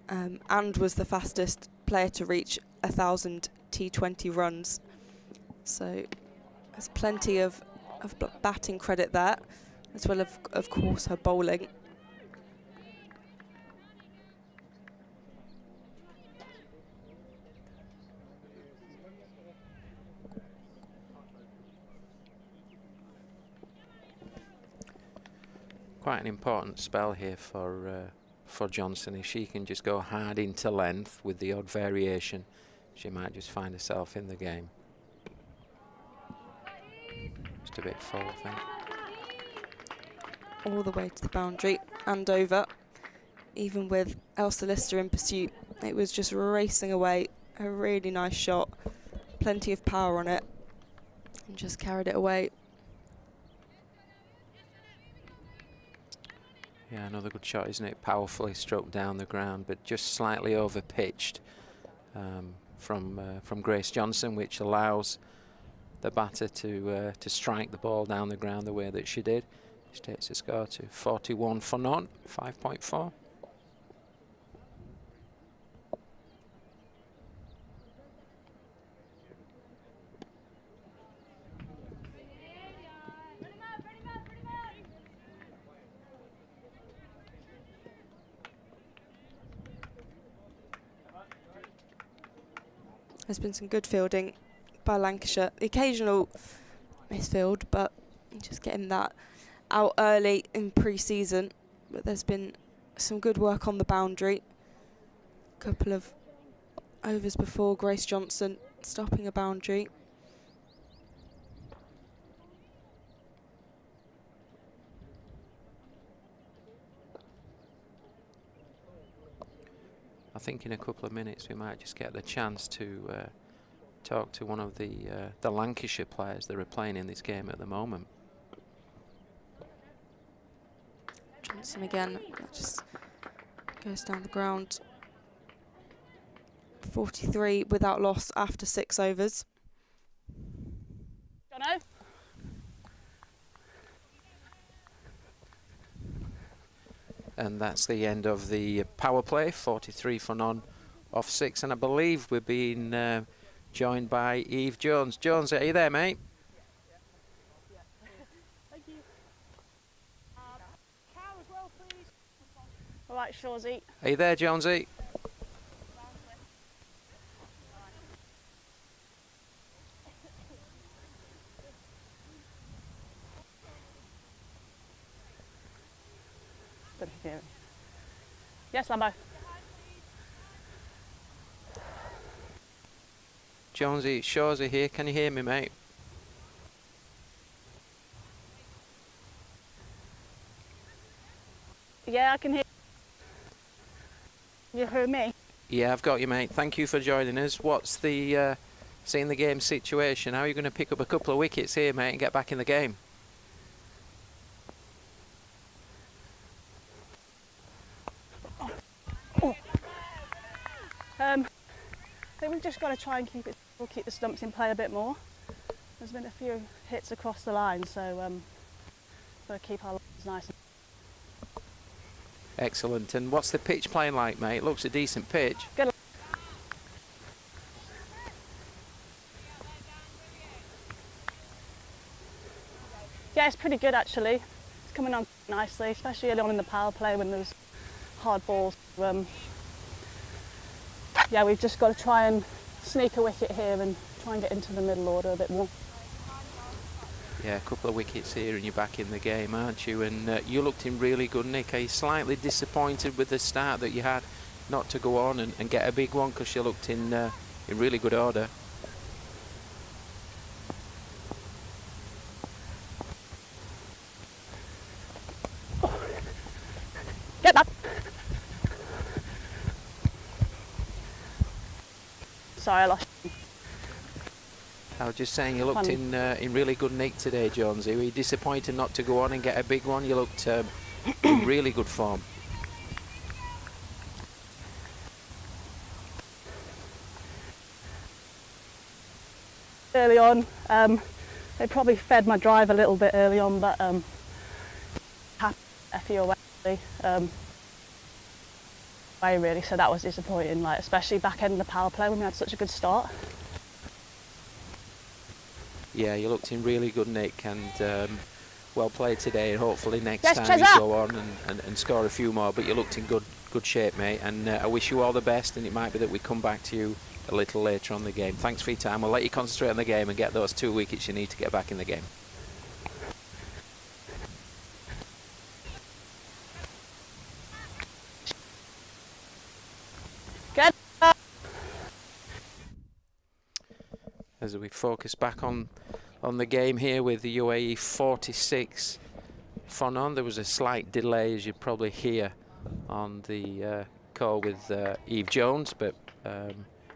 and was the fastest player to reach 1,000 T20 runs. So there's plenty of batting credit there, as well as, of course, her bowling. Quite an important spell here for Johnson. If she can just go hard into length with the odd variation, she might just find herself in the game. Just a bit full, I think. All the way to the boundary and over. Even with Elsa Lister in pursuit, it was just racing away. A really nice shot, plenty of power on it, and just carried it away. Yeah, another good shot, isn't it? Powerfully stroked down the ground, but just slightly over pitched from Grace Johnson, which allows the batter to strike the ball down the ground the way that she did. She takes the score to 41 for none, 5.4. There's been some good fielding by Lancashire. The occasional misfield, but just getting that out early in pre-season. But there's been some good work on the boundary. A couple of overs before Grace Johnson stopping a boundary. I think in a couple of minutes we might just get the chance to talk to one of the Lancashire players that are playing in this game at the moment. Johnson again, that just goes down the ground. 43 without loss after 6 overs. Jono? And that's the end of the power play, 43 for none off 6. And I believe we're being joined by Eve Jones. Jones, are you there, mate? Thank you. Cow as well, please. All right, Shawsy. Are you there, Jonesy? Yes, Lambo. Jonesy, Shawsy here. Can you hear me, mate? Yeah, I can hear. You hear me? Yeah, I've got you, mate. Thank you for joining us. What's the seeing the game situation? How are you going to pick up a couple of wickets here, mate, and get back in the game? I think we've just got to try and keep the stumps in play a bit more. There's been a few hits across the line, so got to keep our lines nice. Excellent. And what's the pitch playing like, mate? It looks a decent pitch. Good. Yeah, it's pretty good actually. It's coming on nicely, especially early on in the power play when there's hard balls. Yeah, we've just got to try and sneak a wicket here and try and get into the middle order a bit more. Yeah, a couple of wickets here and you're back in the game, aren't you? And you looked in really good nick. Are you slightly disappointed with the start that you had not to go on and get a big one, because you looked in really good order? Get that! Sorry, I lost you. I was just saying you looked in really good nick today, Jonesy. Were you disappointed not to go on and get a big one? You looked in really good form. early on. They probably fed my drive a little bit early on, but happy away really. So that was disappointing, like especially back end of the power play when we had such a good start. Yeah, you looked in really good nick, and well played today, and hopefully next Yes, time you Chesa! go on and score a few more, but you looked in good shape, mate, and I wish you all the best, and it might be that we come back to you a little later on in the game. Thanks for your time. We'll let you concentrate on the game and get those 2 wickets you need to get back in the game. Good. As we focus back on the game here with the UAE 46 for none. There was a slight delay, as you'd probably hear on the call with Eve Jones, but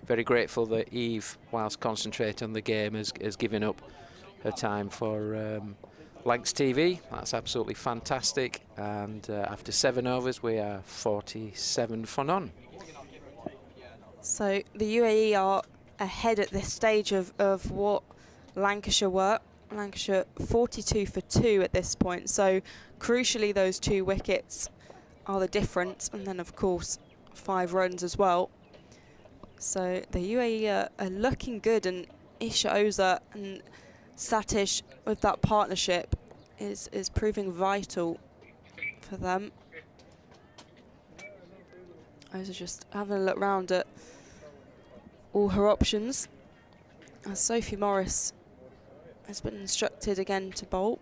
very grateful that Eve, whilst concentrating on the game, has given up her time for Lancs TV. That's absolutely fantastic, and after 7 overs we are 47 for none. So the UAE are ahead at this stage of what Lancashire were. Lancashire 42 for 2 at this point, so crucially those 2 wickets are the difference, and then of course 5 runs as well. So the UAE are looking good, and Isha Oza and Satish with that partnership is proving vital for them. Oza just having a look round at all her options, as Sophie Morris has been instructed again to bowl.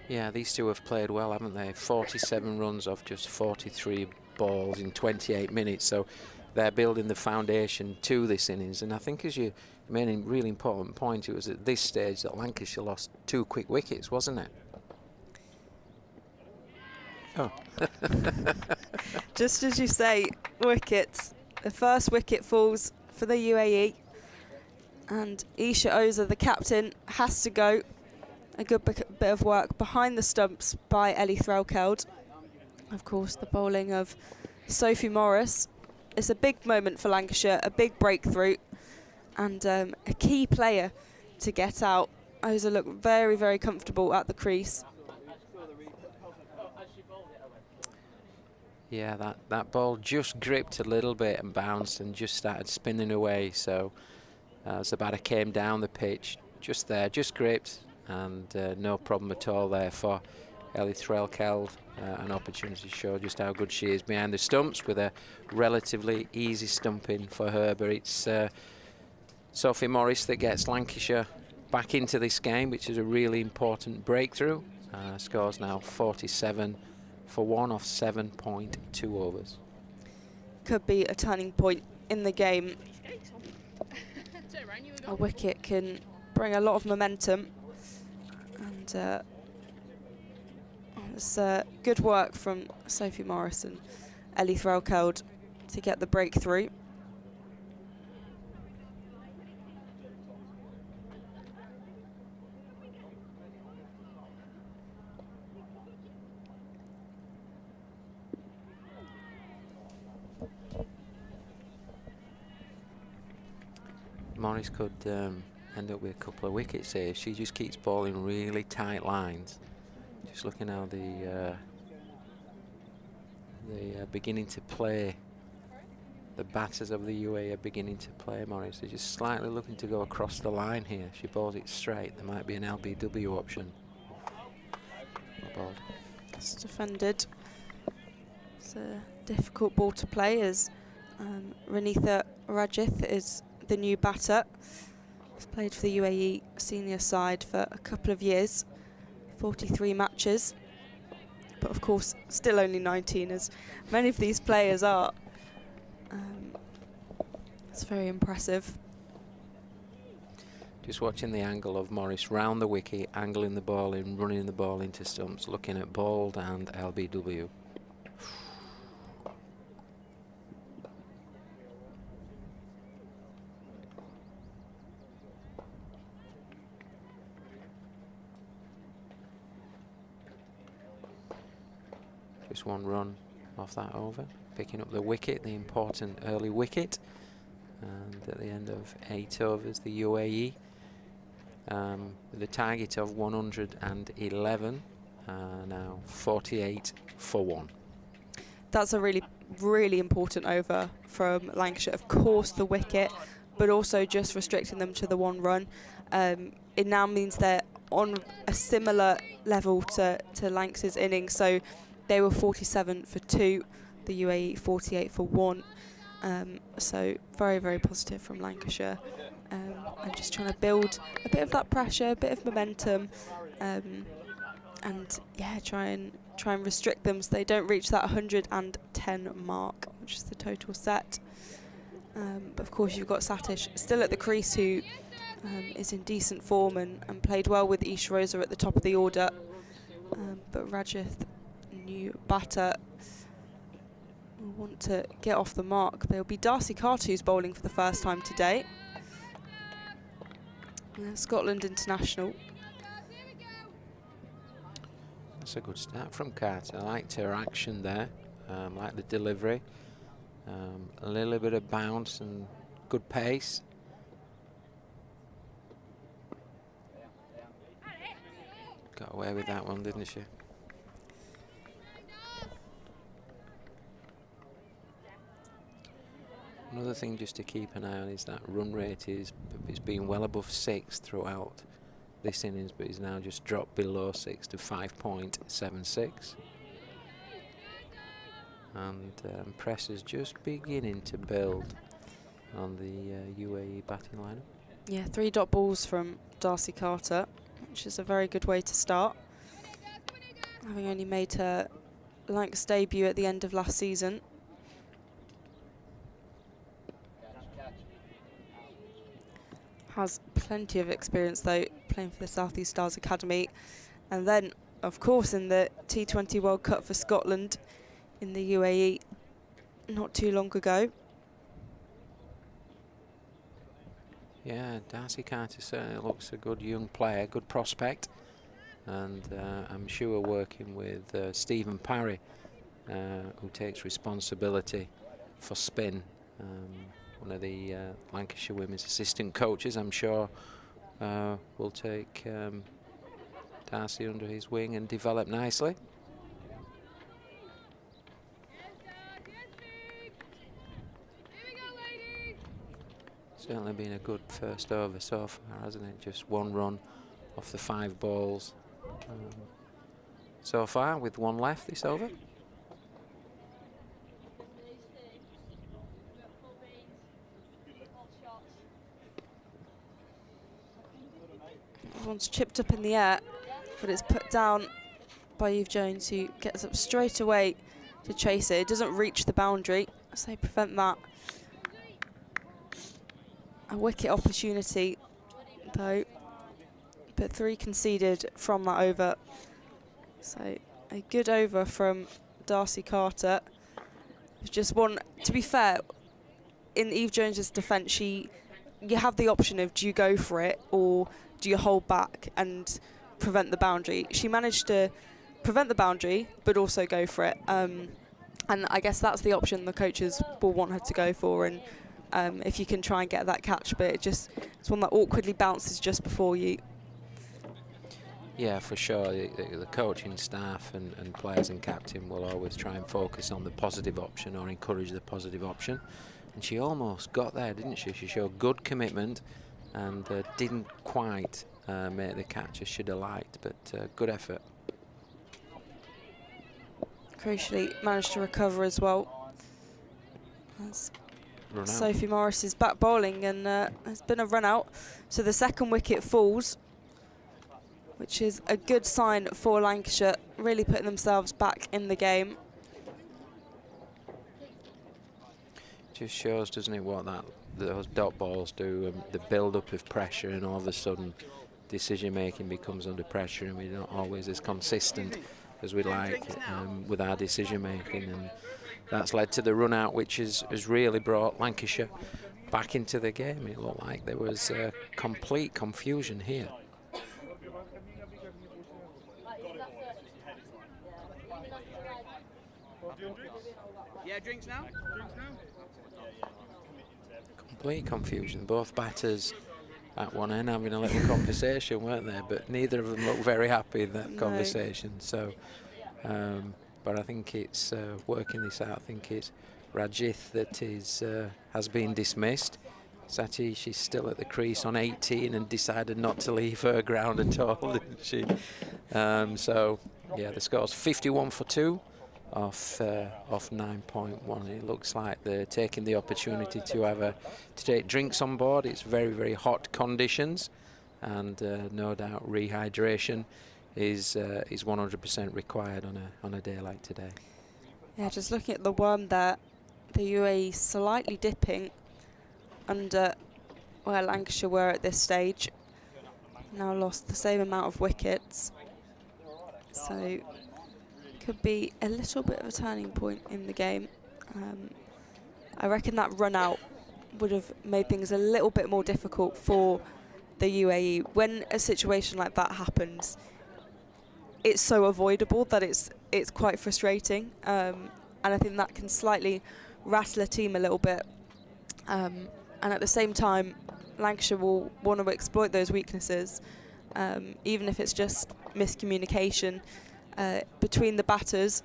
Yeah, these two have played well, haven't they? 47 runs off just 43 balls in 28 minutes, so they're building the foundation to this innings. And I think, as you made a really important point, it was at this stage that Lancashire lost 2 quick wickets, wasn't it? Oh. Just as you say, wickets. The first wicket falls for the UAE, and Isha Oza, the captain, has to go. A good bit of work behind the stumps by Ellie Threlkeld. Of course, the bowling of Sophie Morris. It's a big moment for Lancashire, a big breakthrough, and a key player to get out. Oza looked very, very comfortable at the crease. Yeah, that ball just gripped a little bit and bounced and just started spinning away. So as the batter came down the pitch, just there, just gripped, and no problem at all there for Ellie Threlkeld. An opportunity to show just how good she is behind the stumps with a relatively easy stumping for her. But it's Sophie Morris that gets Lancashire back into this game, which is a really important breakthrough. Scores now 47 for 1 off 7.2 overs. Could be a turning point in the game. A wicket can bring a lot of momentum, and it's good work from Sophie Morris and Ellie Threlkeld to get the breakthrough. Morris could end up with a couple of wickets here if she just keeps bowling really tight lines. Just looking how they are beginning to play. The batters of the UAE are beginning to play Morris. They're just slightly looking to go across the line here. If she bowls it straight, there might be an LBW option. It's defended. It's a difficult ball to play, as Renitha Rajith is the new batter. He's played for the UAE senior side for a couple of years, 43 matches, but of course still only 19, as many of these players are. It's very impressive. Just watching the angle of Morris round the wicket, angling the ball in, running the ball into stumps, looking at bowled and LBW. Just 1 run off that over, picking up the wicket, the important early wicket. And at the end of 8 overs, the UAE with a target of 111, now 48 for 1. That's a really important over from Lancashire. Of course, the wicket, but also just restricting them to the 1 run. It now means they're on a similar level to Lancaster's innings. So they were 47 for 2, the UAE 48 for 1. So very, very positive from Lancashire. And just trying to build a bit of that pressure, a bit of momentum, and yeah, try and restrict them so they don't reach that 110 mark, which is the total set. But of course, you've got Satish still at the crease, who is in decent form and played well with Isha Rosa at the top of the order. But Rajith, new batter, will want to get off the mark. There'll be Darcy Carter, who's bowling for the first time today. Scotland international. That's a good start from Carter. I liked her action there, like the delivery. A little bit of bounce and good pace. Got away with that one, didn't she? Another thing just to keep an eye on is that run rate it's been well above 6 throughout this innings, but it's now just dropped below 6 to 5.76. And pressure's just beginning to build on the UAE batting lineup. Yeah, 3 dot balls from Darcy Carter, which is a very good way to start, having only made her Lancs debut at the end of last season. Has plenty of experience though, playing for the South East Stars Academy, and then of course in the T20 World Cup for Scotland in the UAE not too long ago. Yeah, Darcy Carter certainly looks a good young player, good prospect, and I'm sure working with Stephen Parry, who takes responsibility for spin, one of the Lancashire women's assistant coaches, I'm sure will take Darcy under his wing and develop nicely. Certainly been a good first over so far, hasn't it? Just 1 run off the 5 balls so far, with 1 left this over. One's chipped up in the air, but it's put down by Eve Jones, who gets up straight away to chase it. It doesn't reach the boundary, so they prevent that. A wicket opportunity though, but 3 conceded from that over. So a good over from Darcy Carter. It's just one, to be fair, in Eve Jones's defence, you have the option of, do you go for it or do you hold back and prevent the boundary? She managed to prevent the boundary, but also go for it. And I guess that's the option the coaches will want her to go for. And if you can try and get that catch, but it's one that awkwardly bounces just before you. Yeah, for sure. The coaching staff and players and captain will always try and focus on the positive option or encourage the positive option. And she almost got there, didn't she? She showed good commitment and didn't quite make the catch as she'd have liked, but good effort. Crucially managed to recover as well. That's Sophie Morris is back bowling, and there's been a run out, so the second wicket falls, which is a good sign for Lancashire, really putting themselves back in the game. Just shows, doesn't it, what those dot balls do, the build-up of pressure, and all of a sudden decision-making becomes under pressure, and we're not always as consistent as we'd like with our decision-making, and that's led to the run-out, which has really brought Lancashire back into the game. It looked like there was complete confusion here. Yeah, drinks now? Complete confusion. Both batters at one end having a little conversation, weren't they? But neither of them looked very happy in that conversation. So, but I think it's working this out. I think it's Rajith that is has been dismissed. Sati, she's still at the crease on 18 and decided not to leave her ground at all, didn't she? So, yeah, the score's 51 for 2 off 9.1. It looks like they're taking the opportunity to take drinks on board. It's very, very hot conditions, and no doubt rehydration is 100% required on a day like today. Yeah, just looking at the worm there, the UAE slightly dipping under where Lancashire were at this stage. Now lost the same amount of wickets, so could be a little bit of a turning point in the game. I reckon that run out would have made things a little bit more difficult for the UAE. When a situation like that happens, it's so avoidable that it's quite frustrating, and I think that can slightly rattle a team a little bit. And at the same time, Lancashire will want to exploit those weaknesses, even if it's just miscommunication between the batters.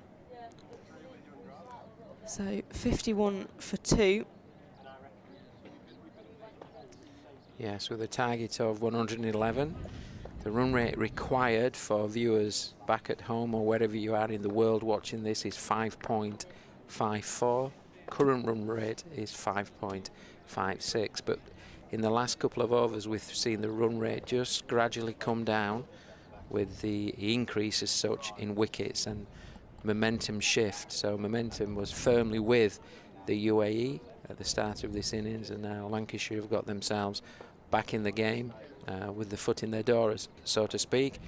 So 51 for 2. Yes, with a target of 111. The run rate required for viewers back at home or wherever you are in the world watching this is 5.54. Current run rate is 5.56, but in the last couple of overs we've seen the run rate just gradually come down with the increase as such in wickets and momentum shift. So momentum was firmly with the UAE at the start of this innings, and now Lancashire have got themselves back in the game with the foot in their door, so to speak,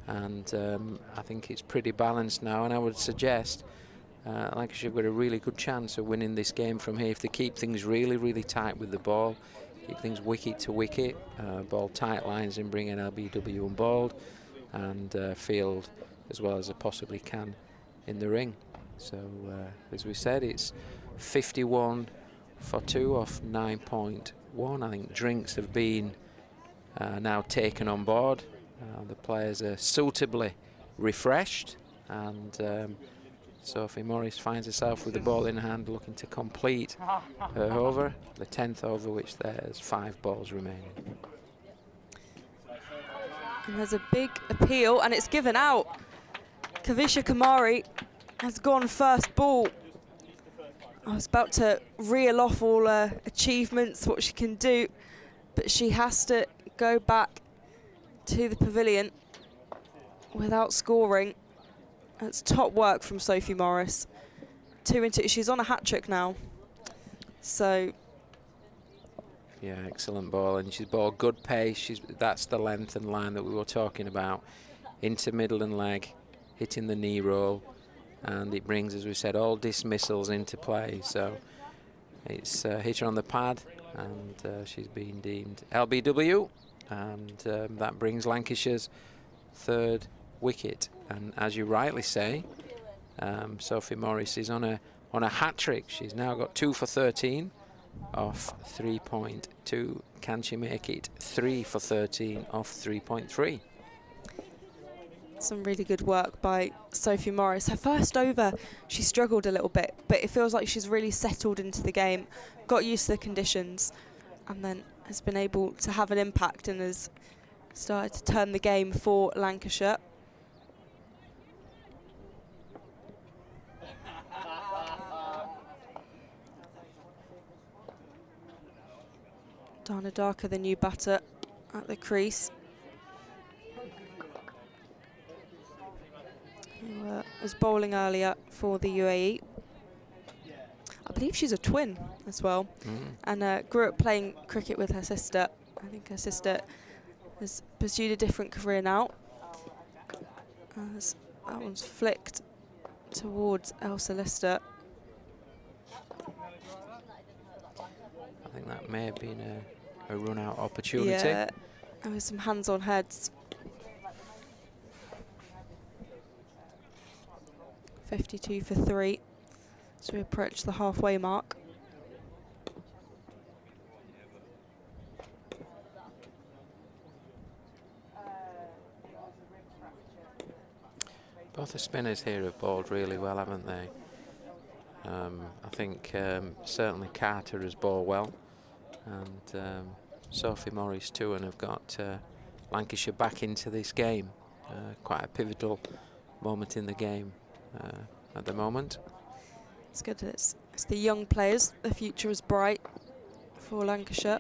and I think it's pretty balanced now, and I would suggest Lancashire have got a really good chance of winning this game from here if they keep things really, really tight with the ball, keep things wicket to wicket, ball tight lines and bring in LBW on board, and field as well as they possibly can in the ring. So as we said, it's 51 for 2 off 9.1. I think drinks have been now taken on board. The players are suitably refreshed, and Sophie Morris finds herself with the ball in hand looking to complete her over, the 10th over, which there's 5 balls remaining. And there's a big appeal, and it's given out. Kavisha Kumari has gone first ball. I was about to reel off all her achievements, what she can do, but she has to go back to the pavilion without scoring. That's top work from Sophie Morris. 2 into, she's on a hat-trick now. So yeah, excellent ball, and she's ball good pace. That's the length and line that we were talking about, into middle and leg, hitting the knee roll, and it brings, as we said, all dismissals into play. So it's hit her on the pad, and she's been deemed LBW, and that brings Lancashire's 3rd wicket. And as you rightly say, Sophie Morris is on a hat-trick. She's now got 2 for 13 off 3.2. Can she make it 3 for 13 off 3.3? some really good work by Sophie Morris. Her first over, she struggled a little bit, but it feels like she's really settled into the game, got used to the conditions, and then has been able to have an impact and has started to turn the game for Lancashire. Dana Darker, the new batter at the crease, who was bowling earlier for the UAE. I believe she's a twin as well, and grew up playing cricket with her sister. I think her sister has pursued a different career now. As that one's flicked towards Elsa Lister. I think that may have been a run-out opportunity. Yeah, there was some hands on heads. 52 for 3. as we approach the halfway mark. Both the spinners here have bowled really well, haven't they? I think certainly Carter has bowled well, and Sophie Morris too, and have got Lancashire back into this game. Quite a pivotal moment in the game at the moment. It's good. It's the young players. The future is bright for Lancashire.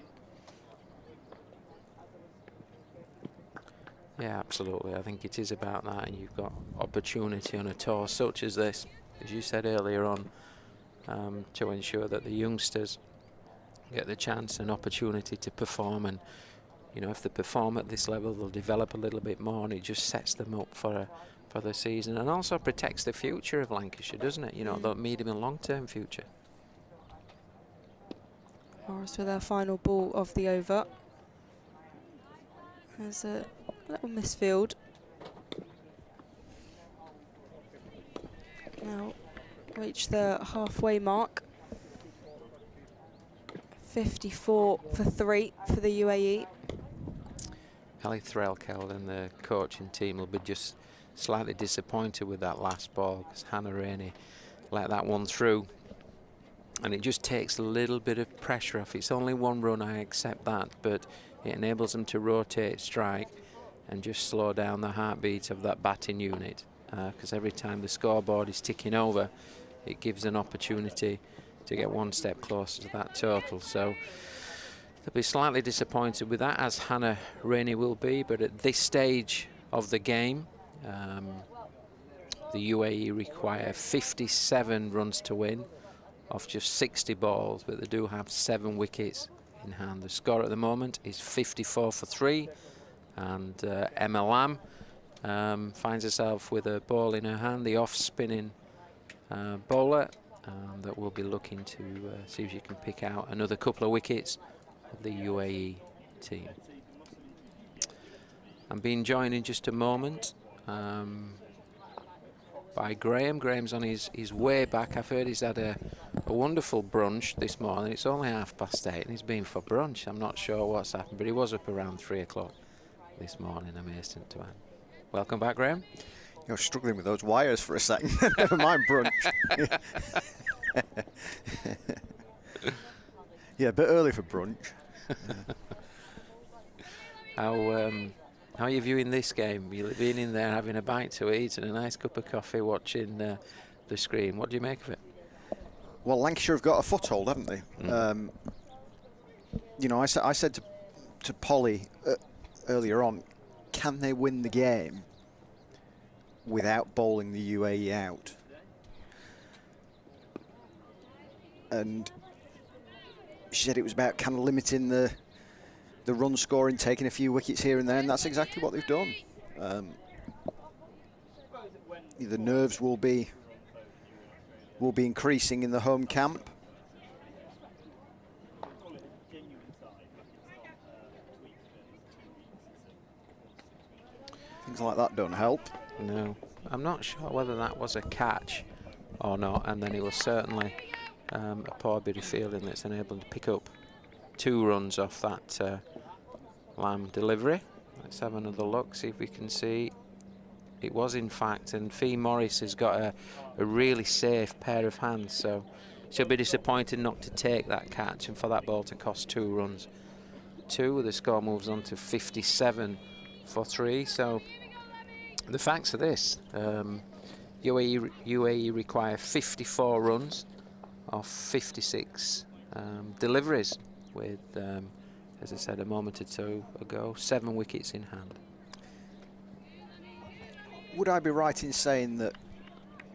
Yeah, absolutely. I think it is about that, and you've got opportunity on a tour such as this, as you said earlier on, to ensure that the youngsters get the chance and opportunity to perform. And you know, if they perform at this level, they'll develop a little bit more, and it just sets them up for the season, and also protects the future of Lancashire, doesn't it? You know, the medium and long-term future. Morris with our final ball of the over. There's a little misfield. Now reach the halfway mark. 54 for 3 for the UAE. Ali Threlkeld and the coaching team will be just slightly disappointed with that last ball, because Hannah Rainey let that one through, and it just takes a little bit of pressure off. It's only 1 run, I accept that, but it enables them to rotate strike and just slow down the heartbeat of that batting unit, because every time the scoreboard is ticking over, it gives an opportunity to get 1 step closer to that total. So they'll be slightly disappointed with that, as Hannah Rainey will be, but at this stage of the game, the UAE require 57 runs to win off just 60 balls, but they do have 7 wickets in hand. The score at the moment is 54 for 3, and Emma Lamb finds herself with a ball in her hand, the off-spinning bowler, that will be looking to see if she can pick out another couple of wickets of the UAE team. I'm being joined in just a moment by Graham. Graham's on his way back. I've heard he's had a wonderful brunch this morning. It's only 8:30 and he's been for brunch. I'm not sure what's happened, but he was up around 3 o'clock this morning, I'm hastened to add. Welcome back, Graham. You're struggling with those wires for a second. Never mind brunch. Yeah, a bit early for brunch. How are you viewing this game? You've been in there having a bite to eat and a nice cup of coffee, watching the screen. What do you make of it? Well, Lancashire have got a foothold, haven't they? You know, I said to Polly earlier on, can they win the game without bowling the UAE out? And she said it was about kind of limiting the run scoring, taking a few wickets here and there, and that's exactly what they've done. The nerves will be increasing in the home camp. Things like that don't help. No, I'm not sure whether that was a catch or not, and then it was certainly a poor bit of fielding that's enabled to pick up 2 runs off that Lamb delivery. Let's have another look, see if we can see. It was, in fact, and Fee Morris has got a really safe pair of hands, so she'll be disappointed not to take that catch and for that ball to cost 2 runs. 2, the score moves on to 57 for 3. So the facts are this: UAE require 54 runs off 56 deliveries, with, as I said a moment or two ago, 7 wickets in hand. Would I be right in saying that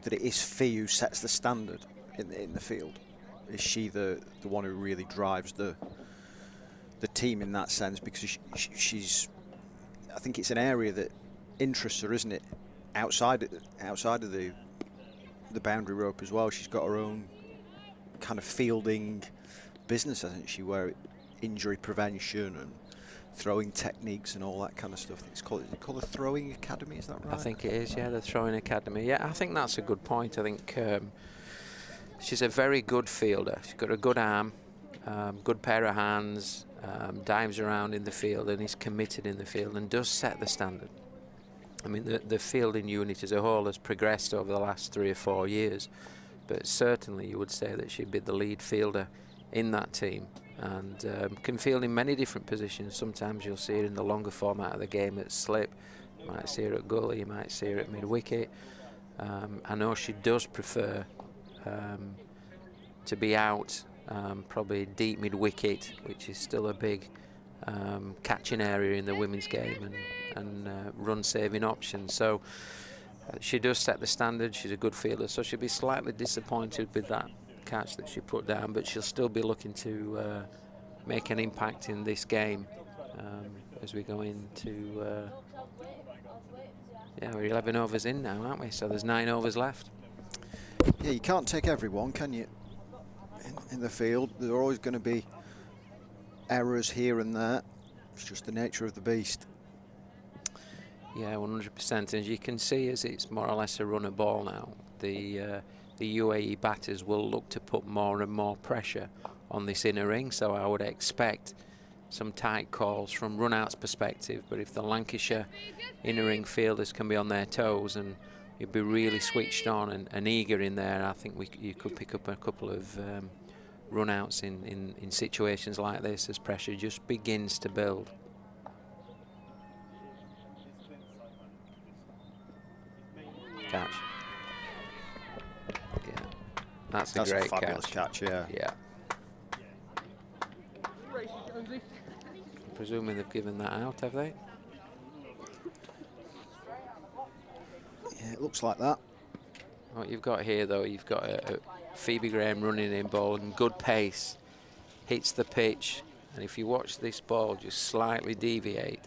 it is Fee who sets the standard in the field? Is she the one who really drives the team in that sense? Because she's, I think it's an area that interests her, isn't it? Outside of the boundary rope as well. She's got her own kind of fielding business, hasn't she, where injury prevention and throwing techniques and all that kind of stuff. It's called the Throwing Academy, is that right? I think it is, yeah, the Throwing Academy. Yeah, I think that's a good point. I think she's a very good fielder. She's got a good arm, good pair of hands, dives around in the field and is committed in the field and does set the standard. I mean, the fielding unit as a whole has progressed over the last 3 or 4 years, but certainly you would say that she'd be the lead fielder in that team, and can field in many different positions. Sometimes you'll see her in the longer format of the game at slip, you might see her at gully, you might see her at mid-wicket. I know she does prefer to be out, probably deep mid-wicket, which is still a big catching area in the women's game, and run-saving option. So she does set the standard. She's a good fielder, so she'll be slightly disappointed with that catch that she put down, but she'll still be looking to make an impact in this game as we go into we're 11 overs in now, aren't we? So there's 9 overs left. Yeah, you can't take everyone, can you? In the field, there are always going to be errors here and there. It's just the nature of the beast. Yeah, 100%. As you can see, as it's more or less a runner ball now, the UAE batters will look to put more and more pressure on this inner ring. So I would expect some tight calls from run-outs perspective. But if the Lancashire inner ring fielders can be on their toes and you'd be really switched on and eager in there, I think you could pick up a couple of run-outs in situations like this as pressure just begins to build. Catch. Yeah, that's a great fabulous catch. Yeah. Yeah. Presuming they've given that out, have they? Yeah, it looks like that. What you've got here, though, you've got a Phoebe Graham running in ball and good pace, hits the pitch, and if you watch this ball just slightly deviate,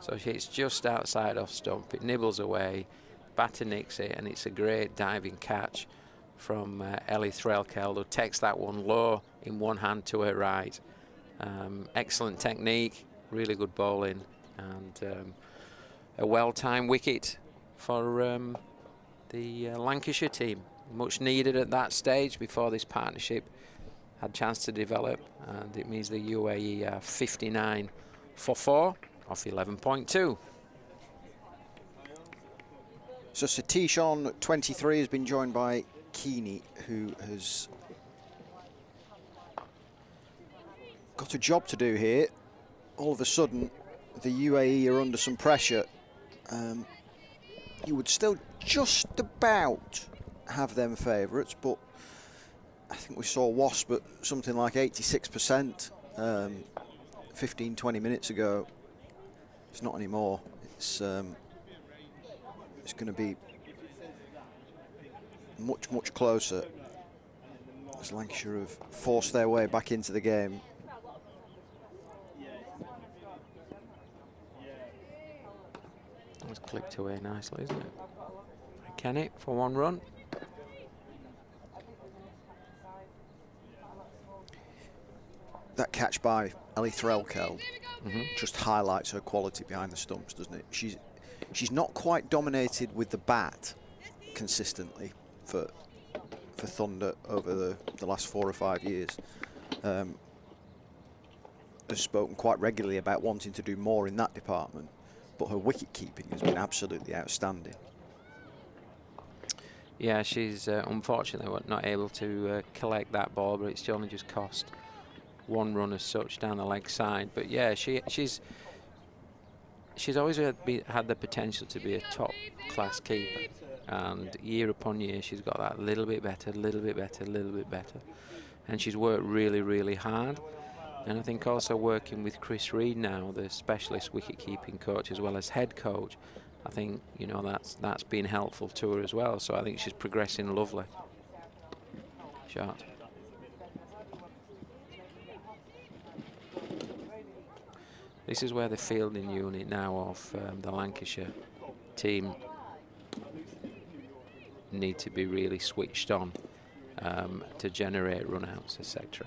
so it's just outside off stump, it nibbles away, batter nicks it, and it's a great diving catch from Ellie Threlkeld, who takes that one low in one hand to her right. Excellent technique, really good bowling, and a well-timed wicket for the Lancashire team. Much needed at that stage before this partnership had a chance to develop, and it means the UAE are 59 for 4 off 11.2. So Satish on 23 has been joined by Keeney, who has got a job to do here. All of a sudden, the UAE are under some pressure. You would still just about have them favourites, but I think we saw Wasp at something like 86% 15-20 minutes ago. It's not anymore. It's going to be much closer as Lancashire have forced their way back into the game. That's clipped away nicely, isn't it? Can it for 1 run? That catch by Ellie Threlkeld just highlights her quality behind the stumps, doesn't it? She's not quite dominated with the bat consistently for Thunder over the last 4 or 5 years. Has spoken quite regularly about wanting to do more in that department, but her wicket keeping has been absolutely outstanding. Yeah, she's unfortunately not able to collect that ball, but it's only just cost 1 run as such down the leg side. But yeah, she's always had the potential to be a top class keeper, and year upon year she's got that little bit better, and she's worked really hard. And I think also working with Chris Reed now, the specialist wicket-keeping coach as well as head coach, I think, you know, that's been helpful to her as well. So I think she's progressing lovely. Shot. This is where the fielding unit now of the Lancashire team need to be really switched on to generate run-outs, etc.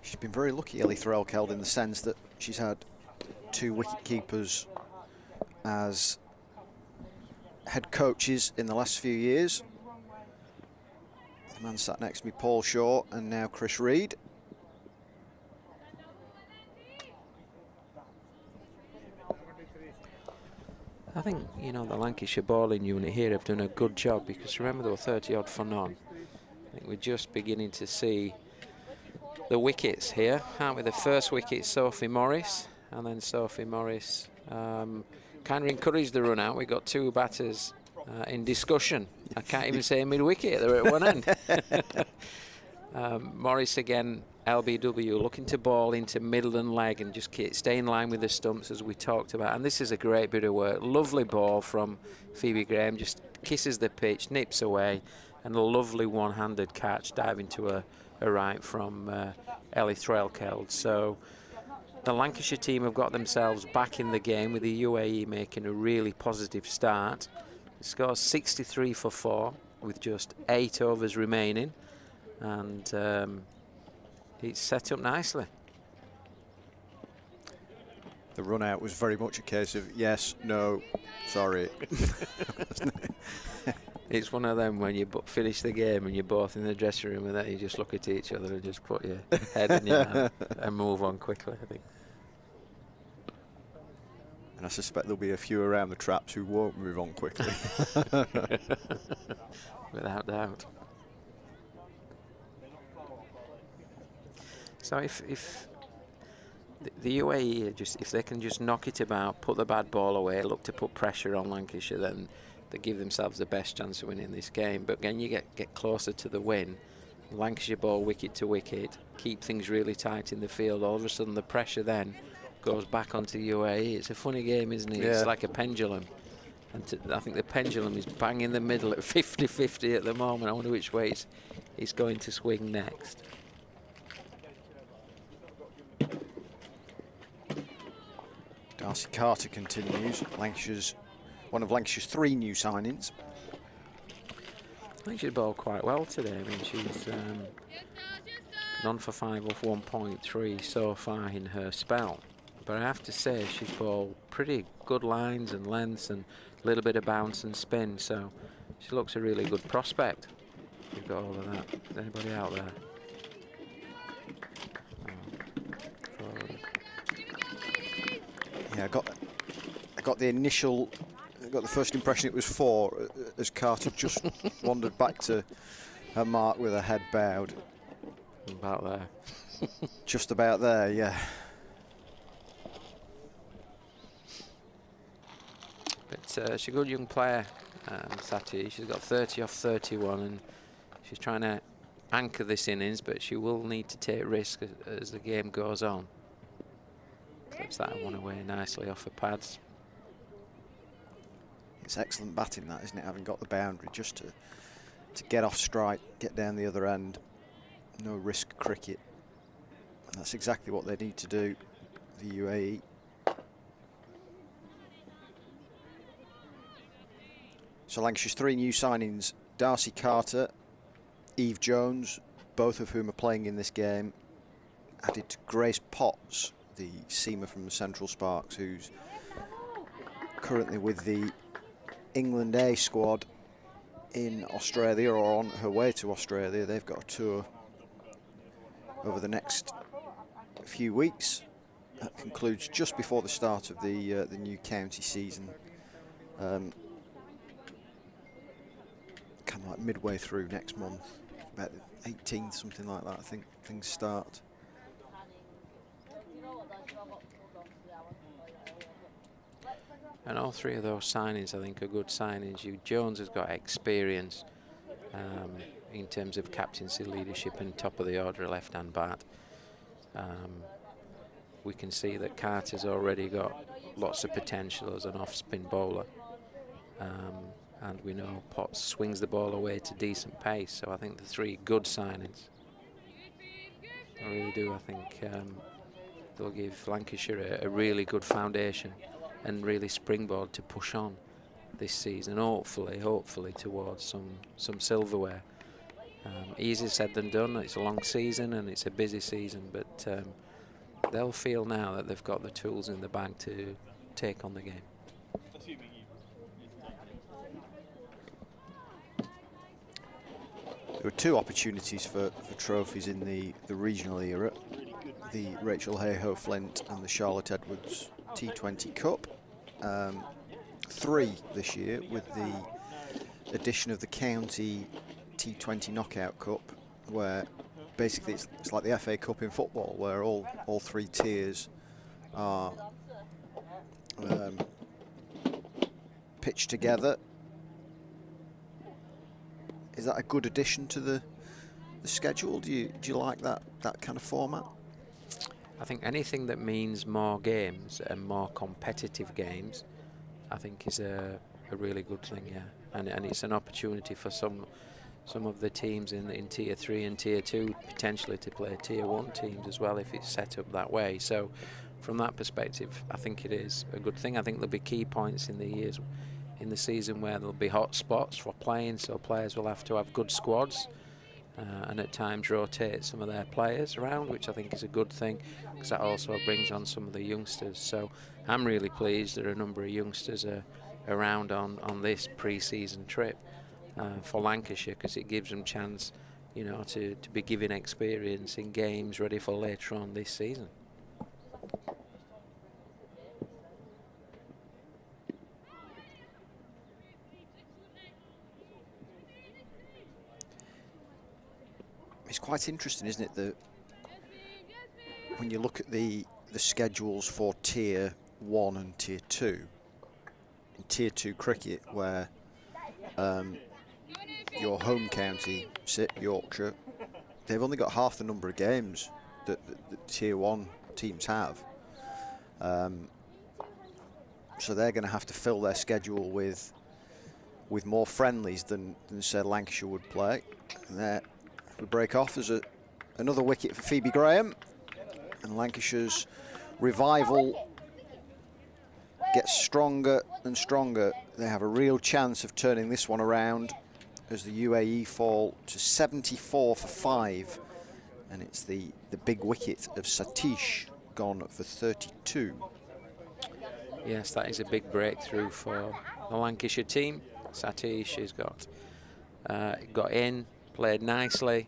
She's been very lucky, Ellie Threlkeld, in the sense that she's had 2 wicket keepers as head coaches in the last few years. The man sat next to me, Paul Shaw, and now Chris Reed. I think, you know, the Lancashire bowling unit here have done a good job, because remember there were 30 odd for none. I think we're just beginning to see the wickets here, aren't we? The first wicket, Sophie Morris, and then Sophie Morris kind of encouraged the run out. We got two batters in discussion. I can't even say mid-wicket, they're at one end. Morris again, LBW, looking to ball into middle and leg and just stay in line with the stumps as we talked about. And this is a great bit of work. Lovely ball from Phoebe Graham, just kisses the pitch, nips away, and a lovely one-handed catch diving to a right from Ellie Threlkeld. So the Lancashire team have got themselves back in the game, with the UAE making a really positive start. The score's 63 for 4 with just 8 overs remaining, and it's set up nicely. The run out was very much a case of yes, no, sorry. It's one of them when you finish the game and you're both in the dressing room, and then you just look at each other and just put your head in your hand and move on quickly, I think. And I suspect there'll be a few around the traps who won't move on quickly. Without doubt. So if the UAE if they can just knock it about, put the bad ball away, look to put pressure on Lancashire, then they give themselves the best chance of winning this game. But again, you get closer to the win. Lancashire ball wicket to wicket, keep things really tight in the field. All of a sudden the pressure then goes back onto UAE. It's a funny game, isn't it? Yeah. It's like a pendulum. And I think the pendulum is bang in the middle at 50-50 at the moment. I wonder which way it's going to swing next. Darcy Carter continues. One of Lancashire's 3 new signings. I think she's bowled quite well today. I mean, she's none for 5 off 1.3 so far in her spell. But I have to say, she's bowled pretty good lines and lengths and a little bit of bounce and spin. So she looks a really good prospect. We've got all of that. Is anybody out there? Yeah, I got the first impression it was 4 as Carter just wandered back to her mark with her head bowed. About there. Just about there, yeah. But she's a good young player, Saty. She's got 30 off 31, and she's trying to anchor this innings, but she will need to take risk as the game goes on. Clips that one away nicely off her pads. It's excellent batting, that, isn't it? Having got the boundary, just to get off strike, get down the other end. No risk cricket. And that's exactly what they need to do, the UAE. So Lancashire's 3 new signings: Darcy Carter, Eve Jones, both of whom are playing in this game. Added to Grace Potts, the seamer from the Central Sparks, who's currently with the England A squad in Australia, or on her way to Australia. They've got a tour over the next few weeks. That concludes just before the start of the new county season. Kind of like midway through next month, about the 18th, something like that, I think things start. And all 3 of those signings, I think, are good signings. Jones has got experience in terms of captaincy, leadership, and top of the order left-hand bat. We can see that Carter's already got lots of potential as an off-spin bowler. And we know Potts swings the ball away to decent pace. So I think the 3 good signings. I really do. I think they'll give Lancashire a really good foundation and really springboard to push on this season, hopefully towards some silverware. Easier said than done. It's a long season and it's a busy season, but they'll feel now that they've got the tools in the bag to take on the game. There were two opportunities for trophies in the regional era, the Rachel Hayhoe Flint and the Charlotte Edwards T20 Cup. 3 this year with the addition of the County T20 Knockout Cup, where basically it's like the FA Cup in football, where all 3 tiers are pitched together. Is that a good addition to the schedule? Do you like that kind of format? I think anything that means more games and more competitive games, I think is a really good thing, yeah. And it's an opportunity for some of the teams in Tier 3 and Tier 2 potentially to play Tier 1 teams as well if it's set up that way. So from that perspective, I think it is a good thing. I think there'll be key points in the season where there'll be hot spots for playing, so players will have to have good squads and at times rotate some of their players around, which I think is a good thing, because that also brings on some of the youngsters. So I'm really pleased that a number of youngsters are around on this pre-season trip for Lancashire, because it gives them chance, you know, to be given experience in games ready for later on this season. It's quite interesting, isn't it, that when you look at the schedules for Tier 1 and Tier 2, in Tier 2 cricket, where your home county, Yorkshire, they've only got half the number of games that Tier 1 teams have. So they're going to have to fill their schedule with more friendlies than say Lancashire would play. And we break off as another wicket for Phoebe Graham, and Lancashire's revival gets stronger and stronger. They have a real chance of turning this one around as the UAE fall to 74 for 5, and it's the big wicket of Satish gone for 32. Yes, that is a big breakthrough for the Lancashire team. Satish has got in, played nicely,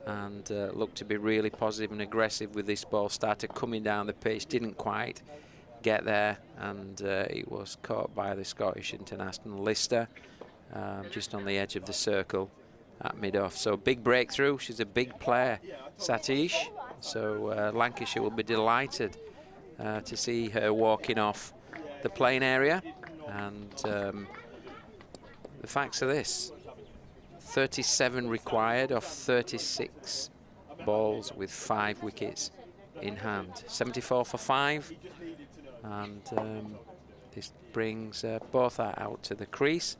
and looked to be really positive and aggressive with this ball. Started coming down the pitch, didn't quite get there, and it was caught by the Scottish international Lister just on the edge of the circle at mid-off. So big breakthrough. She's a big player, Satish. So Lancashire will be delighted to see her walking off the playing area. And the facts are this: 37 required off 36 balls with 5 wickets in hand. 74 for 5, and this brings both out to the crease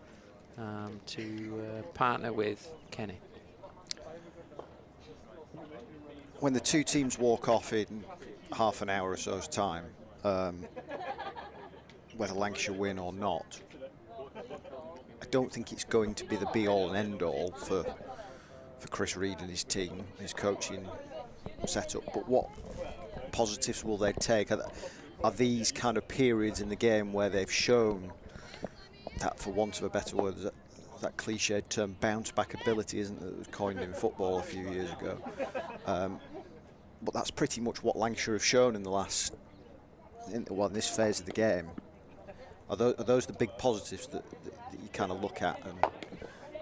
to partner with Kenny. When the two teams walk off in half an hour or so's time, whether Lancashire win or not, I don't think it's going to be the be-all and end-all for Chris Reed and his team, his coaching setup. But what positives will they take? Are these kind of periods in the game where they've shown that, for want of a better word, that cliched term, bounce-back ability, isn't it, that was coined in football a few years ago? But that's pretty much what Lancashire have shown in the last, in this phase of the game. Are those the big positives that you kind of look at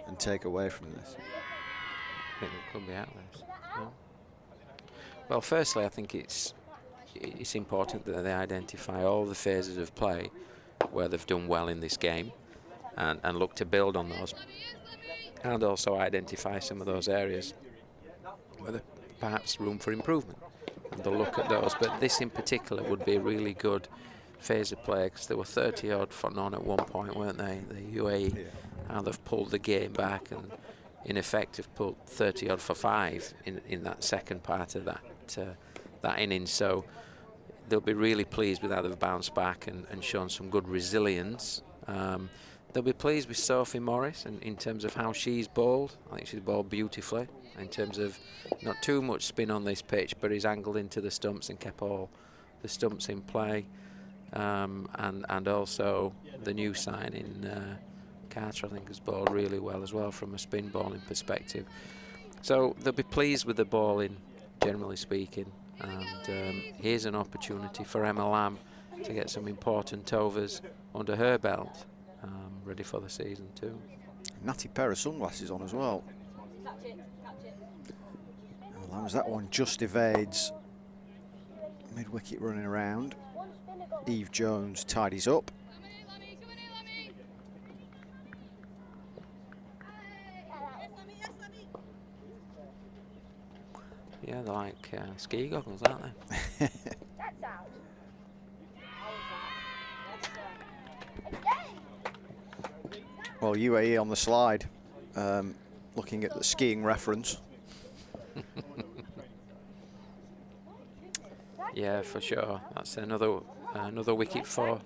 and take away from this? I think there could be outlets. Yeah. Well, firstly, I think it's important that they identify all the phases of play where they've done well in this game and look to build on those, and also identify some of those areas where there's perhaps room for improvement, and they'll look at those. But this in particular would be a really good phase of play, because there were 30 odd for none at one point, weren't they, the UAE? How they've pulled the game back and in effect have pulled 30 odd for 5 in that second part of that innings. So they'll be really pleased with how they've bounced back and shown some good resilience. They'll be pleased with Sophie Morris and in terms of how she's bowled. I think she's bowled beautifully in terms of not too much spin on this pitch, but is angled into the stumps and kept all the stumps in play. And also the new signing, Carter, I think, has bowled really well as well from a spin bowling perspective. So they'll be pleased with the bowling, generally speaking. And here's an opportunity for Emma Lamb to get some important overs under her belt, ready for the season too. Natty pair of sunglasses on as well. Emma Lamb's, that one just evades mid-wicket running around. Eve Jones tidies up. Yeah, they're like ski goggles, aren't they? Well, UAE on the slide, looking at the skiing reference. Yeah, for sure. That's another wicket for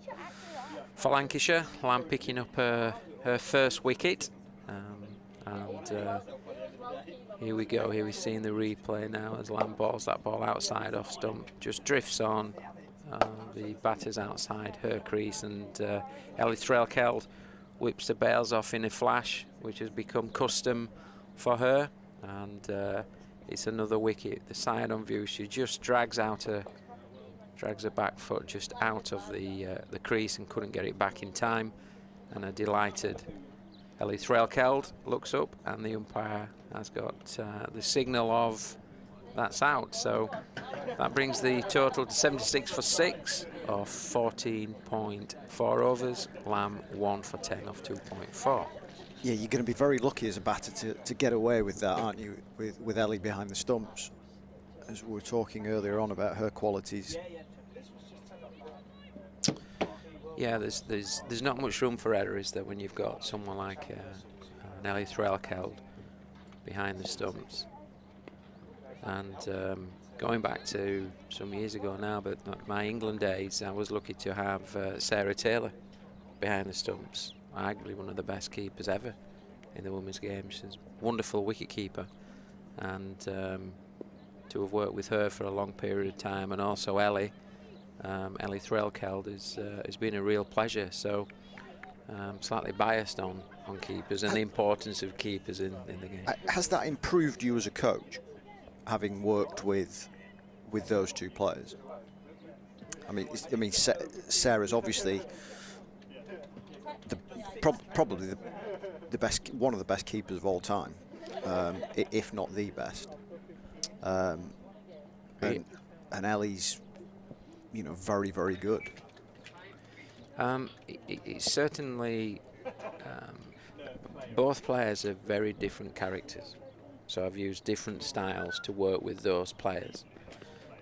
Lancashire. Lamb picking up her first wicket. Here we go. Here we're seeing the replay now as Lamb balls that ball outside off stump. Just drifts on. The batter's outside her crease, and Ellie Threlkeld whips the bails off in a flash, which has become custom for her. And it's another wicket. The side on view, she just drags her back foot just out of the crease and couldn't get it back in time. And a delighted Ellie Threlkeld looks up, and the umpire has got the signal of that's out. So that brings the total to 76 for 6 of 14.4 overs. Lamb 1 for 10 off 2.4. Yeah, you're going to be very lucky as a batter to get away with that, aren't you, with Ellie behind the stumps, as we were talking earlier on about her qualities. Yeah, there's not much room for error, is there, when you've got someone like Ellie Threlkeld behind the stumps. And going back to some years ago now, but my England days, I was lucky to have Sarah Taylor behind the stumps, arguably one of the best keepers ever in the women's game. She's a wonderful wicket keeper, and to have worked with her for a long period of time, and also Ellie Threlkeld has been a real pleasure. So slightly biased on keepers and the importance of keepers in the game. Has that improved you as a coach, having worked with those two players? I mean, Sarah's obviously probably the best, one of the best keepers of all time, if not the best. And Ellie's, very, very good. It's certainly both players are very different characters. So I've used different styles to work with those players.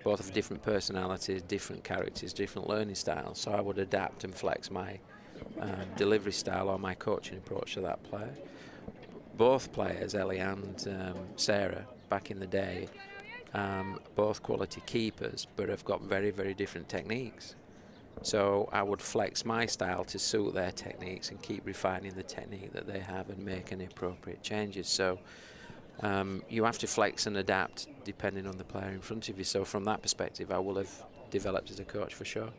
Both have different personalities, different characters, different learning styles. So I would adapt and flex my delivery style or my coaching approach to that player. Both players, Ellie and Sarah, back in the day, both quality keepers, but have got very, very different techniques. So I would flex my style to suit their techniques and keep refining the technique that they have and make any appropriate changes. So you have to flex and adapt depending on the player in front of you. So from that perspective, I will have developed as a coach for sure.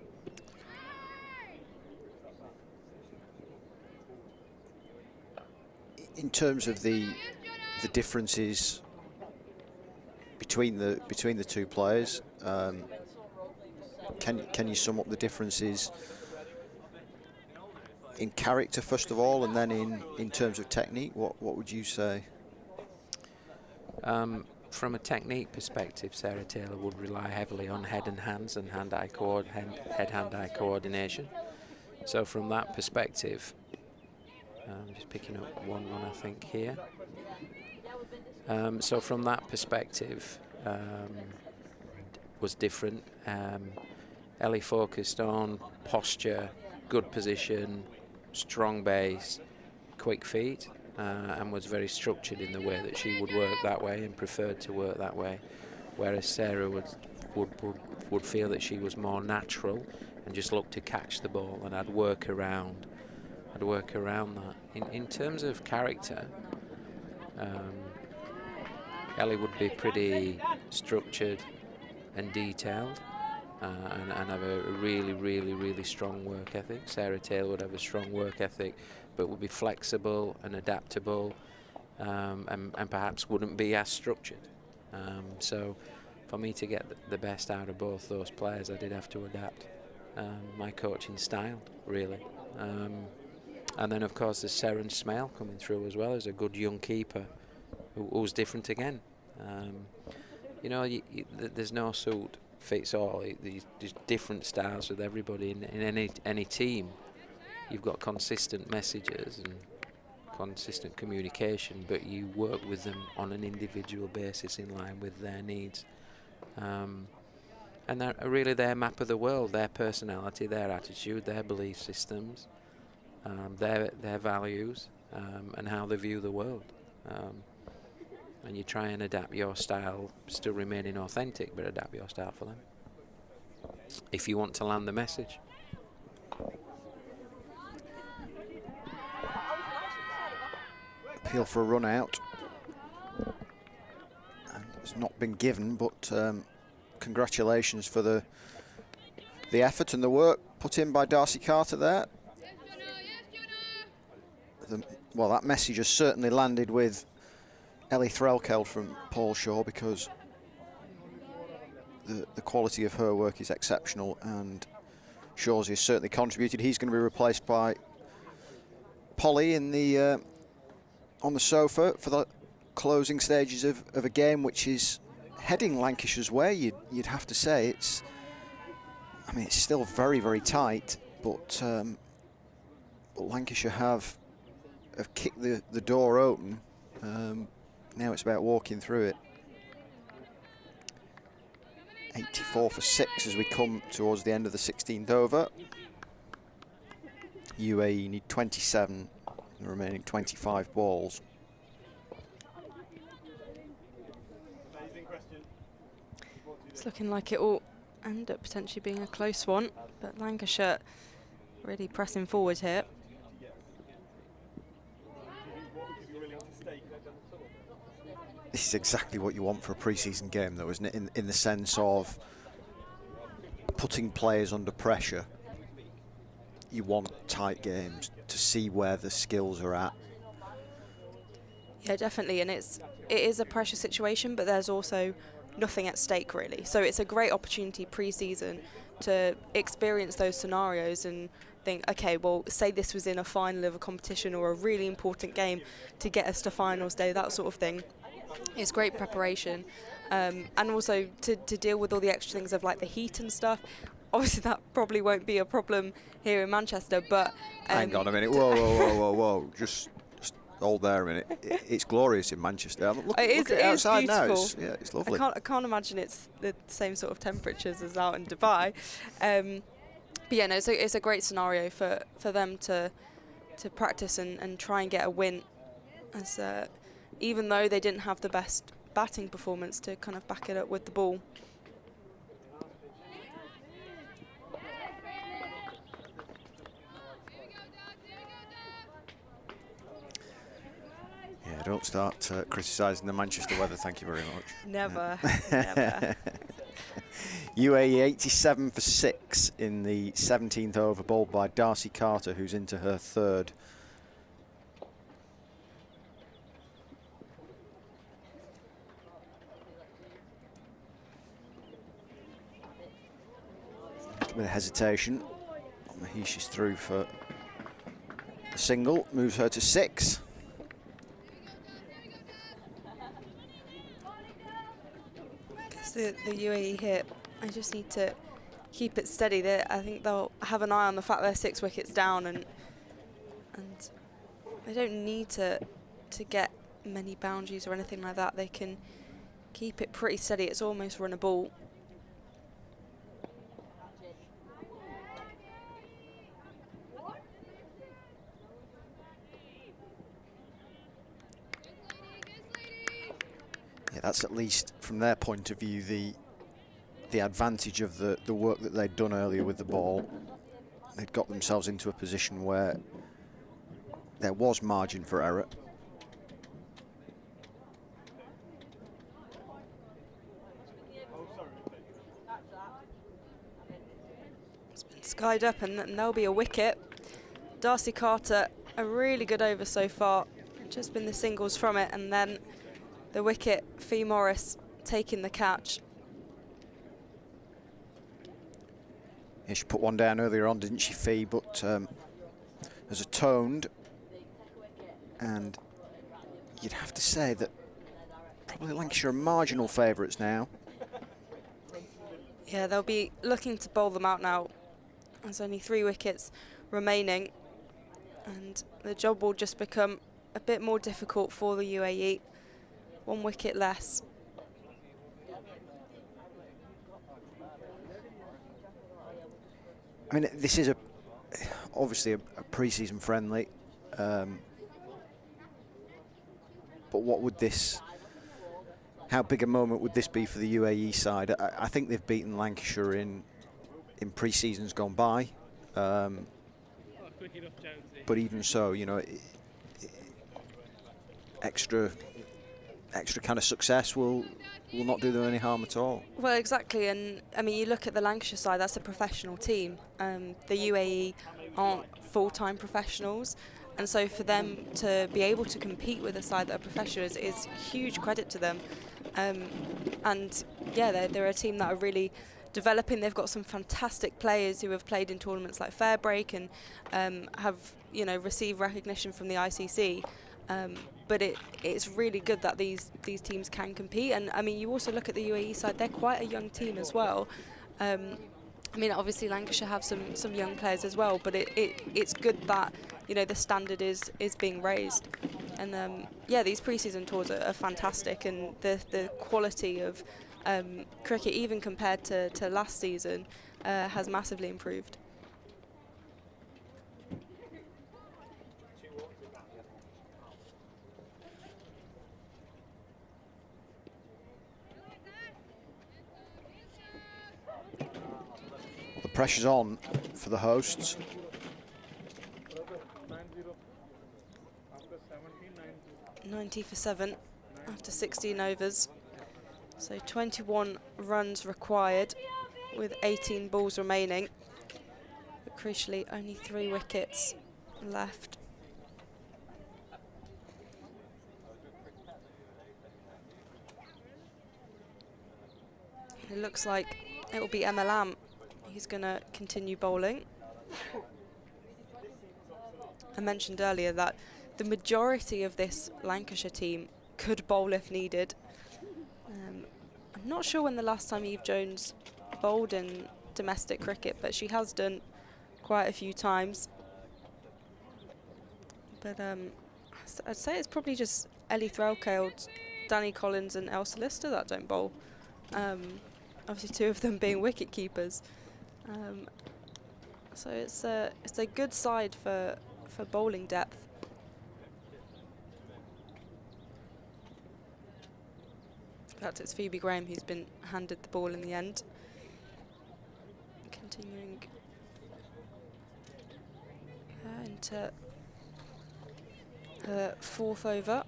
In terms of the differences between the two players, can you sum up the differences in character first of all, and then in terms of technique? What would you say? From a technique perspective, Sarah Taylor would rely heavily on head and hands and head-hand-eye coordination. So from that perspective, I'm just picking up one I think here. So from that perspective, was different. Ellie focused on posture, good position, strong base, quick feet, and was very structured in the way that she would work that way and preferred to work that way, whereas Sarah would feel that she was more natural and just look to catch the ball, and I'd work around that. In terms of character, Ellie would be pretty structured and detailed, and have a really, really, really strong work ethic. Sarah Taylor would have a strong work ethic, but would be flexible and adaptable, and perhaps wouldn't be as structured. So for me to get the best out of both those players, I did have to adapt my coaching style, really. And then, of course, there's Seren Smale coming through as well as a good young keeper who's different again. You know, there's no suit fits all. There's different styles with everybody in any team. You've got consistent messages and consistent communication, but you work with them on an individual basis in line with their needs. And they're really their map of the world, their personality, their attitude, their belief systems, their values, and how they view the world. And you try and adapt your style, still remaining authentic, but adapt your style for them, if you want to land the message. Appeal for a run out. And it's not been given, but congratulations for the effort and the work put in by Darcy Carter there. Well, that message has certainly landed with Ellie Threlkeld from Paul Shaw, because the quality of her work is exceptional, and Shaw's has certainly contributed. He's going to be replaced by Polly in the on the sofa for the closing stages of a game which is heading Lancashire's way. You'd have to say it's still very, very tight, but Lancashire have kicked the door open. Now it's about walking through it. 84 for 6 as we come towards the end of the 16th over. UAE need 27, the remaining 25 balls. It's looking like it will end up potentially being a close one, but Lancashire really pressing forward here. This is exactly what you want for a pre-season game, though, isn't it? In the sense of putting players under pressure. You want tight games to see where the skills are at. Yeah, definitely, and it is a pressure situation, but there's also nothing at stake, really. So it's a great opportunity pre-season to experience those scenarios and think, okay, well, say this was in a final of a competition or a really important game to get us to finals day, that sort of thing. It's great preparation, and also to deal with all the extra things of like the heat and stuff. Obviously that probably won't be a problem here in Manchester, but hang on a minute, whoa, just hold there a minute. It's glorious in Manchester. Look at it outside now. It's lovely. I can't imagine it's the same sort of temperatures as out in Dubai, but yeah, no, it's a great scenario for them to practice and try and get a win, as even though they didn't have the best batting performance, to kind of back it up with the ball. Yeah, don't start criticising the Manchester weather, thank you very much. Never, never. UAE 87 for 6 in the 17th over, bowled by Darcy Carter, who's into her third. A bit of hesitation. Mahesh is through for a single, moves her to 6. The UAE hit, I just need to keep it steady. I think they'll have an eye on the fact they're 6 wickets down, and they don't need to get many boundaries or anything like that. They can keep it pretty steady. It's almost runnable. Yeah, that's at least from their point of view the advantage of the work that they'd done earlier with the ball. They'd got themselves into a position where there was margin for error. It's been skied up, and there'll be a wicket. Darcy Carter, a really good over so far. just been the singles from it, and then the wicket, Fee Morris taking the catch. Yeah, she put one down earlier on, didn't she, Fee? But as a toned, and you'd have to say that probably Lancashire are marginal favourites now. Yeah, they'll be looking to bowl them out now. There's only 3 wickets remaining, and the job will just become a bit more difficult for the UAE. 1 wicket less. I mean, this is obviously a pre-season friendly, but what would how big a moment would this be for the UAE side? I think they've beaten Lancashire in pre-seasons gone by, but even so, you know, extra kind of success will not do them any harm at all. Well, exactly, and I mean, you look at the Lancashire side, that's a professional team. The UAE aren't full-time professionals, and so for them to be able to compete with a side that are professionals is huge credit to them. And yeah, they're a team that are really developing. They've got some fantastic players who have played in tournaments like Fairbreak and have, you know, received recognition from the ICC. But it's really good that these teams can compete. And I mean, you also look at the UAE side; they're quite a young team as well. I mean, obviously Lancashire have some young players as well, but it's good that, you know, the standard is being raised. And yeah, these pre-season tours are fantastic, and the quality of cricket, even compared to last season, has massively improved. The pressure's on for the hosts. .90 for 7 after 16 overs. So 21 runs required with 18 balls remaining. But crucially, only 3 wickets left. It looks like it will be Lam. He's going to continue bowling. I mentioned earlier that the majority of this Lancashire team could bowl if needed. I'm not sure when the last time Eve Jones bowled in domestic cricket, but she has done quite a few times. But I'd say it's probably just Ellie Threlkeld, Danny Collins and Elsa Lister that don't bowl. Obviously 2 of them being wicket keepers. So it's a good side for bowling depth. In fact, it's Phoebe Graham who's been handed the ball in the end. Continuing into her 4th over.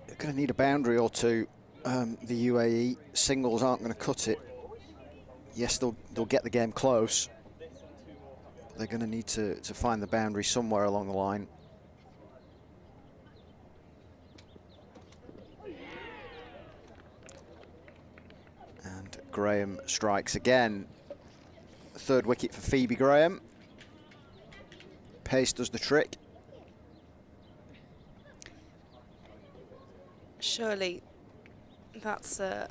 They're going to need a boundary or two. The UAE singles aren't going to cut it. Yes, they'll get the game close. But they're going to need to find the boundary somewhere along the line. And Graham strikes again. 3rd wicket for Phoebe Graham. Pace does the trick. Surely that's kind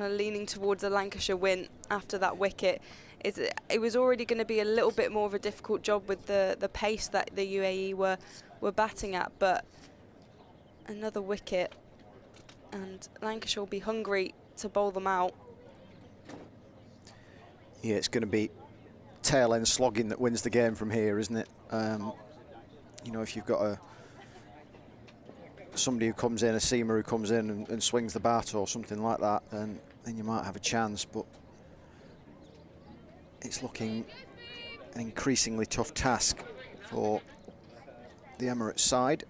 of leaning towards a Lancashire win after that wicket. It was already going to be a little bit more of a difficult job with the pace that the UAE were batting at, but another wicket and Lancashire will be hungry to bowl them out. Yeah, it's going to be tail end slogging that wins the game from here, isn't it? You know, if you've got somebody who comes in, a seamer who comes in and swings the bat or something like that, then you might have a chance, but it's looking an increasingly tough task for the Emirates side.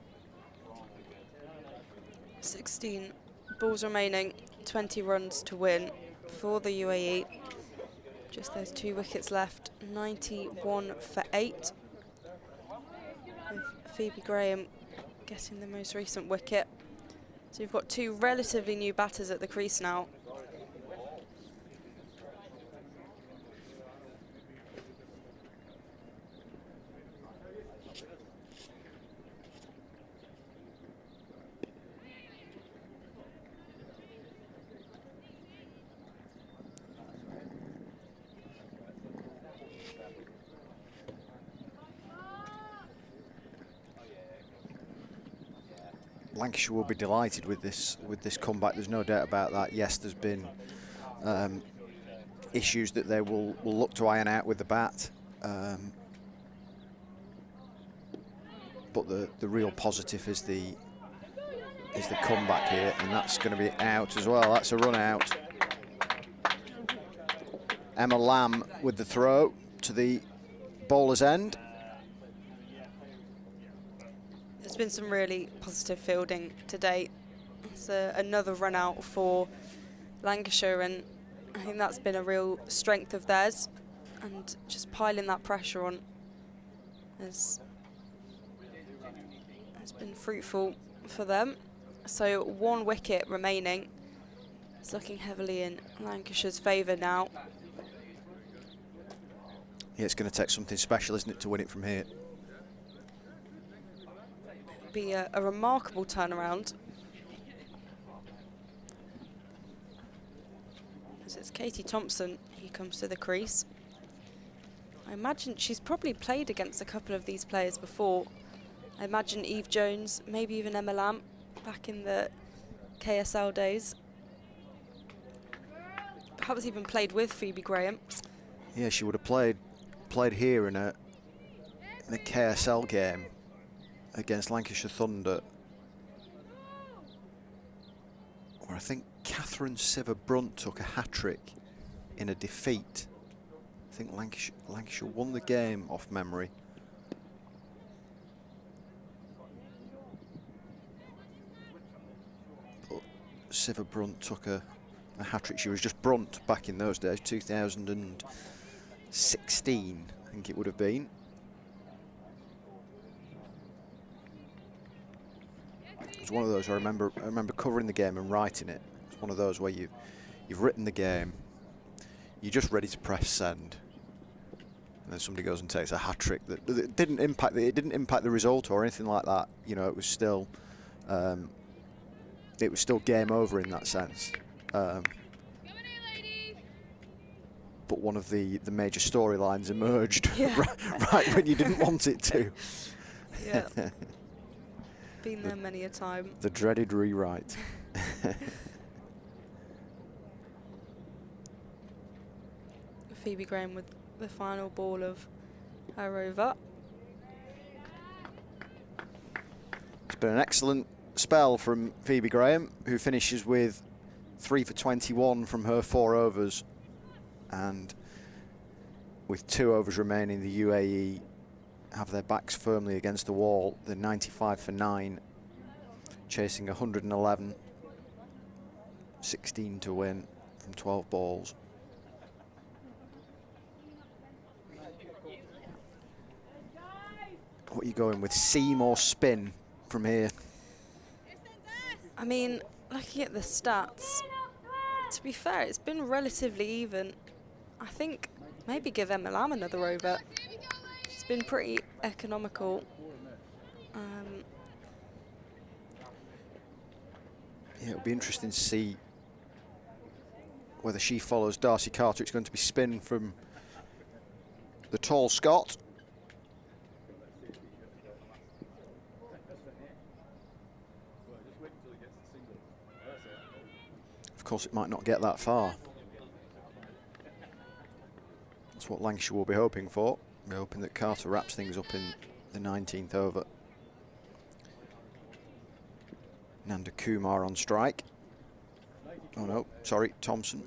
16 balls remaining, 20 runs to win for the UAE. Just those 2 wickets left, 91 for 8. Phoebe Graham getting the most recent wicket. So you've got two relatively new batters at the crease now. Lancashire will be delighted with this comeback. There's no doubt about that. Yes, there's been issues that they will look to iron out with the bat, but the real positive is the comeback here, and that's going to be out as well. That's a run out. Emma Lamb with the throw to the bowler's end. There's been some really positive fielding to date. It's another run out for Lancashire, and I think that's been a real strength of theirs, and just piling that pressure on has been fruitful for them. So 1 wicket remaining. It's looking heavily in Lancashire's favour now. Yeah, it's going to take something special, isn't it, to win it from here? Be a remarkable turnaround. As it's Katie Thompson who comes to the crease. I imagine she's probably played against a couple of these players before. I imagine Eve Jones, maybe even Emma Lamb back in the KSL days. Perhaps even played with Phoebe Graham. Yeah, she would have played here in a KSL game against Lancashire Thunder, where I think Catherine Siver-Brunt took a hat-trick in a defeat. I think Lancashire won the game off memory. But Siver-Brunt took a hat-trick. She was just Brunt back in those days, 2016, I think it would have been. It was one of those I remember covering the game and writing it. It's one of those where you've written the game, you're just ready to press send, and then somebody goes and takes a hat trick that didn't impact the result or anything like that. You know, it was still game over in that sense. But one of the major storylines emerged right when you didn't want it to. Yeah. Been there many a time. The dreaded rewrite. Phoebe Graham with the final ball of her over. It's been an excellent spell from Phoebe Graham, who finishes with 3 for 21 from her 4 overs, and with 2 overs remaining, the UAE have their backs firmly against the wall. They're 95 for 9, chasing 111, 16 to win from 12 balls. What are you going with, seam or spin from here? I mean, looking at the stats, to be fair, it's been relatively even. I think maybe give Emma Lamb another over. She's been pretty economical. Yeah, it'll be interesting to see whether she follows Darcy Carter. It's going to be spin from the tall Scot. Of course, it might not get that far. That's what Lancashire will be hoping for. We're hoping that Carter wraps things up in the 19th over. Nanda Kumar on strike. Oh no, sorry, Thompson.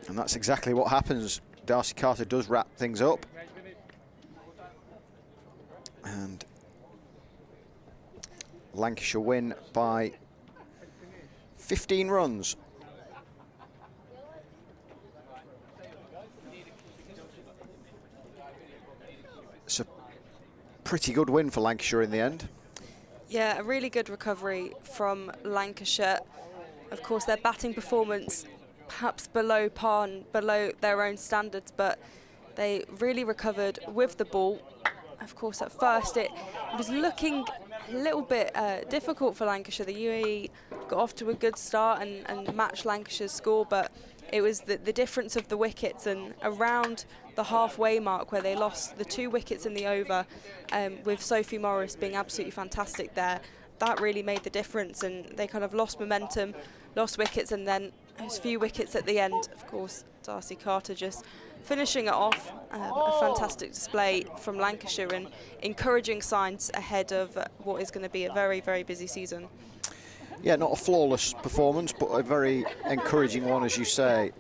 And that's exactly what happens. Darcy Carter does wrap things up. And Lancashire win by 15 runs. pretty good win for Lancashire in the end. Yeah, a really good recovery from Lancashire. Of course, their batting performance perhaps below par and below their own standards, but they really recovered with the ball. Of course, at first it was looking a little bit difficult for Lancashire. The UAE got off to a good start and matched Lancashire's score, but it was the difference of the wickets, and around the halfway mark where they lost the 2 wickets in the over, with Sophie Morris being absolutely fantastic there, that really made the difference, and they kind of lost momentum, lost wickets, and then those few wickets at the end, of course, Darcy Carter just finishing it off. A fantastic display from Lancashire and encouraging signs ahead of what is going to be a very, very busy season. Yeah, not a flawless performance, but a very encouraging one, as you say.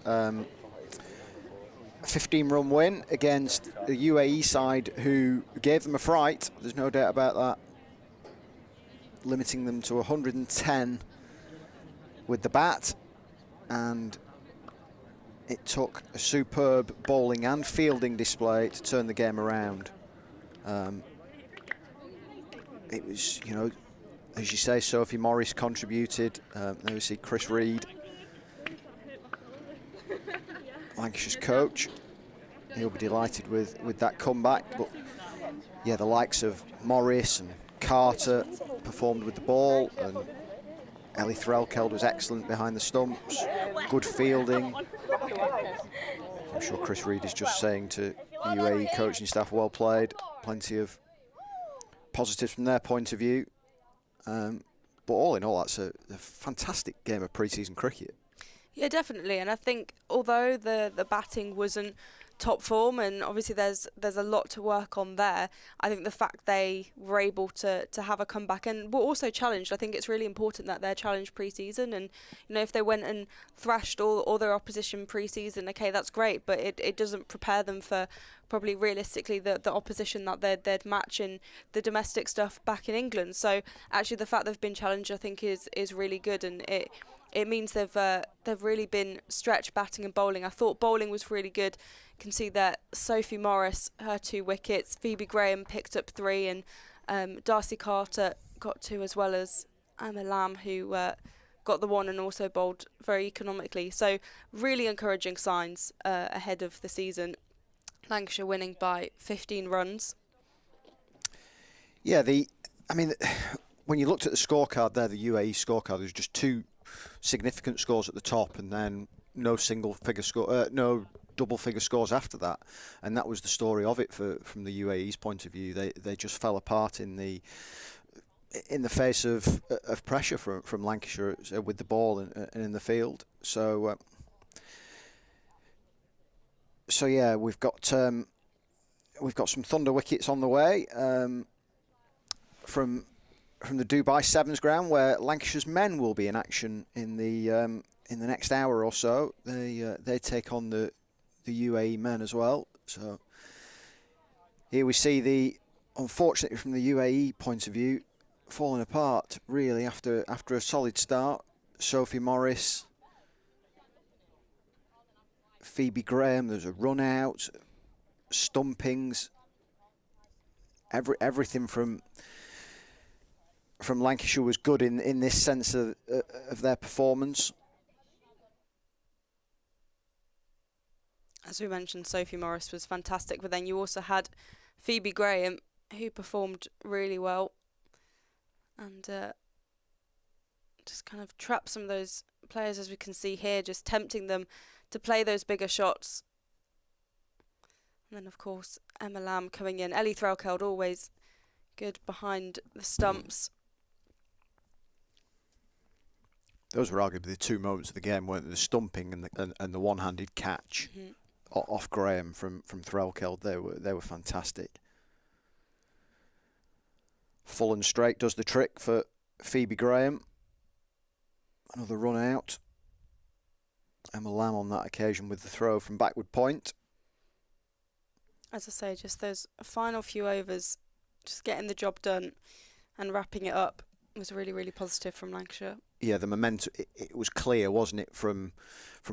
15-run win against the UAE side, who gave them a fright. There's no doubt about that. Limiting them to 110 with the bat, and it took a superb bowling and fielding display to turn the game around. It was, you know, as you say, Sophie Morris contributed. There we see Chris Reed, Lancashire's coach. He'll be delighted with that comeback. But yeah, the likes of Morris and Carter performed with the ball, and Ellie Threlkeld was excellent behind the stumps. Good fielding. I'm sure Chris Reed is just saying to the UAE coaching staff, well played. Plenty of positives from their point of view. But all in all, that's a fantastic game of pre-season cricket. Yeah, definitely. And I think although the batting wasn't top form, and obviously there's a lot to work on there, I think the fact they were able to have a comeback and were also challenged, I think it's really important that they're challenged pre-season. And you know, if they went and thrashed all their opposition pre-season, okay, that's great, but it doesn't prepare them for probably realistically the opposition that they'd match in the domestic stuff back in England. So actually the fact they've been challenged, I think, is really good, and it means they've really been stretched batting and bowling. I thought bowling was really good. You can see that Sophie Morris, her 2 wickets, Phoebe Graham picked up 3, and Darcy Carter got 2, as well as Emma Lamb, who got the 1 and also bowled very economically. So really encouraging signs ahead of the season. Lancashire winning by 15 runs. Yeah, when you looked at the scorecard there, the UAE scorecard, there was just 2 significant scores at the top, and then no single-figure score, no double-figure scores after that, and that was the story of it from the UAE's point of view. They just fell apart in the face of pressure from Lancashire with the ball and in the field. So yeah, we've got some Thunder wickets on the way from the Dubai Sevens ground, where Lancashire's men will be in action in the next hour or so. They take on the UAE men as well. So here we see unfortunately from the UAE point of view, falling apart really after a solid start. Sophie Morris, Phoebe Graham, there's a run out, stumpings, everything from Lancashire was good in this sense of their performance. As we mentioned, Sophie Morris was fantastic, but then you also had Phoebe Graham, who performed really well and just kind of trapped some of those players, as we can see here, just tempting them to play those bigger shots. And then, of course, Emma Lamb coming in. Ellie Threlkeld always good behind the stumps. Those were arguably the 2 moments of the game, weren't they? The stumping and the one-handed catch off Graham from Threlkeld. They were fantastic. Full and straight does the trick for Phoebe Graham. Another run out. Emma Lamb on that occasion with the throw from backward point. As I say, just those final few overs, just getting the job done and wrapping it up was really, really positive from Lancashire. Yeah, the momentum, it was clear, wasn't it, from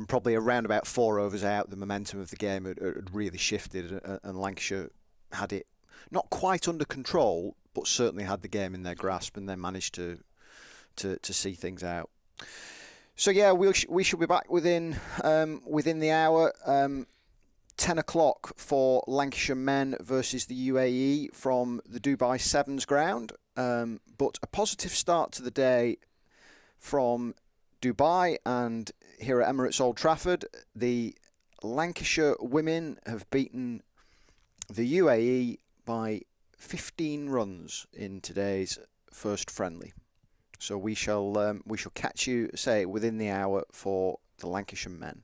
probably around about 4 overs out, the momentum of the game had really shifted, and Lancashire had it not quite under control, but certainly had the game in their grasp, and then managed to see things out. So yeah, we should be back within the hour. 10 o'clock for Lancashire men versus the UAE from the Dubai Sevens ground. But a positive start to the day from Dubai and here at Emirates Old Trafford. The Lancashire women have beaten the UAE by 15 runs in today's first friendly. So we shall catch you, say, within the hour for the Lancashire men.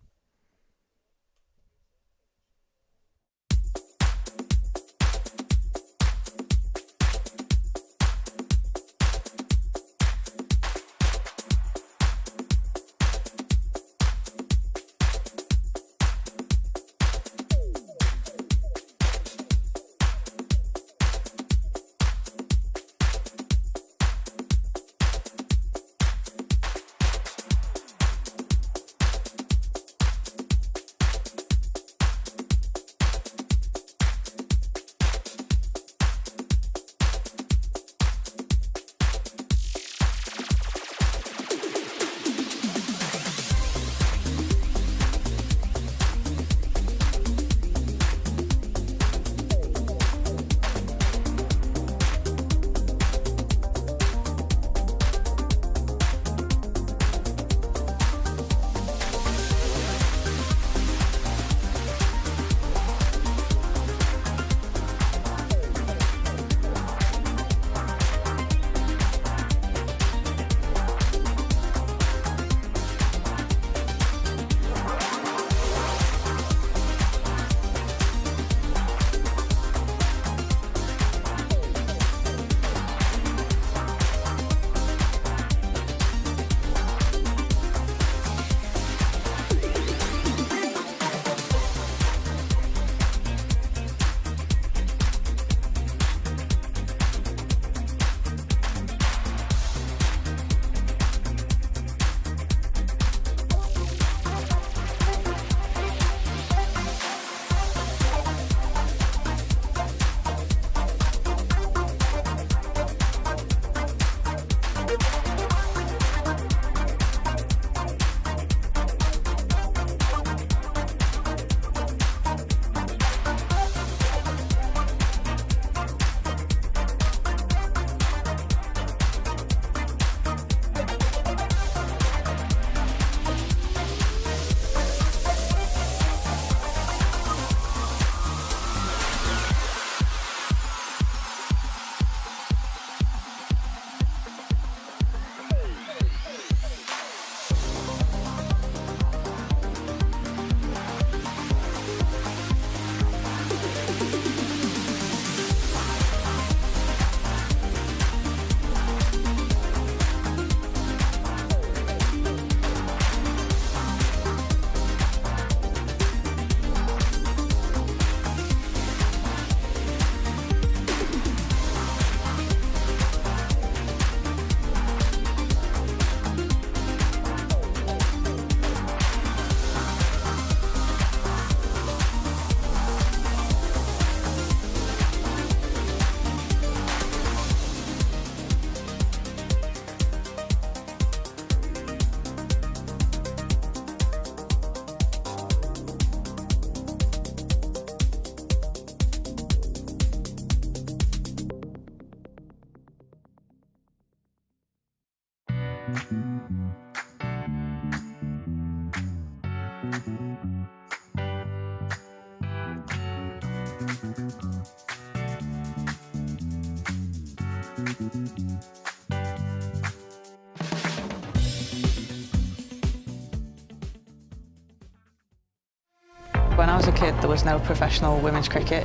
When I was a kid, there was no professional women's cricket.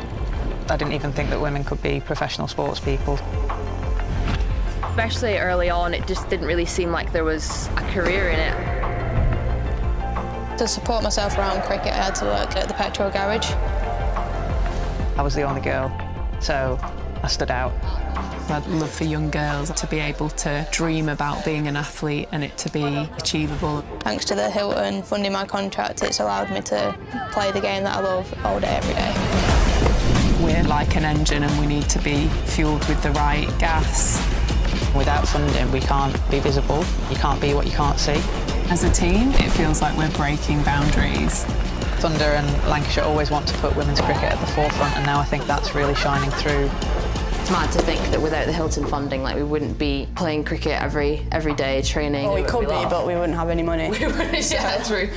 I didn't even think that women could be professional sports people. Especially early on, it just didn't really seem like there was a career in it. To support myself around cricket, I had to work at the petrol garage. I was the only girl, so I stood out. I'd love for young girls to be able to dream about being an athlete and it to be achievable. Thanks to the Hilton funding my contract, it's allowed me to play the game that I love all day, every day. We're like an engine and we need to be fueled with the right gas. Without funding, we can't be visible. You can't be what you can't see. As a team, it feels like we're breaking boundaries. Thunder and Lancashire always want to put women's cricket at the forefront, and now I think that's really shining through. It's mad to think that without the Hilton funding, like, we wouldn't be playing cricket every day, training. Well, we could be, but we wouldn't have any money. We wouldn't, yeah, true.